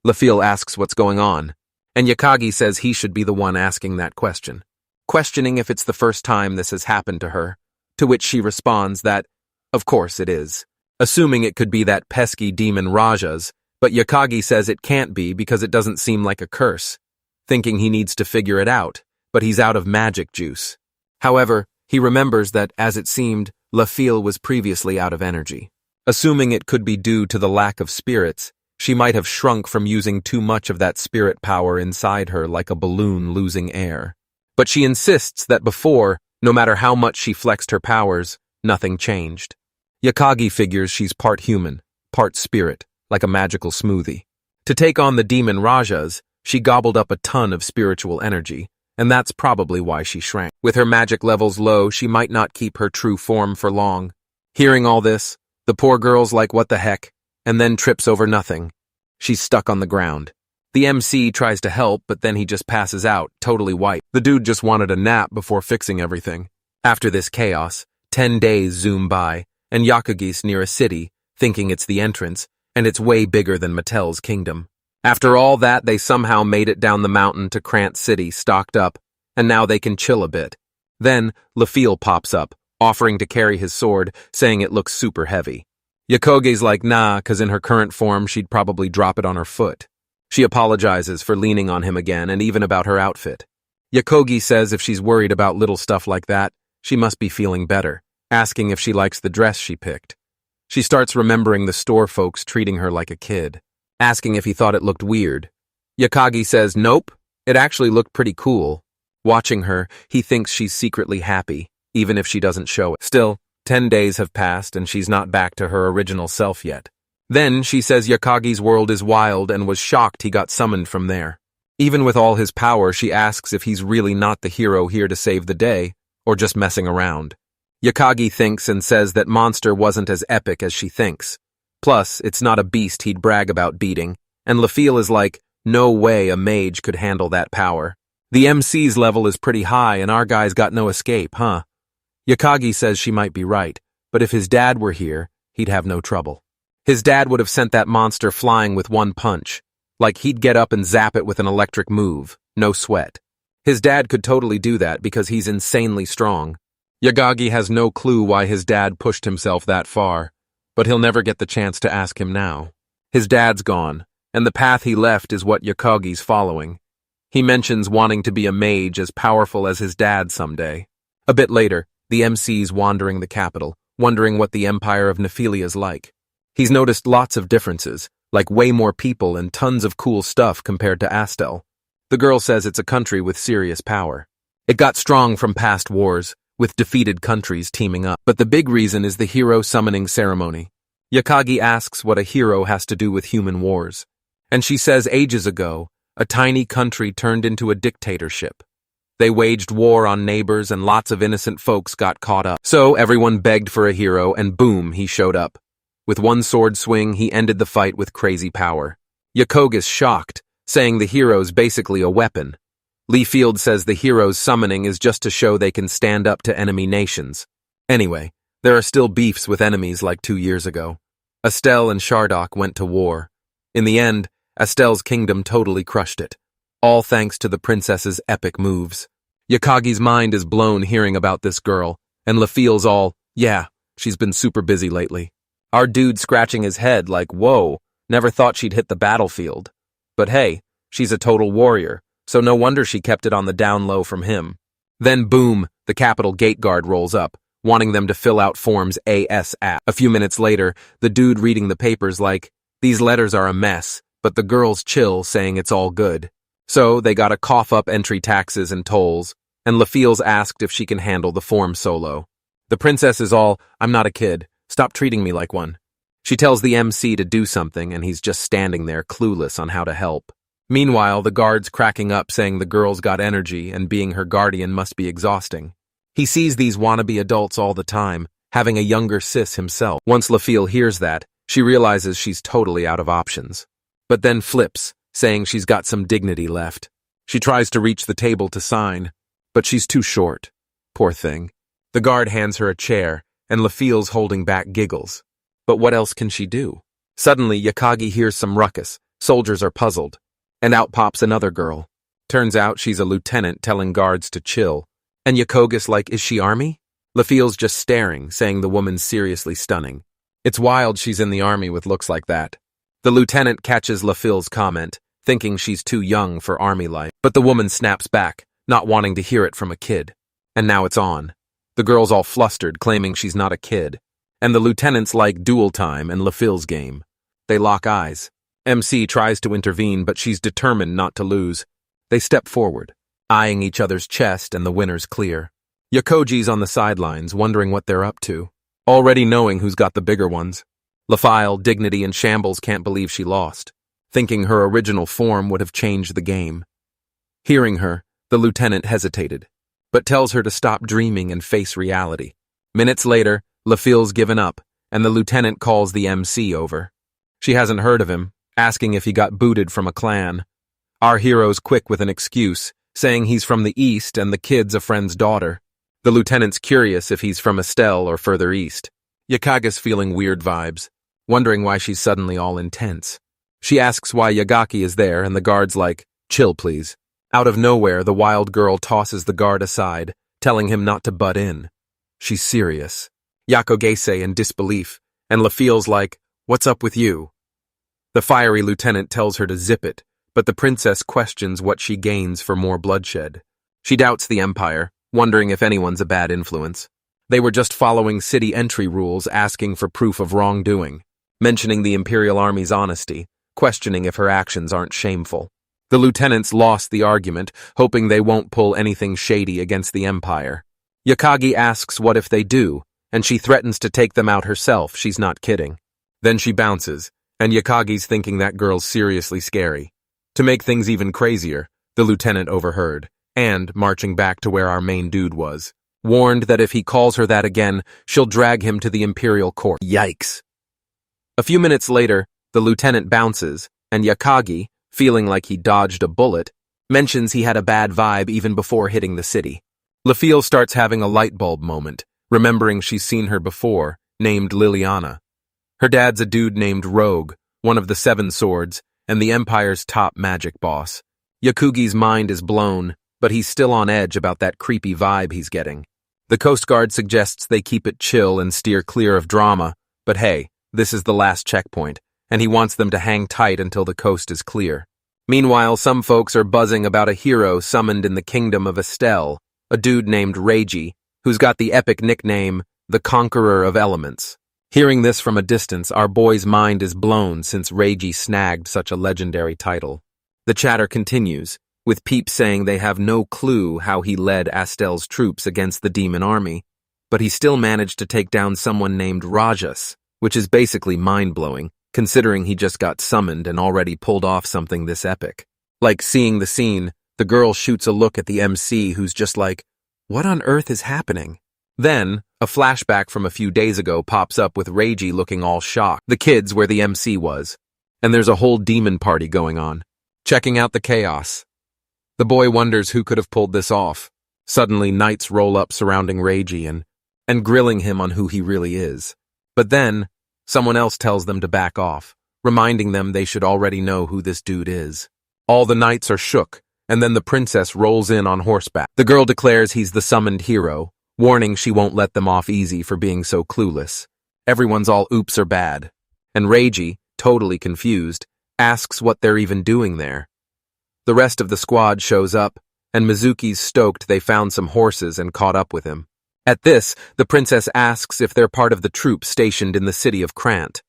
Refusal asks what's going on, and Yagagi says he should be the one asking that question, questioning if it's the first time this has happened to her, to which she responds that, of course it is, assuming it could be that pesky demon Rajas, but Yagagi says it can't be because it doesn't seem like a curse, thinking he needs to figure it out, but he's out of magic juice. However, he remembers that, as it seemed, Refusal was previously out of energy. Assuming it could be due to the lack of spirits, she might have shrunk from using too much of that spirit power inside her like a balloon losing air. But she insists that before, no matter how much she flexed her powers, nothing changed. Yagagi figures she's part human, part spirit, like a magical smoothie. To take on the demon Rajas, she gobbled up a ton of spiritual energy, and that's probably why she shrank. With her magic levels low, she might not keep her true form for long. Hearing all this, the poor girl's like, what the heck, and then trips over nothing. She's stuck on the ground. The MC tries to help, but then he just passes out, totally wiped. The dude just wanted a nap before fixing everything. After this chaos, 10 days zoom by, and Yagagi's near a city, thinking it's the entrance, and it's way bigger than Mattel's kingdom. After all that, they somehow made it down the mountain to Crant City, stocked up, and now they can chill a bit. Then, Refusal pops up, offering to carry his sword, saying it looks super heavy. Yagagi's like, nah, cause in her current form, she'd probably drop it on her foot. She apologizes for leaning on him again, and even about her outfit. Yagagi says if she's worried about little stuff like that, she must be feeling better, asking if she likes the dress she picked. She starts remembering the store folks treating her like a kid, asking if he thought it looked weird. Yagagi says nope, it actually looked pretty cool. Watching her, he thinks she's secretly happy, even if she doesn't show it. Still, 10 days have passed and she's not back to her original self yet. Then she says Yagagi's world is wild and was shocked he got summoned from there. Even with all his power, she asks if he's really not the hero here to save the day, or just messing around. Yagagi thinks and says that monster wasn't as epic as she thinks. Plus, it's not a beast he'd brag about beating, and Refusal is like, no way a mage could handle that power. The MC's level is pretty high and our guy's got no escape, huh? Yagagi says she might be right, but if his dad were here, he'd have no trouble. His dad would have sent that monster flying with one punch, like he'd get up and zap it with an electric move, no sweat. His dad could totally do that because he's insanely strong. Yagagi has no clue why his dad pushed himself that far, but he'll never get the chance to ask him now. His dad's gone, and the path he left is what Yagagi's following. He mentions wanting to be a mage as powerful as his dad someday. A bit later, the MC's wandering the capital, wondering what the Empire of Nephilia's like. He's noticed lots of differences, like way more people and tons of cool stuff compared to Astel. The girl says it's a country with serious power. It got strong from past wars, with defeated countries teaming up. But the big reason is the hero summoning ceremony. Yakagi asks what a hero has to do with human wars. And she says ages ago, a tiny country turned into a dictatorship. They waged war on neighbors and lots of innocent folks got caught up. So everyone begged for a hero and boom, he showed up. With one sword swing, he ended the fight with crazy power. Yakoga's shocked, saying the hero's basically a weapon. Lee Field says the hero's summoning is just to show they can stand up to enemy nations. Anyway, there are still beefs with enemies like 2 years ago. Estelle and Shardok went to war. In the end, Estelle's kingdom totally crushed it. All thanks to the princess's epic moves. Yakagi's mind is blown hearing about this girl, and LaFeel's all, yeah, she's been super busy lately. Our dude scratching his head like, whoa, never thought she'd hit the battlefield. But hey, she's a total warrior, so no wonder she kept it on the down low from him. Then boom, the Capitol gate guard rolls up, wanting them to fill out forms ASAP. A few minutes later, the dude reading the papers like, these letters are a mess, but the girls chill saying it's all good. So they gotta cough up entry taxes and tolls, and LaFeel's asked if she can handle the form solo. The princess is all, I'm not a kid, stop treating me like one. She tells the MC to do something and he's just standing there clueless on how to help. Meanwhile, the guard's cracking up saying the girl's got energy and being her guardian must be exhausting. He sees these wannabe adults all the time, having a younger sis himself. Once LaFeel hears that, she realizes she's totally out of options. But then flips, saying she's got some dignity left. She tries to reach the table to sign, but she's too short. Poor thing. The guard hands her a chair, and LaFeel's holding back giggles. But what else can she do? Suddenly, Yakagi hears some ruckus. Soldiers are puzzled. And out pops another girl. Turns out she's a lieutenant telling guards to chill. And Yakoga's like, is she army? LaFeel's just staring, saying the woman's seriously stunning. It's wild she's in the army with looks like that. The lieutenant catches LaFeel's comment, thinking she's too young for army life. But the woman snaps back, not wanting to hear it from a kid. And now it's on. The girl's all flustered, claiming she's not a kid. And the lieutenant's like duel time and LaFeel's game. They lock eyes. MC tries to intervene, but she's determined not to lose. They step forward, eyeing each other's chest, and the winner's clear. Yakoji's on the sidelines, wondering what they're up to, already knowing who's got the bigger ones. LaFile, Dignity, and Shambles can't believe she lost, thinking her original form would have changed the game. Hearing her, the lieutenant hesitated, but tells her to stop dreaming and face reality. Minutes later, LaFeel's given up, and the lieutenant calls the MC over. She hasn't heard of him, asking if he got booted from a clan. Our hero's quick with an excuse, saying he's from the east and the kid's a friend's daughter. The lieutenant's curious if he's from Estelle or further east. Yakaga's feeling weird vibes, wondering why she's suddenly all intense. She asks why Yagaki is there, and the guard's like, chill please. Out of nowhere, the wild girl tosses the guard aside, telling him not to butt in. She's serious. Yakogase in disbelief, and LaFeel's like, what's up with you? The fiery lieutenant tells her to zip it, but the princess questions what she gains for more bloodshed. She doubts the Empire, wondering if anyone's a bad influence. They were just following city entry rules asking for proof of wrongdoing, mentioning the Imperial Army's honesty, questioning if her actions aren't shameful. The lieutenants lost the argument, hoping they won't pull anything shady against the Empire. Yakagi asks what if they do, and she threatens to take them out herself, she's not kidding. Then she bounces, and Yakagi's thinking that girl's seriously scary. To make things even crazier, the lieutenant overheard, and, marching back to where our main dude was, warned that if he calls her that again, she'll drag him to the Imperial court. Yikes. A few minutes later, the lieutenant bounces, and Yakagi, feeling like he dodged a bullet, mentions he had a bad vibe even before hitting the city. LaFeel starts having a light bulb moment, remembering she's seen her before, named Liliana. Her dad's a dude named Rogue, one of the 7 swords, and the Empire's top magic boss. Yakugi's mind is blown, but he's still on edge about that creepy vibe he's getting. The Coast Guard suggests they keep it chill and steer clear of drama, but hey, this is the last checkpoint, and he wants them to hang tight until the coast is clear. Meanwhile, some folks are buzzing about a hero summoned in the kingdom of Estelle, a dude named Reiji, who's got the epic nickname, the Conqueror of Elements. Hearing this from a distance, our boy's mind is blown since Reiji snagged such a legendary title. The chatter continues, with peeps saying they have no clue how he led Astel's troops against the demon army, but he still managed to take down someone named Rajas, which is basically mind-blowing, considering he just got summoned and already pulled off something this epic. Like seeing the scene, the girl shoots a look at the MC who's just like, what on earth is happening? Then, a flashback from a few days ago pops up with Reiji looking all shocked, the kids where the MC was, and there's a whole demon party going on, checking out the chaos. The boy wonders who could have pulled this off. Suddenly, knights roll up surrounding Reiji and grilling him on who he really is. But then, someone else tells them to back off, reminding them they should already know who this dude is. All the knights are shook, and then the princess rolls in on horseback. The girl declares he's the summoned hero, warning she won't let them off easy for being so clueless. Everyone's all oops or bad. And Reiji, totally confused, asks what they're even doing there. The rest of the squad shows up, and Mizuki's stoked they found some horses and caught up with him. At this, the princess asks if they're part of the troops stationed in the city of Crant.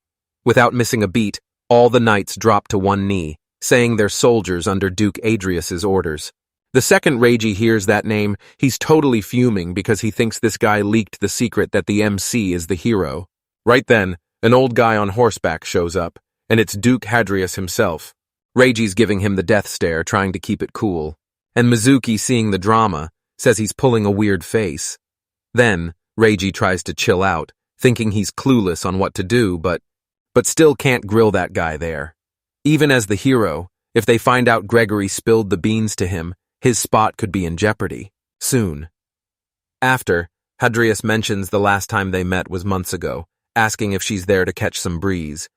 Without missing a beat, all the knights drop to one knee, saying they're soldiers under Duke Adrius's orders. The second Reiji hears that name, he's totally fuming because he thinks this guy leaked the secret that the MC is the hero. Right then, an old guy on horseback shows up, and it's Duke Adrius himself. Reiji's giving him the death stare, trying to keep it cool. And Mizuki, seeing the drama, says he's pulling a weird face. Then, Reiji tries to chill out, thinking he's clueless on what to do, but still can't grill that guy there. Even as the hero, if they find out Gregory spilled the beans to him, his spot could be in jeopardy. Soon. After, Adrius mentions the last time they met was months ago, asking if she's there to catch some breeze.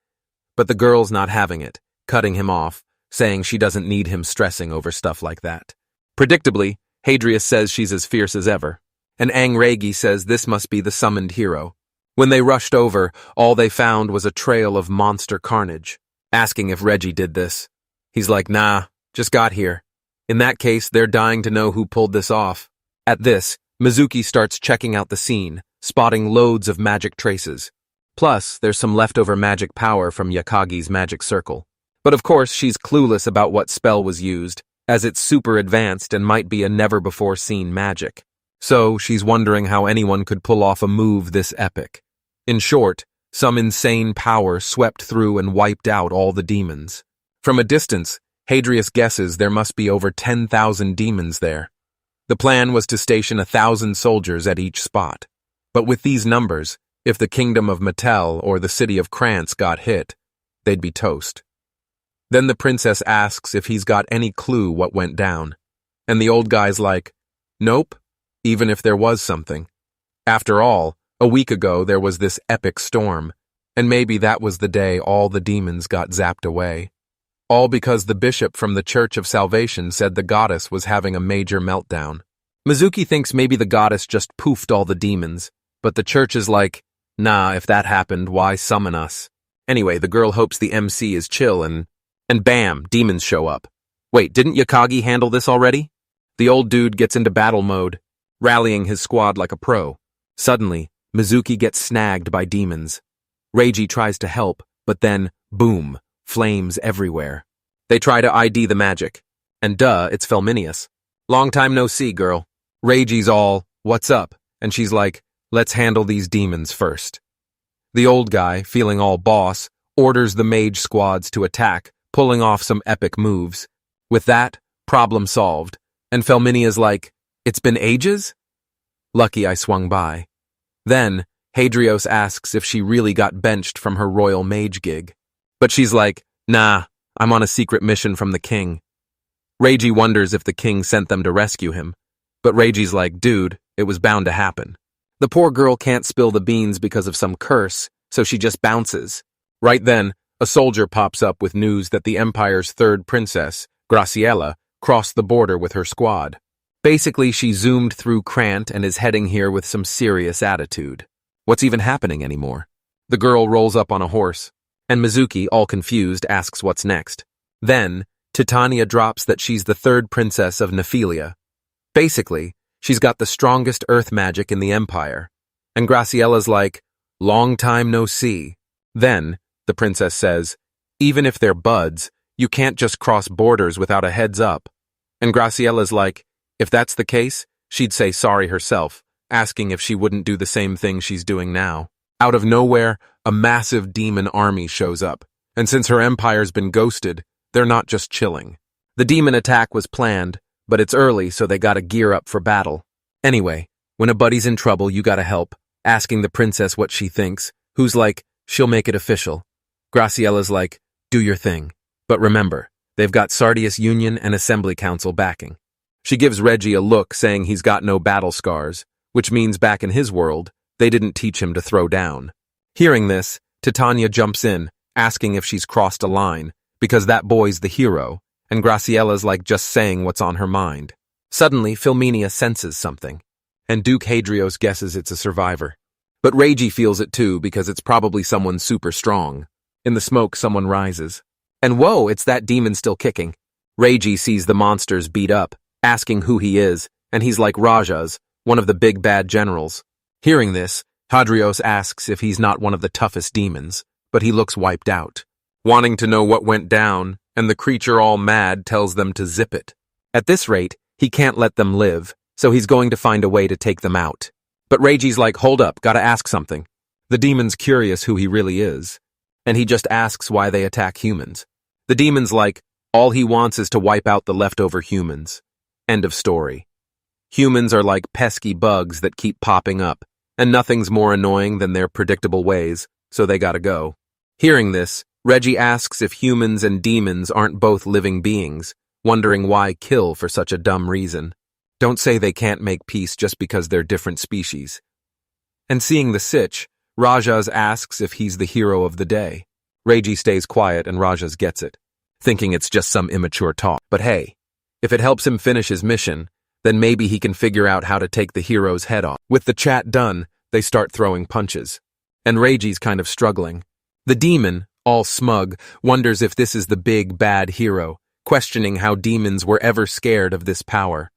But the girl's not having it, cutting him off, saying she doesn't need him stressing over stuff like that. Predictably, Adrius says she's as fierce as ever, and Regi says this must be the summoned hero. When they rushed over, all they found was a trail of monster carnage, asking if Reggie did this. He's like, nah, just got here. In that case, they're dying to know who pulled this off. At this, Mizuki starts checking out the scene, spotting loads of magic traces. Plus, there's some leftover magic power from Yakagi's magic circle. But of course, she's clueless about what spell was used, as it's super advanced and might be a never-before-seen magic. So, she's wondering how anyone could pull off a move this epic. In short, some insane power swept through and wiped out all the demons. From a distance, Adrius guesses there must be over 10,000 demons there. The plan was to station 1,000 soldiers at each spot. But with these numbers, if the kingdom of Mattel or the city of Krantz got hit, they'd be toast. Then the princess asks if he's got any clue what went down. And the old guy's like, nope, even if there was something. After all, a week ago there was this epic storm, and maybe that was the day all the demons got zapped away. All because the bishop from the Church of Salvation said the goddess was having a major meltdown. Mizuki thinks maybe the goddess just poofed all the demons, but the church is like, nah, if that happened, why summon us? Anyway, the girl hopes the MC is chill and bam, demons show up. Wait, didn't Yakagi handle this already? The old dude gets into battle mode, rallying his squad like a pro. Suddenly, Mizuki gets snagged by demons. Reiji tries to help, but then, boom, flames everywhere. They try to ID the magic. And duh, it's Felminius. Long time no see, girl. Reiji's all, what's up? And she's like, let's handle these demons first. The old guy, feeling all boss, orders the mage squads to attack, pulling off some epic moves. With that, problem solved. And Felminia's like, it's been ages? Lucky I swung by. Then, Adrius asks if she really got benched from her royal mage gig. But she's like, nah, I'm on a secret mission from the king. Reiji wonders if the king sent them to rescue him. But Reiji's like, dude, it was bound to happen. The poor girl can't spill the beans because of some curse, so she just bounces. Right then, a soldier pops up with news that the Empire's third princess, Graciela, crossed the border with her squad. Basically, she zoomed through Crant and is heading here with some serious attitude. What's even happening anymore? The girl rolls up on a horse, and Mizuki, all confused, asks what's next. Then, Titania drops that she's the third princess of Nephilia. Basically, she's got the strongest earth magic in the Empire. And Graciela's like, long time no see. Then, the princess says, even if they're buds, you can't just cross borders without a heads up. And Graciella's like, if that's the case, she'd say sorry herself, asking if she wouldn't do the same thing she's doing now. Out of nowhere, a massive demon army shows up, and since her empire's been ghosted, they're not just chilling. The demon attack was planned, but it's early, so they gotta gear up for battle. Anyway, when a buddy's in trouble, you gotta help, asking the princess what she thinks, who's like, she'll make it official. Graciella's like, do your thing. But remember, they've got Sardius Union and Assembly Council backing. She gives Reggie a look saying he's got no battle scars, which means back in his world, they didn't teach him to throw down. Hearing this, Titania jumps in, asking if she's crossed a line, because that boy's the hero, and Graciella's like just saying what's on her mind. Suddenly, Philmenia senses something, and Duke Hadrios guesses it's a survivor. But Reggie feels it too because it's probably someone super strong. In the smoke, someone rises. And whoa, it's that demon still kicking. Reggie sees the monsters beat up, asking who he is, and he's like Rajas, one of the big bad generals. Hearing this, Hadrios asks if he's not one of the toughest demons, but he looks wiped out. Wanting to know what went down, and the creature all mad tells them to zip it. At this rate, he can't let them live, so he's going to find a way to take them out. But Reggie's like, hold up, gotta ask something. The demon's curious who he really is, and he just asks why they attack humans. The demon's like, all he wants is to wipe out the leftover humans. End of story. Humans are like pesky bugs that keep popping up, and nothing's more annoying than their predictable ways, so they gotta go. Hearing this, Reggie asks if humans and demons aren't both living beings, wondering why kill for such a dumb reason. Don't say they can't make peace just because they're different species. And seeing the sitch, Rajas asks if he's the hero of the day. Reggie stays quiet and Rajas gets it, thinking it's just some immature talk. But hey, if it helps him finish his mission, then maybe he can figure out how to take the hero's head off. With the chat done, they start throwing punches. And Reggie's kind of struggling. The demon, all smug, wonders if this is the big bad hero, questioning how demons were ever scared of this power.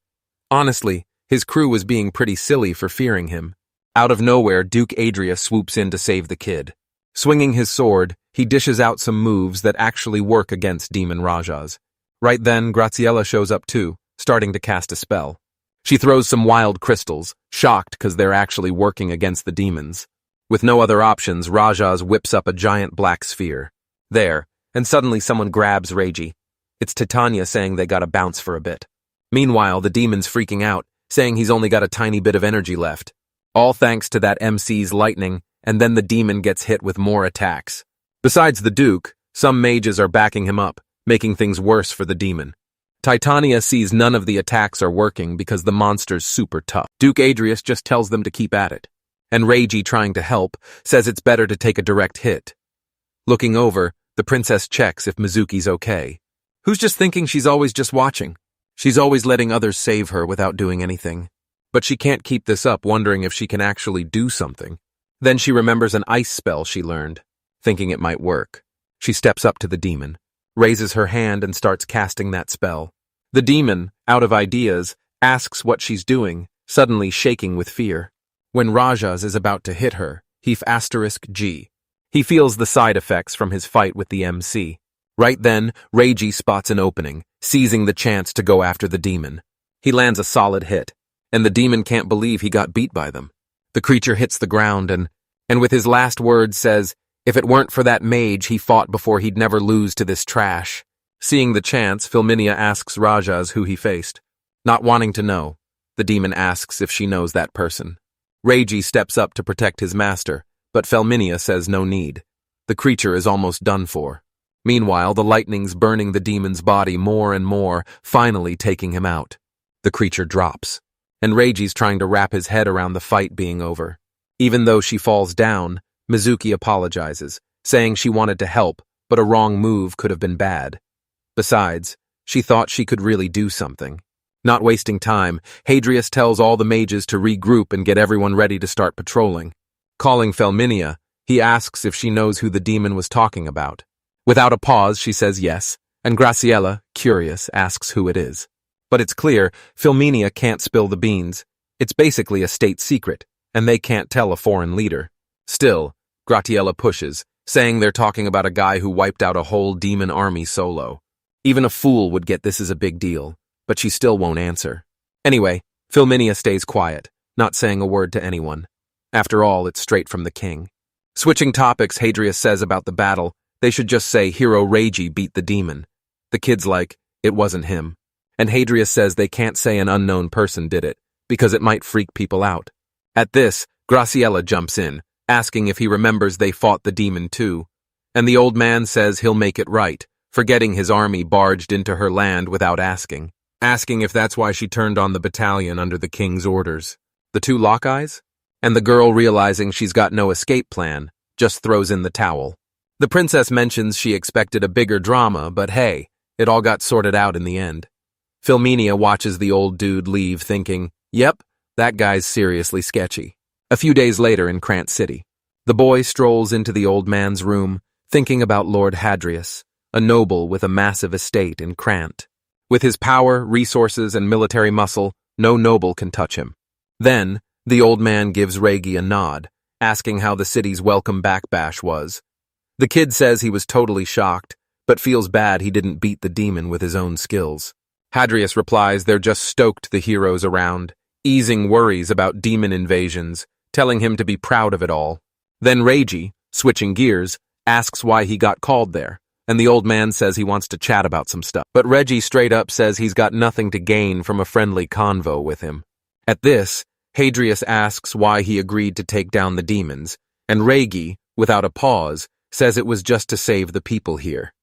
Honestly, his crew was being pretty silly for fearing him. Out of nowhere, Duke Adrius swoops in to save the kid. Swinging his sword, he dishes out some moves that actually work against demon Rajas. Right then, Graziella shows up too, starting to cast a spell. She throws some wild crystals, shocked because they're actually working against the demons. With no other options, Rajas whips up a giant black sphere. There, and suddenly someone grabs Reggie. It's Titania saying they gotta bounce for a bit. Meanwhile, the demon's freaking out, saying he's only got a tiny bit of energy left. All thanks to that MC's lightning, and then the demon gets hit with more attacks. Besides the Duke, some mages are backing him up, making things worse for the demon. Titania sees none of the attacks are working because the monster's super tough. Duke Adrius just tells them to keep at it. And Reggie, trying to help, says it's better to take a direct hit. Looking over, the princess checks if Mizuki's okay. Who's just thinking she's always just watching? She's always letting others save her without doing anything. But she can't keep this up, wondering if she can actually do something. Then she remembers an ice spell she learned, thinking it might work. She steps up to the demon, raises her hand and starts casting that spell. The demon, out of ideas, asks what she's doing, suddenly shaking with fear. When Rajas is about to hit her, G. He feels the side effects from his fight with the MC. Right then, Reggie spots an opening, seizing the chance to go after the demon. He lands a solid hit, and the demon can't believe he got beat by them. The creature hits the ground and with his last words says, if it weren't for that mage he fought before, he'd never lose to this trash. Seeing the chance, Philmenia asks Rajas who he faced. Not wanting to know, the demon asks if she knows that person. Reggie steps up to protect his master, but Philmenia says no need. The creature is almost done for. Meanwhile, the lightning's burning the demon's body more and more, finally taking him out. The creature drops, and Reggie's trying to wrap his head around the fight being over. Even though she falls down, Mizuki apologizes, saying she wanted to help, but a wrong move could have been bad. Besides, she thought she could really do something. Not wasting time, Hadrius tells all the mages to regroup and get everyone ready to start patrolling. Calling Philmenia, he asks if she knows who the demon was talking about. Without a pause, she says yes, and Graziella, curious, asks who it is. But it's clear, Philmenia can't spill the beans. It's basically a state secret, and they can't tell a foreign leader. Still, Graziella pushes, saying they're talking about a guy who wiped out a whole demon army solo. Even a fool would get this as a big deal. but she still won't answer. Anyway, Philminia stays quiet, not saying a word to anyone. After all, it's straight from the king. Switching topics, Adrius says about the battle, they should just say hero Regi beat the demon. The kid's like, it wasn't him. And Adrius says they can't say an unknown person did it, because it might freak people out. At this, Graciela jumps in, asking if he remembers they fought the demon too. And the old man says he'll make it right, forgetting his army barged into her land without asking if that's why she turned on the battalion under the king's orders. The two lock eyes? And the girl, realizing she's got no escape plan, just throws in the towel. The princess mentions she expected a bigger drama, but hey, it all got sorted out in the end. Philminia watches the old dude leave thinking, yep, that guy's seriously sketchy. A few days later in Crant City, the boy strolls into the old man's room, thinking about Lord Adrius, a noble with a massive estate in Crant. With his power, resources, and military muscle, no noble can touch him. Then, the old man gives Regi a nod, asking how the city's welcome back bash was. The kid says he was totally shocked, but feels bad he didn't beat the demon with his own skills. Adrius replies they're just stoked the hero's around, easing worries about demon invasions, telling him to be proud of it all. Then Regi, switching gears, asks why he got called there, and the old man says he wants to chat about some stuff. But Regi straight up says he's got nothing to gain from a friendly convo with him. At this, Adrius asks why he agreed to take down the demons, and Regi, without a pause, says it was just to save the people here.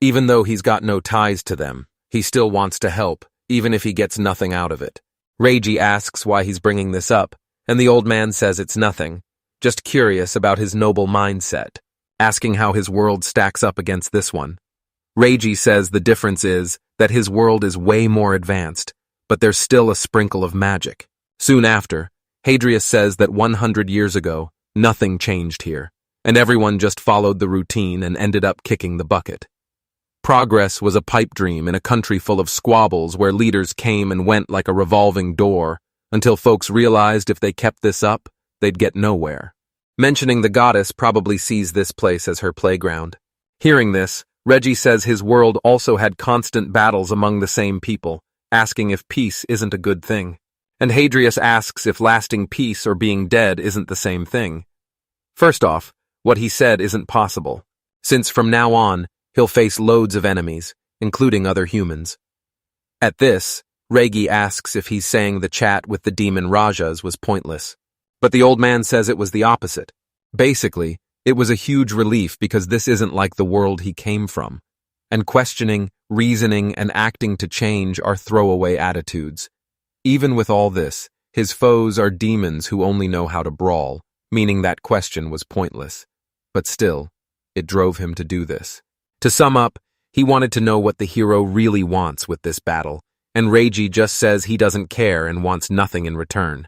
Even though he's got no ties to them, he still wants to help, even if he gets nothing out of it. Regi asks why he's bringing this up, and the old man says it's nothing, just curious about his noble mindset, asking how his world stacks up against this one. Regi says the difference is that his world is way more advanced, but there's still a sprinkle of magic. Soon after, Adrius says that 100 years ago, nothing changed here, and everyone just followed the routine and ended up kicking the bucket. Progress was a pipe dream in a country full of squabbles where leaders came and went like a revolving door, until folks realized if they kept this up, they'd get nowhere. Mentioning the goddess probably sees this place as her playground. Hearing this, Regi says his world also had constant battles among the same people, asking if peace isn't a good thing. And Adrius asks if lasting peace or being dead isn't the same thing. First off, what he said isn't possible, since from now on, he'll face loads of enemies, including other humans. At this, Regi asks if he's saying the chat with the demon Rajas was pointless. But the old man says it was the opposite. Basically, it was a huge relief because this isn't like the world he came from. And questioning, reasoning, and acting to change are throwaway attitudes. Even with all this, his foes are demons who only know how to brawl, meaning that question was pointless. But still, it drove him to do this. To sum up, he wanted to know what the hero really wants with this battle, and Regi just says he doesn't care and wants nothing in return.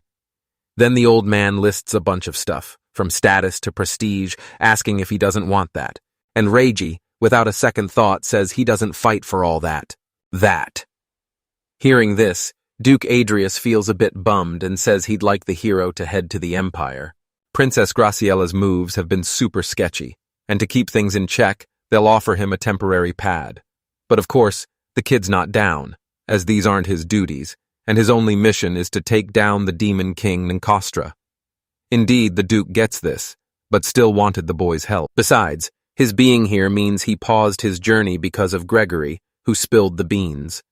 Then the old man lists a bunch of stuff, from status to prestige, asking if he doesn't want that. And Regi, without a second thought, says he doesn't fight for all that. Hearing this, Duke Adrius feels a bit bummed and says he'd like the hero to head to the Empire. Princess Graciela's moves have been super sketchy, and to keep things in check, they'll offer him a temporary pad. But of course, the kid's not down, as these aren't his duties, and his only mission is to take down the demon king Ninkostra. Indeed, the Duke gets this, but still wanted the boy's help. Besides, his being here means he paused his journey because of Gregory, who spilled the beans.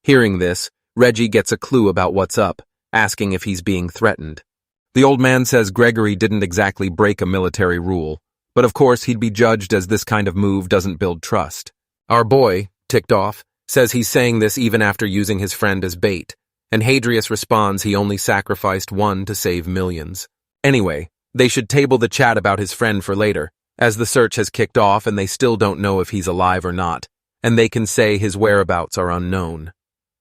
Hearing this, Regi gets a clue about what's up, asking if he's being threatened. The old man says Gregory didn't exactly break a military rule, but of course he'd be judged as this kind of move doesn't build trust. Our boy, ticked off, says he's saying this even after using his friend as bait, and Adrius responds he only sacrificed one to save millions. Anyway, they should table the chat about his friend for later, as the search has kicked off and they still don't know if he's alive or not, and they can say his whereabouts are unknown.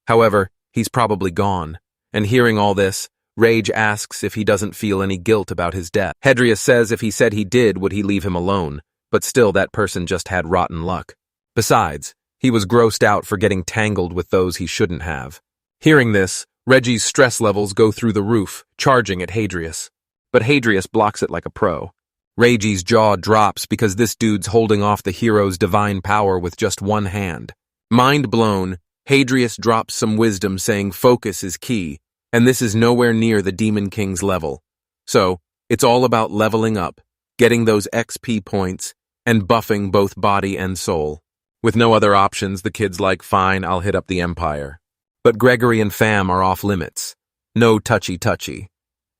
However, he's probably gone, and hearing all this, Rage asks if he doesn't feel any guilt about his death. Adrius says if he said he did, would he leave him alone, but still that person just had rotten luck. Besides, he was grossed out for getting tangled with those he shouldn't have. Hearing this, Regi's stress levels go through the roof, charging at Adrius. But Adrius blocks it like a pro. Regi's jaw drops because this dude's holding off the hero's divine power with just one hand. Mind blown, Adrius drops some wisdom saying focus is key, and this is nowhere near the Demon King's level. So, it's all about leveling up, getting those XP points, and buffing both body and soul. With no other options, the kid's like, fine, I'll hit up the Empire. But Gregory and fam are off limits. No touchy-touchy.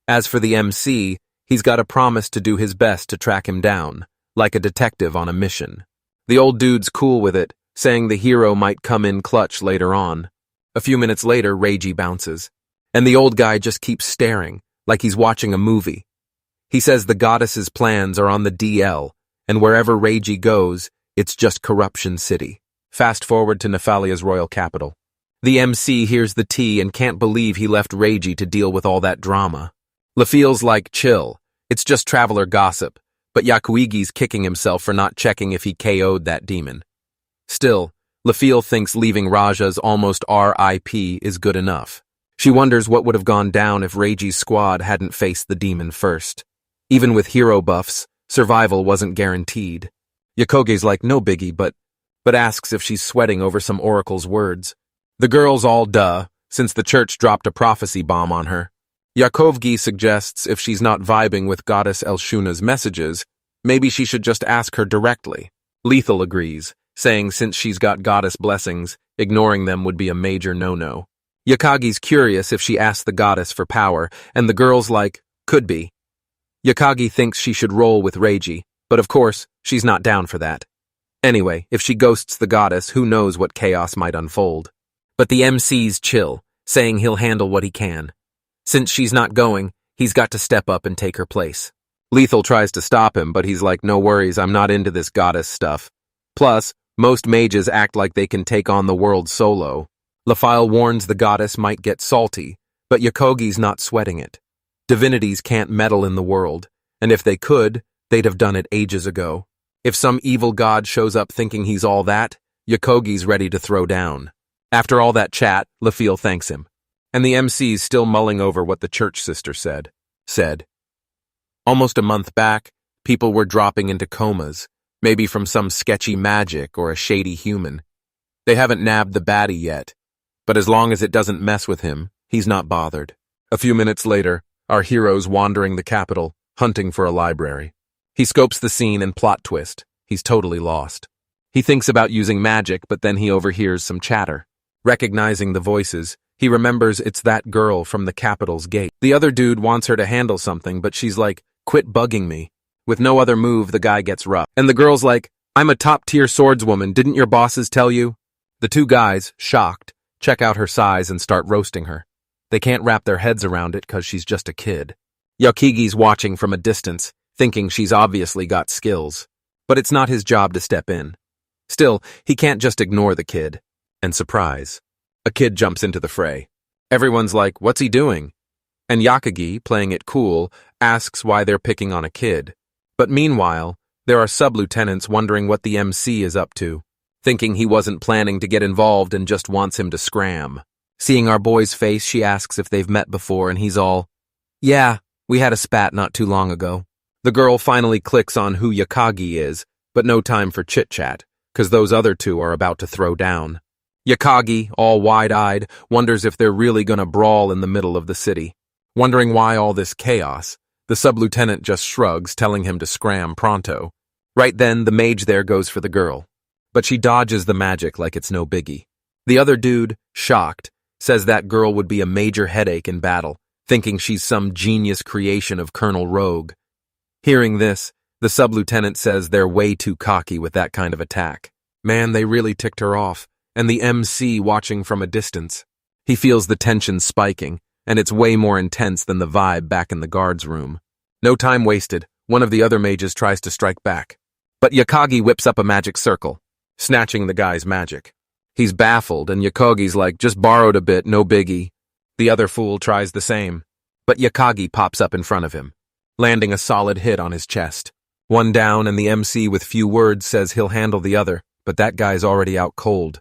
As for the MC, he's got a promise to do his best to track him down, like a detective on a mission. The old dude's cool with it, saying the hero might come in clutch later on. A few minutes later, Reiji bounces, and the old guy just keeps staring, like he's watching a movie. He says the goddess's plans are on the DL, and wherever Reiji goes, it's just Corruption City. Fast forward to Nephalia's royal capital. The MC hears the tea and can't believe he left Reiji to deal with all that drama. LaFeel's like, chill, it's just traveler gossip, but Yakuigi's kicking himself for not checking if he KO'd that demon. Still, LaFeel thinks leaving Raja's almost RIP is good enough. She wonders what would have gone down if Reiji's squad hadn't faced the demon first. Even with hero buffs, survival wasn't guaranteed. Yakoge's like, no biggie, but asks if she's sweating over some oracle's words. The girl's all duh, since the church dropped a prophecy bomb on her. Yakovgi suggests if she's not vibing with Goddess Elshuna's messages, maybe she should just ask her directly. Lethal agrees, saying since she's got goddess blessings, ignoring them would be a major no-no. Yakagi's curious if she asks the goddess for power, and the girl's like, could be. Yakagi thinks she should roll with Reiji, but of course, she's not down for that. Anyway, if she ghosts the goddess, who knows what chaos might unfold. But the MC's chill, saying he'll handle what he can. Since she's not going, he's got to step up and take her place. Lethal tries to stop him, but he's like, no worries, I'm not into this goddess stuff. Plus, most mages act like they can take on the world solo. Lafile warns the goddess might get salty, but Yakogi's not sweating it. Divinities can't meddle in the world, and if they could, they'd have done it ages ago. If some evil god shows up thinking he's all that, Yakogi's ready to throw down. After all that chat, Lafile thanks him. And the MC's still mulling over what the church sister said. Almost a month back, people were dropping into comas, maybe from some sketchy magic or a shady human. They haven't nabbed the baddie yet, but as long as it doesn't mess with him, he's not bothered. A few minutes later, our hero's wandering the capital, hunting for a library. He scopes the scene and plot twist. He's totally lost. He thinks about using magic, but then he overhears some chatter. Recognizing the voices, he remembers it's that girl from the capital's gate. The other dude wants her to handle something, but she's like, quit bugging me. With no other move, the guy gets rough. And the girl's like, I'm a top-tier swordswoman, didn't your bosses tell you? The two guys, shocked, check out her size and start roasting her. They can't wrap their heads around it because she's just a kid. Yakigi's watching from a distance, thinking she's obviously got skills. But it's not his job to step in. Still, he can't just ignore the kid. And surprise. A kid jumps into the fray. Everyone's like, what's he doing? And Yakagi, playing it cool, asks why they're picking on a kid. But meanwhile, there are sub-lieutenants wondering what the MC is up to, thinking he wasn't planning to get involved and just wants him to scram. Seeing our boy's face, she asks if they've met before, and he's all, yeah, we had a spat not too long ago. The girl finally clicks on who Yakagi is, but no time for chit-chat, because those other two are about to throw down. Yakagi, all wide-eyed, wonders if they're really gonna brawl in the middle of the city. Wondering why all this chaos, the sub-lieutenant just shrugs, telling him to scram pronto. Right then, the mage there goes for the girl. But she dodges the magic like it's no biggie. The other dude, shocked, says that girl would be a major headache in battle, thinking she's some genius creation of Colonel Rogue. Hearing this, the sub-lieutenant says they're way too cocky with that kind of attack. Man, they really ticked her off. And the MC watching from a distance. He feels the tension spiking, and it's way more intense than the vibe back in the guard's room. No time wasted, one of the other mages tries to strike back. But Yakagi whips up a magic circle, snatching the guy's magic. He's baffled, and Yakagi's like, just borrowed a bit, no biggie. The other fool tries the same, but Yakagi pops up in front of him, landing a solid hit on his chest. One down, and the MC with few words says he'll handle the other, but that guy's already out cold.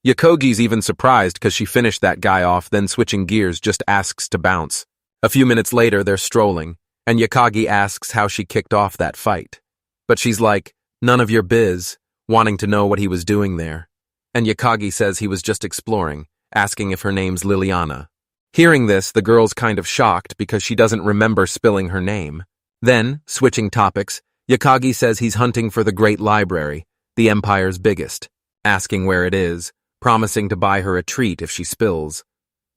Yakogi's even surprised because she finished that guy off, then switching gears just asks to bounce. A few minutes later, they're strolling, and Yakagi asks how she kicked off that fight. But she's like, none of your biz, wanting to know what he was doing there. and Yakagi says he was just exploring, asking if her name's Liliana. Hearing this, the girl's kind of shocked because she doesn't remember spilling her name. Then, switching topics, Yakagi says he's hunting for the Great Library, the Empire's biggest, asking where it is, promising to buy her a treat if she spills.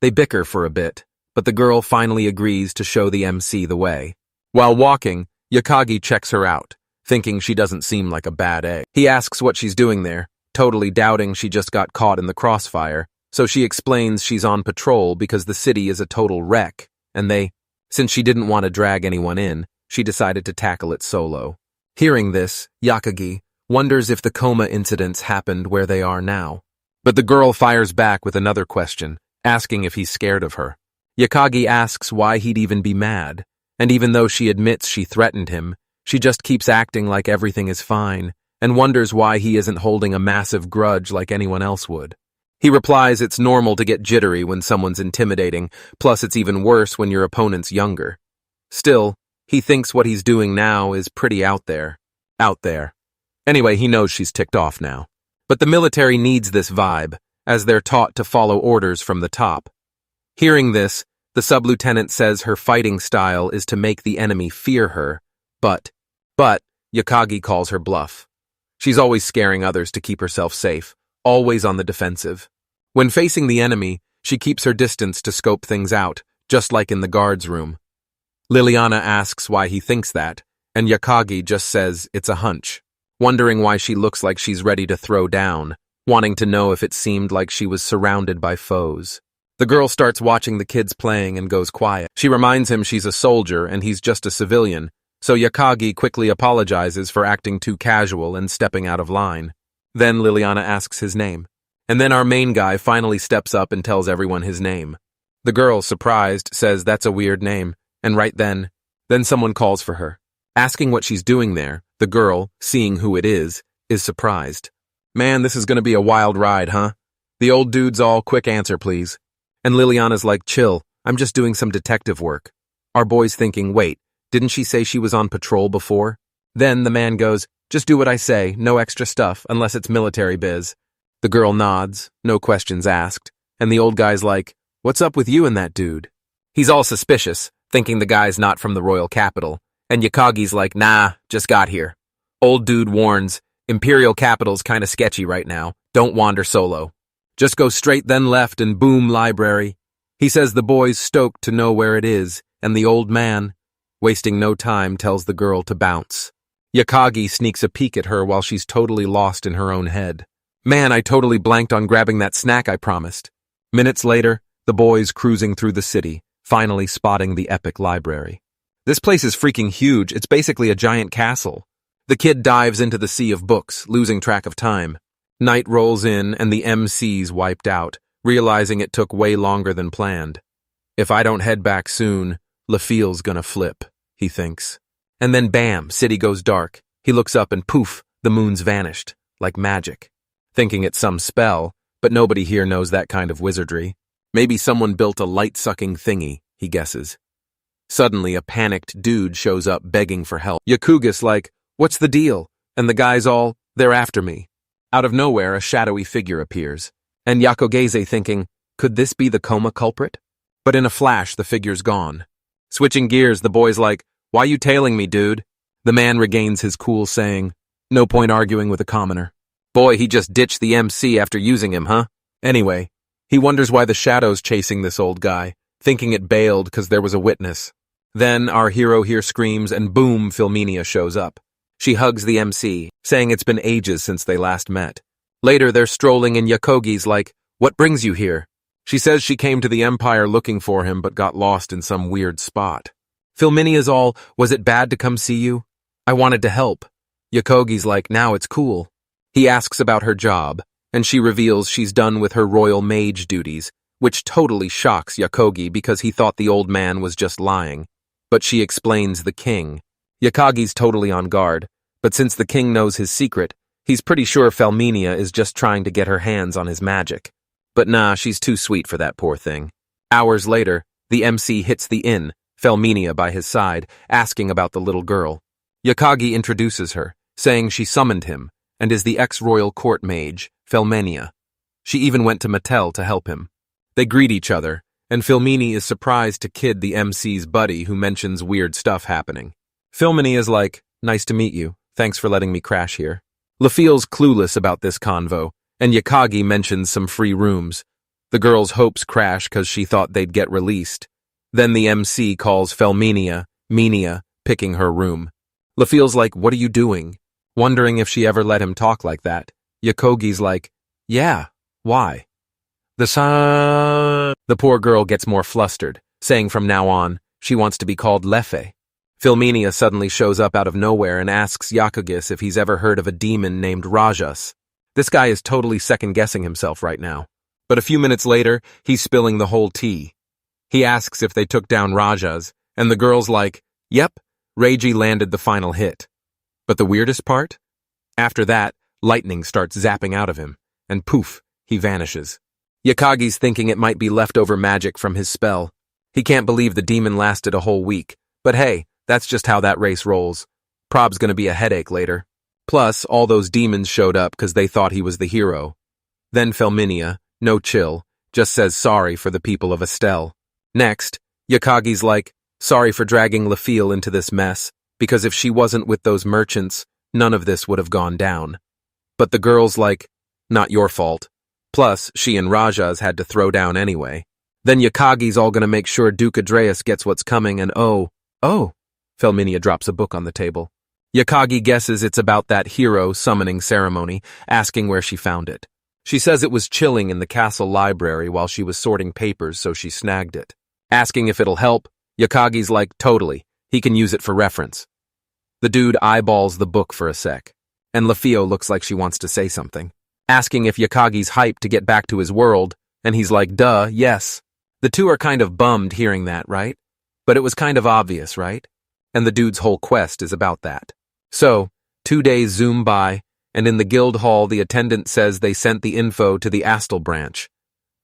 They bicker for a bit, but the girl finally agrees to show the MC the way. While walking, Yakagi checks her out, thinking she doesn't seem like a bad egg. He asks what she's doing there, totally doubting she just got caught in the crossfire, so she explains she's on patrol because the city is a total wreck, and since she didn't want to drag anyone in, she decided to tackle it solo. Hearing this, Yakagi wonders if the coma incidents happened where they are now. But the girl fires back with another question, asking if he's scared of her. Yakagi asks why he'd even be mad, and even though she admits she threatened him, she just keeps acting like everything is fine, and wonders why he isn't holding a massive grudge like anyone else would. He replies it's normal to get jittery when someone's intimidating, plus it's even worse when your opponent's younger. Still, he thinks what he's doing now is pretty out there. Anyway, he knows she's ticked off now. But the military needs this vibe, as they're taught to follow orders from the top. Hearing this, the sub-lieutenant says her fighting style is to make the enemy fear her, but Yakagi calls her bluff. She's always scaring others to keep herself safe, always on the defensive. When facing the enemy, she keeps her distance to scope things out, just like in the guard's room. Liliana asks why he thinks that, and Yakagi just says it's a hunch, wondering why she looks like she's ready to throw down, wanting to know if it seemed like she was surrounded by foes. The girl starts watching the kids playing and goes quiet. She reminds him she's a soldier and he's just a civilian, so Yakagi quickly apologizes for acting too casual and stepping out of line. Then Liliana asks his name. And then our main guy finally steps up and tells everyone his name. The girl, surprised, says that's a weird name, and right then someone calls for her. Asking what she's doing there, the girl, seeing who it is surprised. Man, this is gonna be a wild ride, huh? The old dude's all, quick answer, please. And Liliana's like, chill, I'm just doing some detective work. Our boy's thinking, wait, didn't she say she was on patrol before? Then the man goes, just do what I say, no extra stuff, unless it's military biz. The girl nods, no questions asked, and the old guy's like, what's up with you and that dude? He's all suspicious, thinking the guy's not from the royal capital, and Yakagi's like, nah, just got here. Old dude warns, Imperial capital's kinda sketchy right now, don't wander solo. Just go straight then left and boom, library. He says the boy's stoked to know where it is, and the old man, wasting no time, tells the girl to bounce. Yakagi sneaks a peek at her while she's totally lost in her own head. Man, I totally blanked on grabbing that snack I promised. Minutes later, the boys cruising through the city, finally spotting the epic library. This place is freaking huge, it's basically a giant castle. The kid dives into the sea of books, losing track of time. Night rolls in and the MC's wiped out, realizing it took way longer than planned. If I don't head back soon, LaFille's gonna flip, he thinks. And then bam, city goes dark. He looks up and poof, the moon's vanished, like magic. Thinking it's some spell, but nobody here knows that kind of wizardry. Maybe someone built a light-sucking thingy, he guesses. Suddenly, a panicked dude shows up begging for help. Yakuga's like, what's the deal? And the guy's all, they're after me. Out of nowhere, a shadowy figure appears. And Yakogeze thinking, could this be the coma culprit? But in a flash, the figure's gone. Switching gears, the boy's like, why you tailing me, dude? The man regains his cool, saying, no point arguing with a commoner. Boy, he just ditched the MC after using him, huh? Anyway, he wonders why the shadow's chasing this old guy, thinking it bailed because there was a witness. Then our hero here screams and boom, Philmenia shows up. She hugs the MC, saying it's been ages since they last met. Later, they're strolling and Yakogi's like, what brings you here? She says she came to the Empire looking for him but got lost in some weird spot. Philmenia's all, was it bad to come see you? I wanted to help. Yakogi's like, now it's cool. He asks about her job, and she reveals she's done with her royal mage duties, which totally shocks Yakogi because he thought the old man was just lying. But she explains the king. Yakagi's totally on guard, but since the king knows his secret, he's pretty sure Philmenia is just trying to get her hands on his magic. But nah, she's too sweet for that poor thing. Hours later, the MC hits the inn, Philmenia by his side, asking about the little girl. Yakagi introduces her, saying she summoned him, and is the ex-royal court mage, Philmenia. She even went to Mattel to help him. They greet each other, and Philmini is surprised to kid the MC's buddy who mentions weird stuff happening. Philmini is like, "Nice to meet you. Thanks for letting me crash here." LaFeel's clueless about this convo, and Yakagi mentions some free rooms. The girl's hopes crash because she thought they'd get released. Then the MC calls Felminia, Minia, picking her room. LaFeel's like, "What are you doing?" Wondering if she ever let him talk like that. Yakogi's like, "Yeah, why?" The poor girl gets more flustered, saying from now on, she wants to be called Lefe. Philminia suddenly shows up out of nowhere and asks Yakagis if he's ever heard of a demon named Rajas. This guy is totally second-guessing himself right now. But a few minutes later, he's spilling the whole tea. He asks if they took down Rajas, and the girl's like, "Yep, Reiji landed the final hit." But the weirdest part? After that, lightning starts zapping out of him, and poof, he vanishes. Yakagi's thinking it might be leftover magic from his spell. He can't believe the demon lasted a whole week, but hey, that's just how that race rolls. Prob's gonna be a headache later. Plus, all those demons showed up because they thought he was the hero. Then Felminia, no chill, just says sorry for the people of Estelle. Next, Yakagi's like, sorry for dragging Lafille into this mess, because if she wasn't with those merchants, none of this would have gone down. But the girl's like, not your fault. Plus, she and Rajas had to throw down anyway. Then Yakagi's all gonna make sure Duke Adrius gets what's coming and oh, Felminia drops a book on the table. Yakagi guesses it's about that hero summoning ceremony, asking where she found it. She says it was chilling in the castle library while she was sorting papers, so she snagged it. Asking if it'll help, Yakagi's like, totally, he can use it for reference. The dude eyeballs the book for a sec, and Lafio looks like she wants to say something. Asking if Yakagi's hyped to get back to his world, and he's like, duh, yes. The two are kind of bummed hearing that, right? But it was kind of obvious, right? And the dude's whole quest is about that. So, 2 days zoom by, and in the guild hall the attendant says they sent the info to the Astal branch.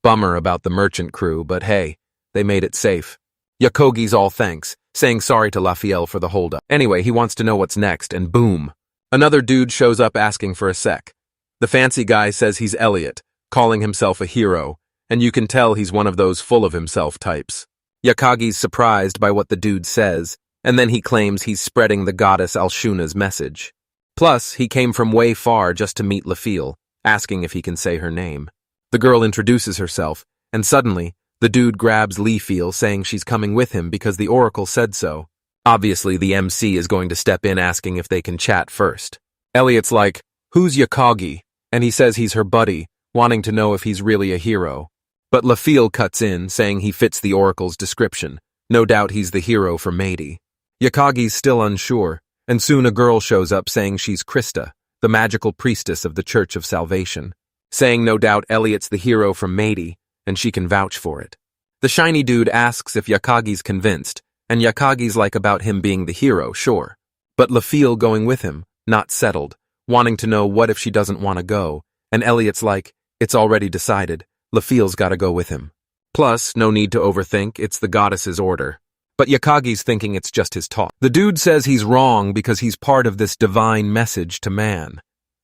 Bummer about the merchant crew, but hey, they made it safe. Yakogi's all thanks, saying sorry to Lafiel for the holdup. Anyway, he wants to know what's next, and boom. Another dude shows up asking for a sec. The fancy guy says he's Elliot, calling himself a hero, and you can tell he's one of those full-of-himself types. Yakagi's surprised by what the dude says, and then he claims he's spreading the goddess Alshuna's message. Plus, he came from way far just to meet Lafille, asking if he can say her name. The girl introduces herself, and suddenly, the dude grabs Leafiel, saying she's coming with him because the oracle said so. Obviously, the MC is going to step in asking if they can chat first. Elliot's like, who's Yakagi? And he says he's her buddy, wanting to know if he's really a hero. But Lafille cuts in, saying he fits the oracle's description. No doubt he's the hero for Meidi. Yakagi's still unsure, and soon a girl shows up saying she's Krista, the magical priestess of the Church of Salvation, saying no doubt Elliot's the hero from Meidi, and she can vouch for it. The shiny dude asks if Yakagi's convinced, and Yakagi's like about him being the hero, sure. But Lafille going with him, not settled, wanting to know what if she doesn't want to go, and Elliot's like, it's already decided, Lafille's gotta go with him. Plus, no need to overthink, it's the goddess's order. But Yakagi's thinking it's just his talk. The dude says he's wrong because he's part of this divine message to man.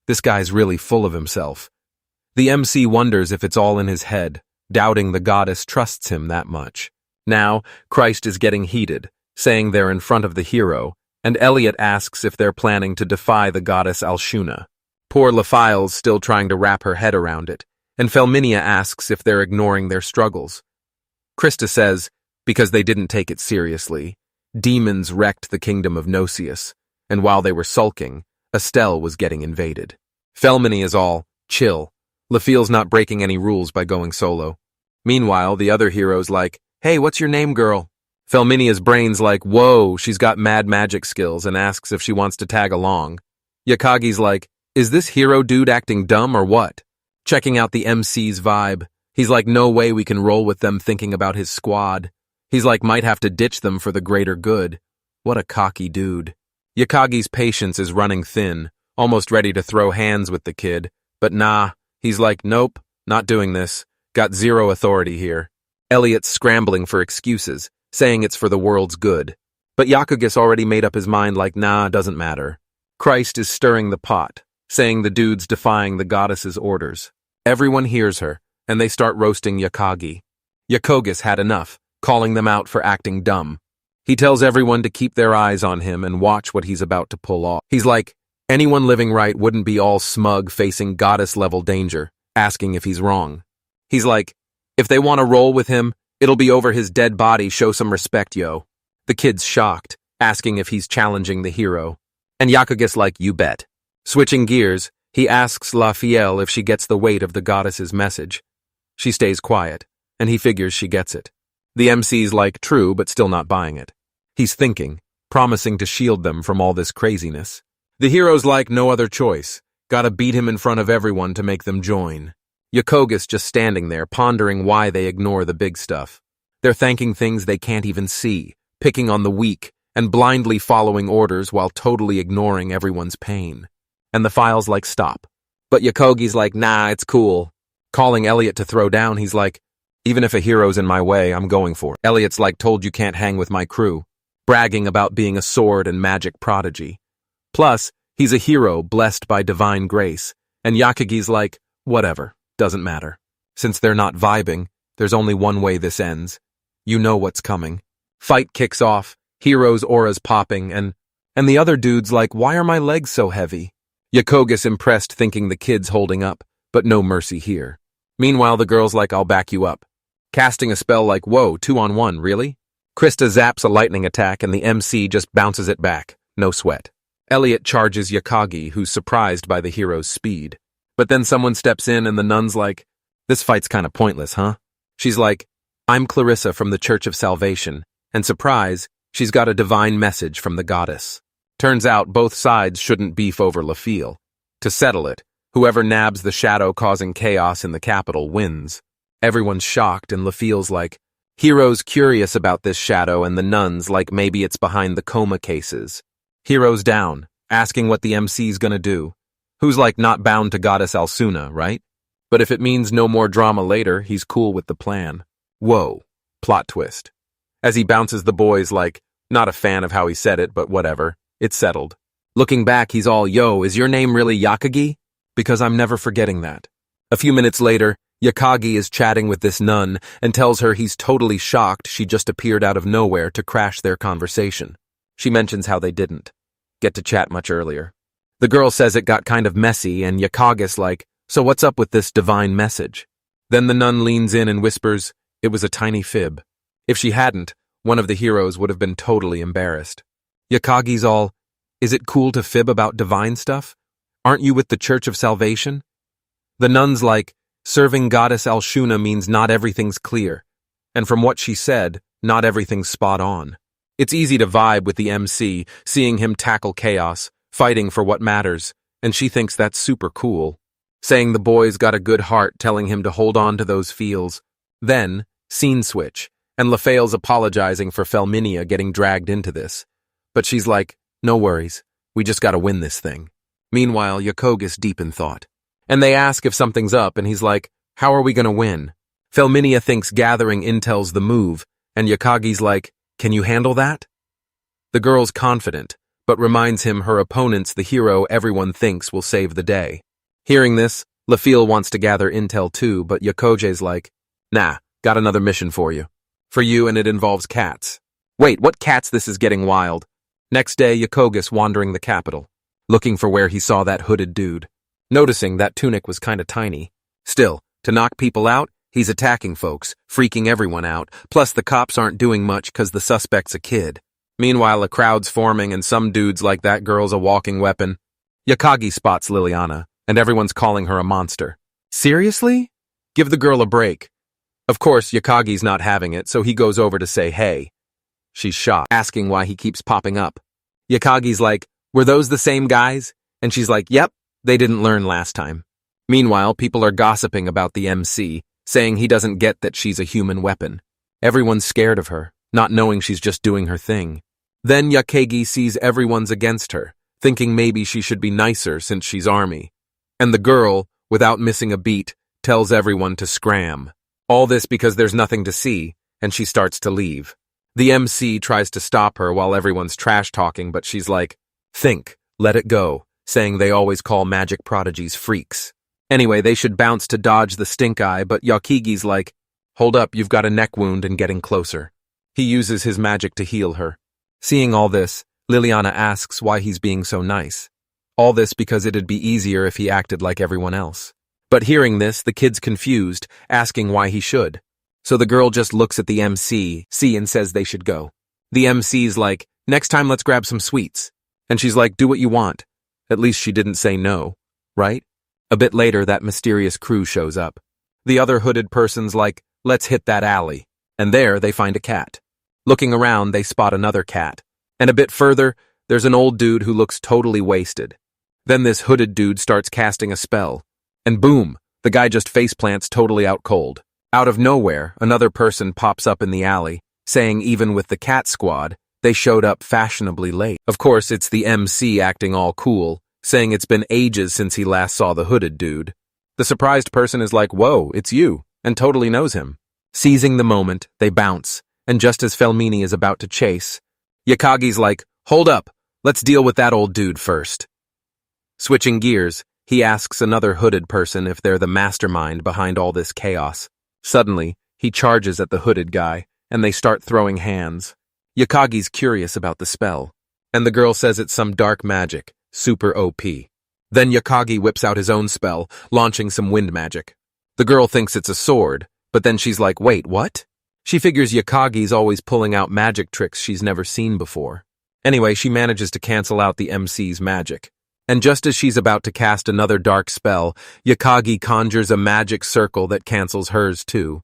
This guy's really full of himself. The MC wonders if it's all in his head, doubting the goddess trusts him that much. Now, Christ is getting heated, saying they're in front of the hero, and Elliot asks if they're planning to defy the goddess Alshuna. Poor Lafile's still trying to wrap her head around it, and Felminia asks if they're ignoring their struggles. Krista says, because they didn't take it seriously, demons wrecked the kingdom of Nocius, and while they were sulking, Estelle was getting invaded. Felminia is all, chill. Lafille's not breaking any rules by going solo. Meanwhile, the other hero's like, hey, what's your name, girl? Felminia's brain's like, whoa, she's got mad magic skills, and asks if she wants to tag along. Yakagi's like, is this hero dude acting dumb or what? Checking out the MC's vibe. He's like, no way we can roll with them thinking about his squad. He's like, might have to ditch them for the greater good. What a cocky dude. Yakagi's patience is running thin, almost ready to throw hands with the kid, but nah, he's like, nope, not doing this. Got zero authority here. Elliot's scrambling for excuses, saying it's for the world's good. But Yakagis already made up his mind like, nah, doesn't matter. Christ is stirring the pot, saying the dude's defying the goddess's orders. Everyone hears her, and they start roasting Yakagi. Yakogas had enough, calling them out for acting dumb. He tells everyone to keep their eyes on him and watch what he's about to pull off. He's like, anyone living right wouldn't be all smug facing goddess-level danger, asking if he's wrong. He's like, if they want to roll with him, it'll be over his dead body, show some respect, yo. The kid's shocked, asking if he's challenging the hero. And Yakuga's like, you bet. Switching gears, he asks La Fiel if she gets the weight of the goddess's message. She stays quiet, and he figures she gets it. The MC's like, true, but still not buying it. He's thinking, promising to shield them from all this craziness. The hero's like, no other choice. Gotta beat him in front of everyone to make them join. Yakoga's just standing there, pondering why they ignore the big stuff. They're thanking things they can't even see, picking on the weak, and blindly following orders while totally ignoring everyone's pain. And the file's like, stop. But Yakogi's like, nah, it's cool. Calling Elliot to throw down, he's like, even if a hero's in my way, I'm going for it. Elliot's like, told you can't hang with my crew, bragging about being a sword and magic prodigy. Plus, he's a hero blessed by divine grace, and Yakugi's like, whatever, doesn't matter. Since they're not vibing, there's only one way this ends. You know what's coming. Fight kicks off, hero's auras popping, and the other dude's like, why are my legs so heavy? Yakoga's impressed thinking the kid's holding up, but no mercy here. Meanwhile, the girl's like, I'll back you up. Casting a spell like, whoa, 2-on-1, really? Krista zaps a lightning attack and the MC just bounces it back, no sweat. Elliot charges Yakagi, who's surprised by the hero's speed. But then someone steps in and the nun's like, this fight's kinda pointless, huh? She's like, I'm Clarissa from the Church of Salvation, and surprise, she's got a divine message from the goddess. Turns out both sides shouldn't beef over LaFille. To settle it, whoever nabs the shadow causing chaos in the capital wins. Everyone's shocked and LaFille's like, Hero's curious about this shadow and the nuns like maybe it's behind the coma cases. Hero's down, asking what the MC's gonna do. Who's like not bound to Goddess Alsuna, right? But if it means no more drama later, he's cool with the plan. Whoa, plot twist. As he bounces the boys like, not a fan of how he said it, but whatever, it's settled. Looking back, he's all, yo, is your name really Yakagi? Because I'm never forgetting that. A few minutes later, Yakagi is chatting with this nun and tells her he's totally shocked she just appeared out of nowhere to crash their conversation. She mentions how they didn't get to chat much earlier. The girl says it got kind of messy and Yakagi's like, so what's up with this divine message? Then the nun leans in and whispers, it was a tiny fib. If she hadn't, one of the heroes would have been totally embarrassed. Yakagi's all, is it cool to fib about divine stuff? Aren't you with the Church of Salvation? The nun's like, serving Goddess Alshuna means not everything's clear. And from what she said, not everything's spot on. It's easy to vibe with the MC, seeing him tackle chaos, fighting for what matters, and she thinks that's super cool. Saying the boy's got a good heart, telling him to hold on to those feels. Then, scene switch, and LaFael's apologizing for Felminia getting dragged into this. But she's like, no worries, we just gotta win this thing. Meanwhile, Yakoga's deep in thought. And they ask if something's up, and he's like, how are we gonna win? Felminia thinks gathering intel's the move, and Yakagi's like, can you handle that? The girl's confident, but reminds him her opponent's the hero everyone thinks will save the day. Hearing this, LaFille wants to gather intel too, but Yakoge's like, nah, got another mission for you. For you, and it involves cats. Wait, what cats? This is getting wild. Next day, Yakoga's wandering the capital, looking for where he saw that hooded dude. Noticing that tunic was kinda tiny. Still, to knock people out, he's attacking folks, freaking everyone out, plus the cops aren't doing much cause the suspect's a kid. Meanwhile, a crowd's forming and some dude's like that girl's a walking weapon. Yakagi spots Liliana, and everyone's calling her a monster. Seriously? Give the girl a break. Of course, Yakagi's not having it, so he goes over to say hey. She's shocked, asking why he keeps popping up. Yakagi's like, were those the same guys? And she's like, yep, they didn't learn last time. Meanwhile, people are gossiping about the MC, saying he doesn't get that she's a human weapon. Everyone's scared of her, not knowing she's just doing her thing. Then Yakagi sees everyone's against her, thinking maybe she should be nicer since she's army. And the girl, without missing a beat, tells everyone to scram. All this because there's nothing to see, and she starts to leave. The MC tries to stop her while everyone's trash-talking, but she's like, think, let it go, saying they always call magic prodigies freaks. Anyway, they should bounce to dodge the stink eye, but Yakigi's like, hold up, you've got a neck wound and getting closer. He uses his magic to heal her. Seeing all this, Liliana asks why he's being so nice. All this because it'd be easier if he acted like everyone else. But hearing this, the kid's confused, asking why he should. So the girl just looks at the MC and says they should go. The MC's like, next time let's grab some sweets. And she's like, do what you want. At least she didn't say no, right? A bit later, that mysterious crew shows up. The other hooded person's like, let's hit that alley. And there, they find a cat. Looking around, they spot another cat. And a bit further, there's an old dude who looks totally wasted. Then this hooded dude starts casting a spell. And boom, the guy just faceplants totally out cold. Out of nowhere, another person pops up in the alley, saying even with the cat squad, they showed up fashionably late. Of course, it's the MC acting all cool, saying it's been ages since he last saw the hooded dude. The surprised person is like, whoa, it's you, and totally knows him. Seizing the moment, they bounce, and just as Felmini is about to chase, Yakagi's like, hold up, let's deal with that old dude first. Switching gears, he asks another hooded person if they're the mastermind behind all this chaos. Suddenly, he charges at the hooded guy, and they start throwing hands. Yakagi's curious about the spell, and the girl says it's some dark magic, super OP. Then Yakagi whips out his own spell, launching some wind magic. The girl thinks it's a sword, but then she's like, wait, what? She figures Yakagi's always pulling out magic tricks she's never seen before. Anyway, she manages to cancel out the MC's magic. And just as she's about to cast another dark spell, Yakagi conjures a magic circle that cancels hers too.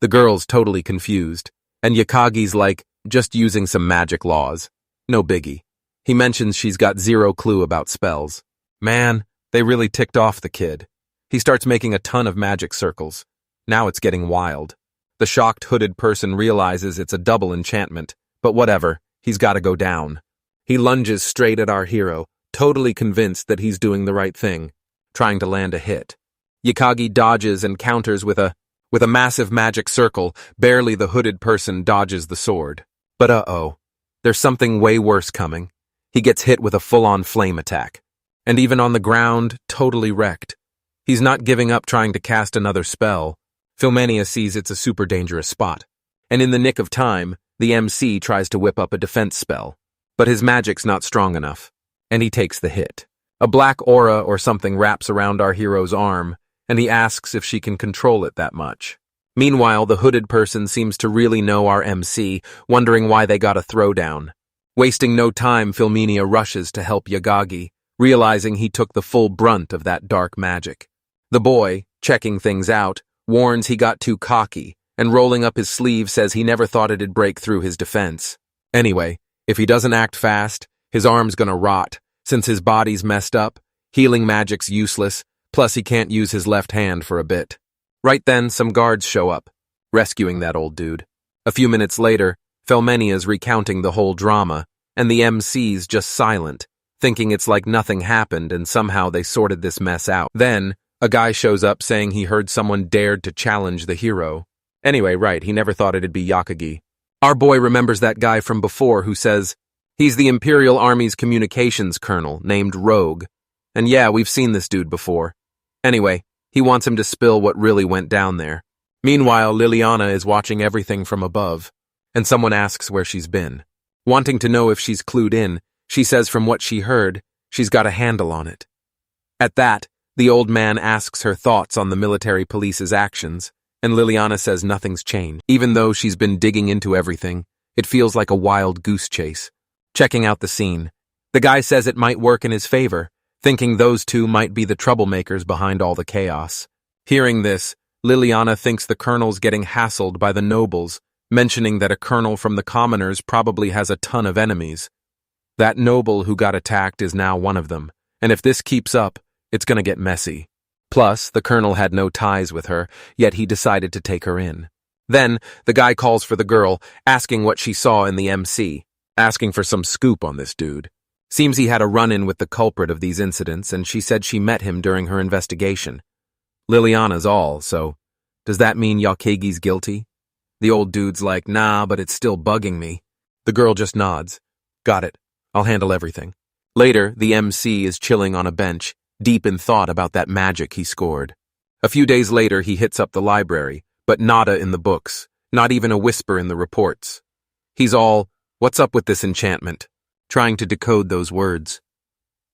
The girl's totally confused, and Yakagi's like, just using some magic laws. No biggie. He mentions she's got zero clue about spells. Man, they really ticked off the kid. He starts making a ton of magic circles. Now it's getting wild. The shocked hooded person realizes it's a double enchantment, but whatever, he's gotta go down. He lunges straight at our hero, totally convinced that he's doing the right thing, trying to land a hit. Yakagi dodges and counters with a massive magic circle. Barely the hooded person dodges the sword. But uh-oh, there's something way worse coming. He gets hit with a full-on flame attack. And even on the ground, totally wrecked. He's not giving up trying to cast another spell. Philmenia sees it's a super dangerous spot. And in the nick of time, the MC tries to whip up a defense spell. But his magic's not strong enough. And he takes the hit. A black aura or something wraps around our hero's arm, and he asks if she can control it that much. Meanwhile, the hooded person seems to really know our MC, wondering why they got a throwdown. Wasting no time, Philmenia rushes to help Yagagi, realizing he took the full brunt of that dark magic. The boy, checking things out, warns he got too cocky, and rolling up his sleeve says he never thought it'd break through his defense. Anyway, if he doesn't act fast, his arm's gonna rot. Since his body's messed up, healing magic's useless, plus he can't use his left hand for a bit. Right then, some guards show up, rescuing that old dude. A few minutes later, Felmenia's recounting the whole drama, and the MC's just silent, thinking it's like nothing happened and somehow they sorted this mess out. Then, a guy shows up saying he heard someone dared to challenge the hero. Anyway, right, he never thought it'd be Yakagi. Our boy remembers that guy from before who says, he's the Imperial Army's communications colonel named Rogue. And yeah, we've seen this dude before. Anyway, he wants him to spill what really went down there. Meanwhile, Liliana is watching everything from above, and someone asks where she's been. Wanting to know if she's clued in, she says from what she heard, she's got a handle on it. At that, the old man asks her thoughts on the military police's actions, and Liliana says nothing's changed. Even though she's been digging into everything, it feels like a wild goose chase. Checking out the scene, the guy says it might work in his favor, thinking those two might be the troublemakers behind all the chaos. Hearing this, Liliana thinks the colonel's getting hassled by the nobles, mentioning that a colonel from the commoners probably has a ton of enemies. That noble who got attacked is now one of them, and if this keeps up, it's gonna get messy. Plus, the colonel had no ties with her, yet he decided to take her in. Then, the guy calls for the girl, asking what she saw in the MC, asking for some scoop on this dude. Seems he had a run-in with the culprit of these incidents, and she said she met him during her investigation. Liliana's all, so does that mean Yakigi's guilty? The old dude's like, nah, but it's still bugging me. The girl just nods. Got it. I'll handle everything. Later, the MC is chilling on a bench, deep in thought about that magic he scored. A few days later, he hits up the library, but nada in the books, not even a whisper in the reports. He's all, what's up with this enchantment? Trying to decode those words.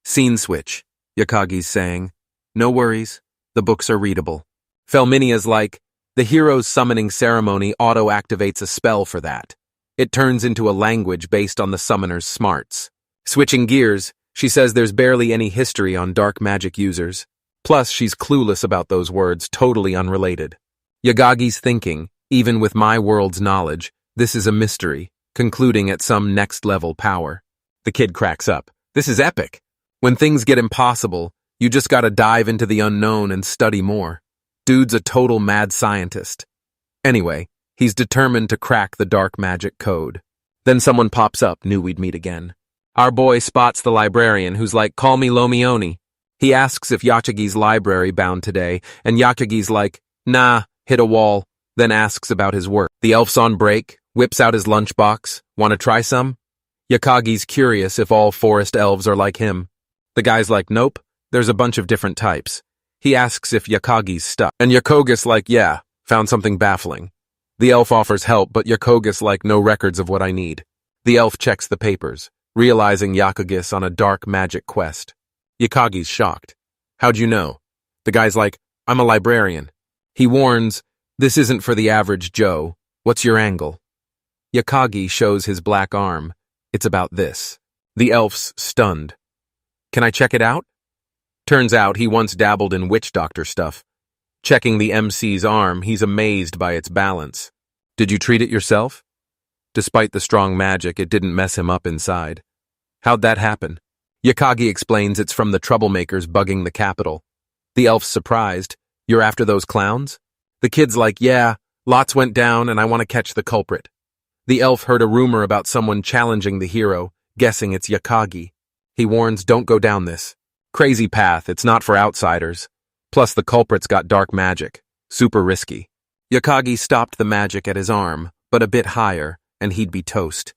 Scene switch, Yakagi's saying. No worries, the books are readable. Felminia's like, the hero's summoning ceremony auto-activates a spell for that. It turns into a language based on the summoner's smarts. Switching gears, she says there's barely any history on dark magic users. Plus, she's clueless about those words, totally unrelated. Yakagi's thinking, even with my world's knowledge, this is a mystery, concluding at some next-level power. The kid cracks up. This is epic. When things get impossible, you just gotta dive into the unknown and study more. Dude's a total mad scientist. Anyway, he's determined to crack the dark magic code. Then someone pops up, knew we'd meet again. Our boy spots the librarian, who's like, call me Lomioni. He asks if Yachagi's library bound today, and Yachagi's like, nah, hit a wall, then asks about his work. The elf's on break, whips out his lunchbox. Wanna try some? Yakagi's curious if all forest elves are like him. The guy's like, nope, there's a bunch of different types. He asks if Yakagi's stuck, and Yakoga's like, yeah, found something baffling. The elf offers help, but Yakoga's like, no records of what I need. The elf checks the papers, realizing Yakagi's on a dark magic quest. Yakagi's shocked. How'd you know? The guy's like, I'm a librarian. He warns, this isn't for the average Joe. What's your angle? Yakagi shows his black arm. It's about this. The elf's stunned. Can I check it out? Turns out he once dabbled in witch doctor stuff. Checking the MC's arm, he's amazed by its balance. Did you treat it yourself? Despite the strong magic, it didn't mess him up inside. How'd that happen? Yakagi explains it's from the troublemakers bugging the capital. The elf's surprised. You're after those clowns? The kid's like, yeah, lots went down and I want to catch the culprit. The elf heard a rumor about someone challenging the hero, guessing it's Yakagi. He warns, don't go down this crazy path, it's not for outsiders. Plus the culprit's got dark magic. Super risky. Yakagi stopped the magic at his arm, but a bit higher, and he'd be toast.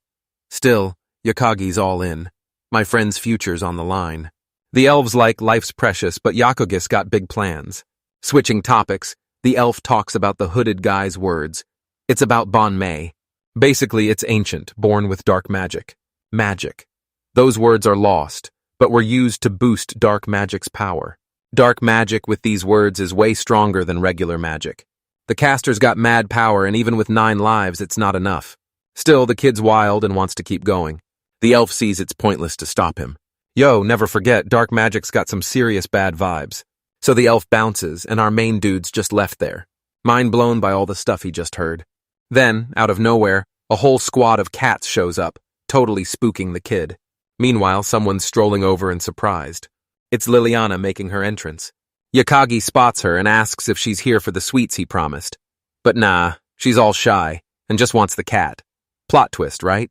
Still, Yakagi's all in. My friend's future's on the line. The elf's like, life's precious, but Yakagi's got big plans. Switching topics, the elf talks about the hooded guy's words. It's about Bon Mei. Basically, it's ancient, born with dark magic. Magic. Those words are lost, but were used to boost dark magic's power. Dark magic with these words is way stronger than regular magic. The caster's got mad power, and even with 9 lives, it's not enough. Still, the kid's wild and wants to keep going. The elf sees it's pointless to stop him. Yo, never forget, dark magic's got some serious bad vibes. So the elf bounces, and our main dude's just left there, mind blown by all the stuff he just heard. Then, out of nowhere, a whole squad of cats shows up, totally spooking the kid. Meanwhile, someone's strolling over and surprised. It's Liliana making her entrance. Yakagi spots her and asks if she's here for the sweets he promised. But nah, she's all shy, and just wants the cat. Plot twist, right?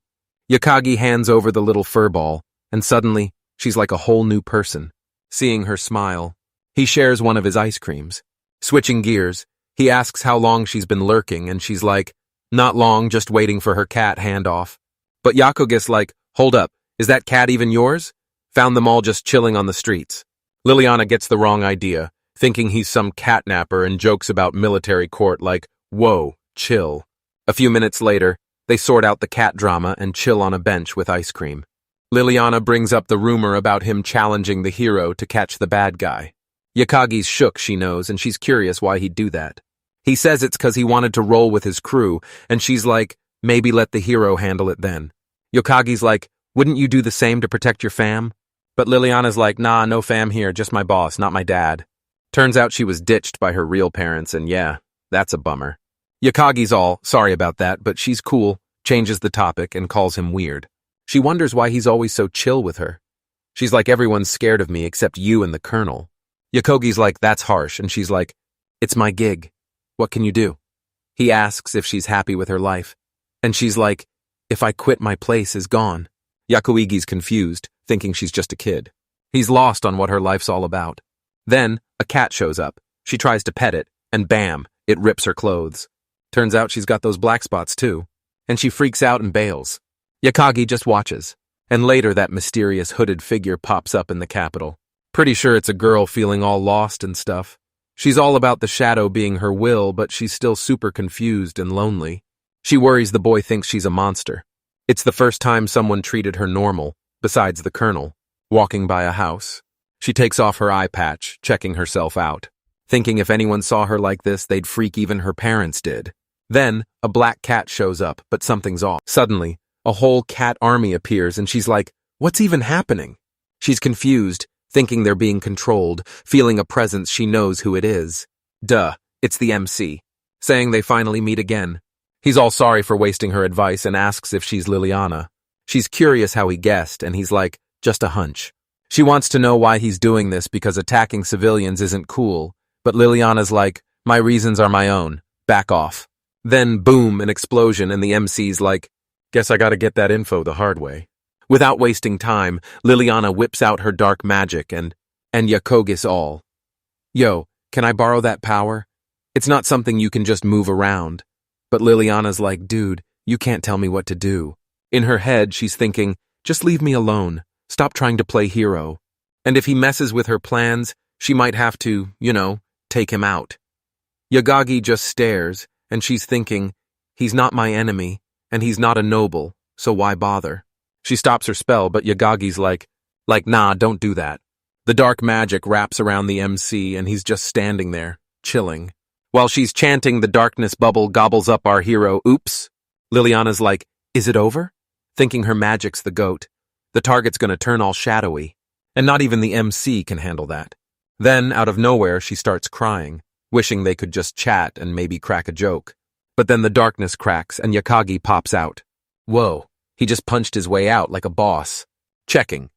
Yakagi hands over the little fur ball, and suddenly, she's like a whole new person. Seeing her smile, he shares one of his ice creams. Switching gears, he asks how long she's been lurking, and she's like, not long, just waiting for her cat handoff. But Yakugi's like, hold up, is that cat even yours? Found them all just chilling on the streets. Liliana gets the wrong idea, thinking he's some catnapper and jokes about military court like, whoa, chill. A few minutes later, they sort out the cat drama and chill on a bench with ice cream. Liliana brings up the rumor about him challenging the hero to catch the bad guy. Yakagi's shook, she knows, and she's curious why he'd do that. He says it's because he wanted to roll with his crew, and she's like, maybe let the hero handle it then. Yakagi's like, wouldn't you do the same to protect your fam? But Liliana's like, nah, no fam here, just my boss, not my dad. Turns out she was ditched by her real parents, and yeah, that's a bummer. Yakagi's all, sorry about that, but she's cool, changes the topic, and calls him weird. She wonders why he's always so chill with her. She's like, everyone's scared of me except you and the colonel. Yakogi's like, that's harsh, and she's like, it's my gig. What can you do? He asks if she's happy with her life, and she's like, if I quit, my place is gone. Yakuigi's confused, thinking she's just a kid. He's lost on what her life's all about. Then, a cat shows up. She tries to pet it, and bam, it rips her clothes. Turns out she's got those black spots too, and she freaks out and bails. Yakagi just watches, and later that mysterious hooded figure pops up in the capital. Pretty sure it's a girl feeling all lost and stuff. She's all about the shadow being her will, but she's still super confused and lonely. She worries the boy thinks she's a monster. It's the first time someone treated her normal, besides the colonel, walking by a house. She takes off her eye patch, checking herself out, thinking if anyone saw her like this, they'd freak even her parents did. Then, a black cat shows up, but something's off. Suddenly, a whole cat army appears and she's like, what's even happening? She's confused, thinking they're being controlled, feeling a presence she knows who it is. Duh, it's the MC, saying they finally meet again. He's all sorry for wasting her advice and asks if she's Liliana. She's curious how he guessed, and he's like, just a hunch. She wants to know why he's doing this because attacking civilians isn't cool, but Liliana's like, my reasons are my own, back off. Then boom, an explosion, and the MC's like, guess I gotta get that info the hard way. Without wasting time, Liliana whips out her dark magic and Yakogis all. Yo, can I borrow that power? It's not something you can just move around. But Liliana's like, dude, you can't tell me what to do. In her head, she's thinking, just leave me alone. Stop trying to play hero. And if he messes with her plans, she might have to, take him out. Yagagi just stares, and she's thinking, he's not my enemy, and he's not a noble, so why bother? She stops her spell, but Yagagi's like, nah, don't do that. The dark magic wraps around the MC, and he's just standing there, chilling. While she's chanting, the darkness bubble gobbles up our hero, oops. Liliana's like, is it over? Thinking her magic's the goat. The target's gonna turn all shadowy. And not even the MC can handle that. Then, out of nowhere, she starts crying, wishing they could just chat and maybe crack a joke. But then the darkness cracks and Yakagi pops out. Whoa, he just punched his way out like a boss. Checking.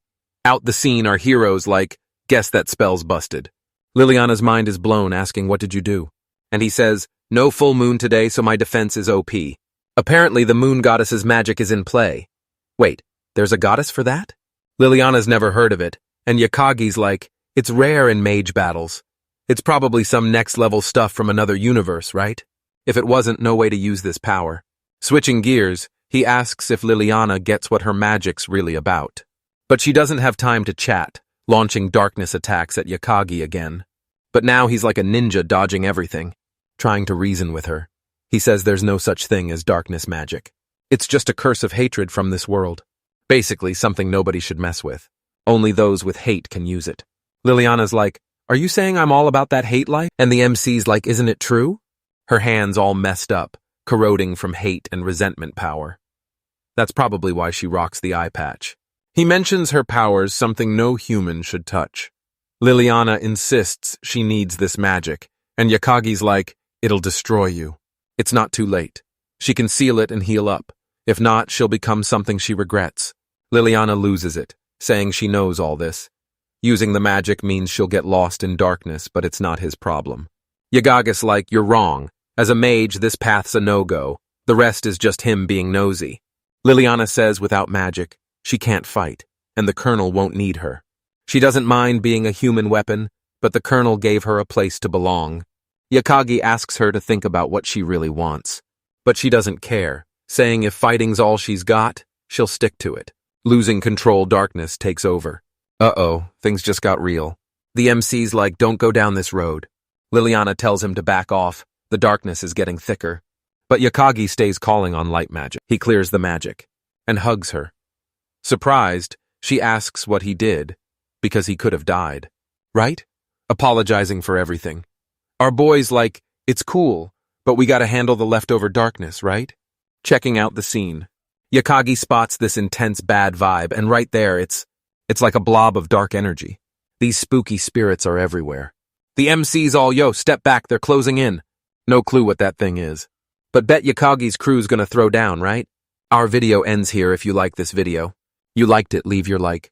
Out the scene, our hero's like, guess that spell's busted. Liliana's mind is blown, asking, what did you do? And he says, no full moon today, so my defense is OP. Apparently, the moon goddess's magic is in play. Wait, there's a goddess for that? Liliana's never heard of it, and Yakagi's like, it's rare in mage battles. It's probably some next-level stuff from another universe, right? If it wasn't, no way to use this power. Switching gears, he asks if Liliana gets what her magic's really about. But she doesn't have time to chat, launching darkness attacks at Yakagi again. But now he's like a ninja dodging everything, trying to reason with her. He says there's no such thing as darkness magic. It's just a curse of hatred from this world. Basically, something nobody should mess with. Only those with hate can use it. Liliana's like, are you saying I'm all about that hate life? And the MC's like, isn't it true? Her hands all messed up, corroding from hate and resentment power. That's probably why she rocks the eye patch. He mentions her powers, something no human should touch. Liliana insists she needs this magic, and Yakagi's like, it'll destroy you. It's not too late. She can seal it and heal up. If not, she'll become something she regrets. Liliana loses it, saying she knows all this. Using the magic means she'll get lost in darkness, but it's not his problem. Yagagi's like, you're wrong. As a mage, this path's a no-go. The rest is just him being nosy. Liliana says without magic, she can't fight, and the colonel won't need her. She doesn't mind being a human weapon, but the colonel gave her a place to belong. Yakagi asks her to think about what she really wants. But she doesn't care, saying if fighting's all she's got, she'll stick to it. Losing control, darkness takes over. Uh-oh, things just got real. The MC's like, don't go down this road. Liliana tells him to back off. The darkness is getting thicker. But Yakagi stays calling on light magic. He clears the magic and hugs her. Surprised, she asks what he did, because he could have died. Right? Apologizing for everything. Our boy's like, it's cool, but we gotta handle the leftover darkness, right? Checking out the scene. Yakagi spots this intense bad vibe, and right there, it's like a blob of dark energy. These spooky spirits are everywhere. The MC's all, yo, step back, they're closing in. No clue what that thing is. But bet Yakagi's crew's gonna throw down, right? Our video ends here if you like this video. You liked it, leave your like.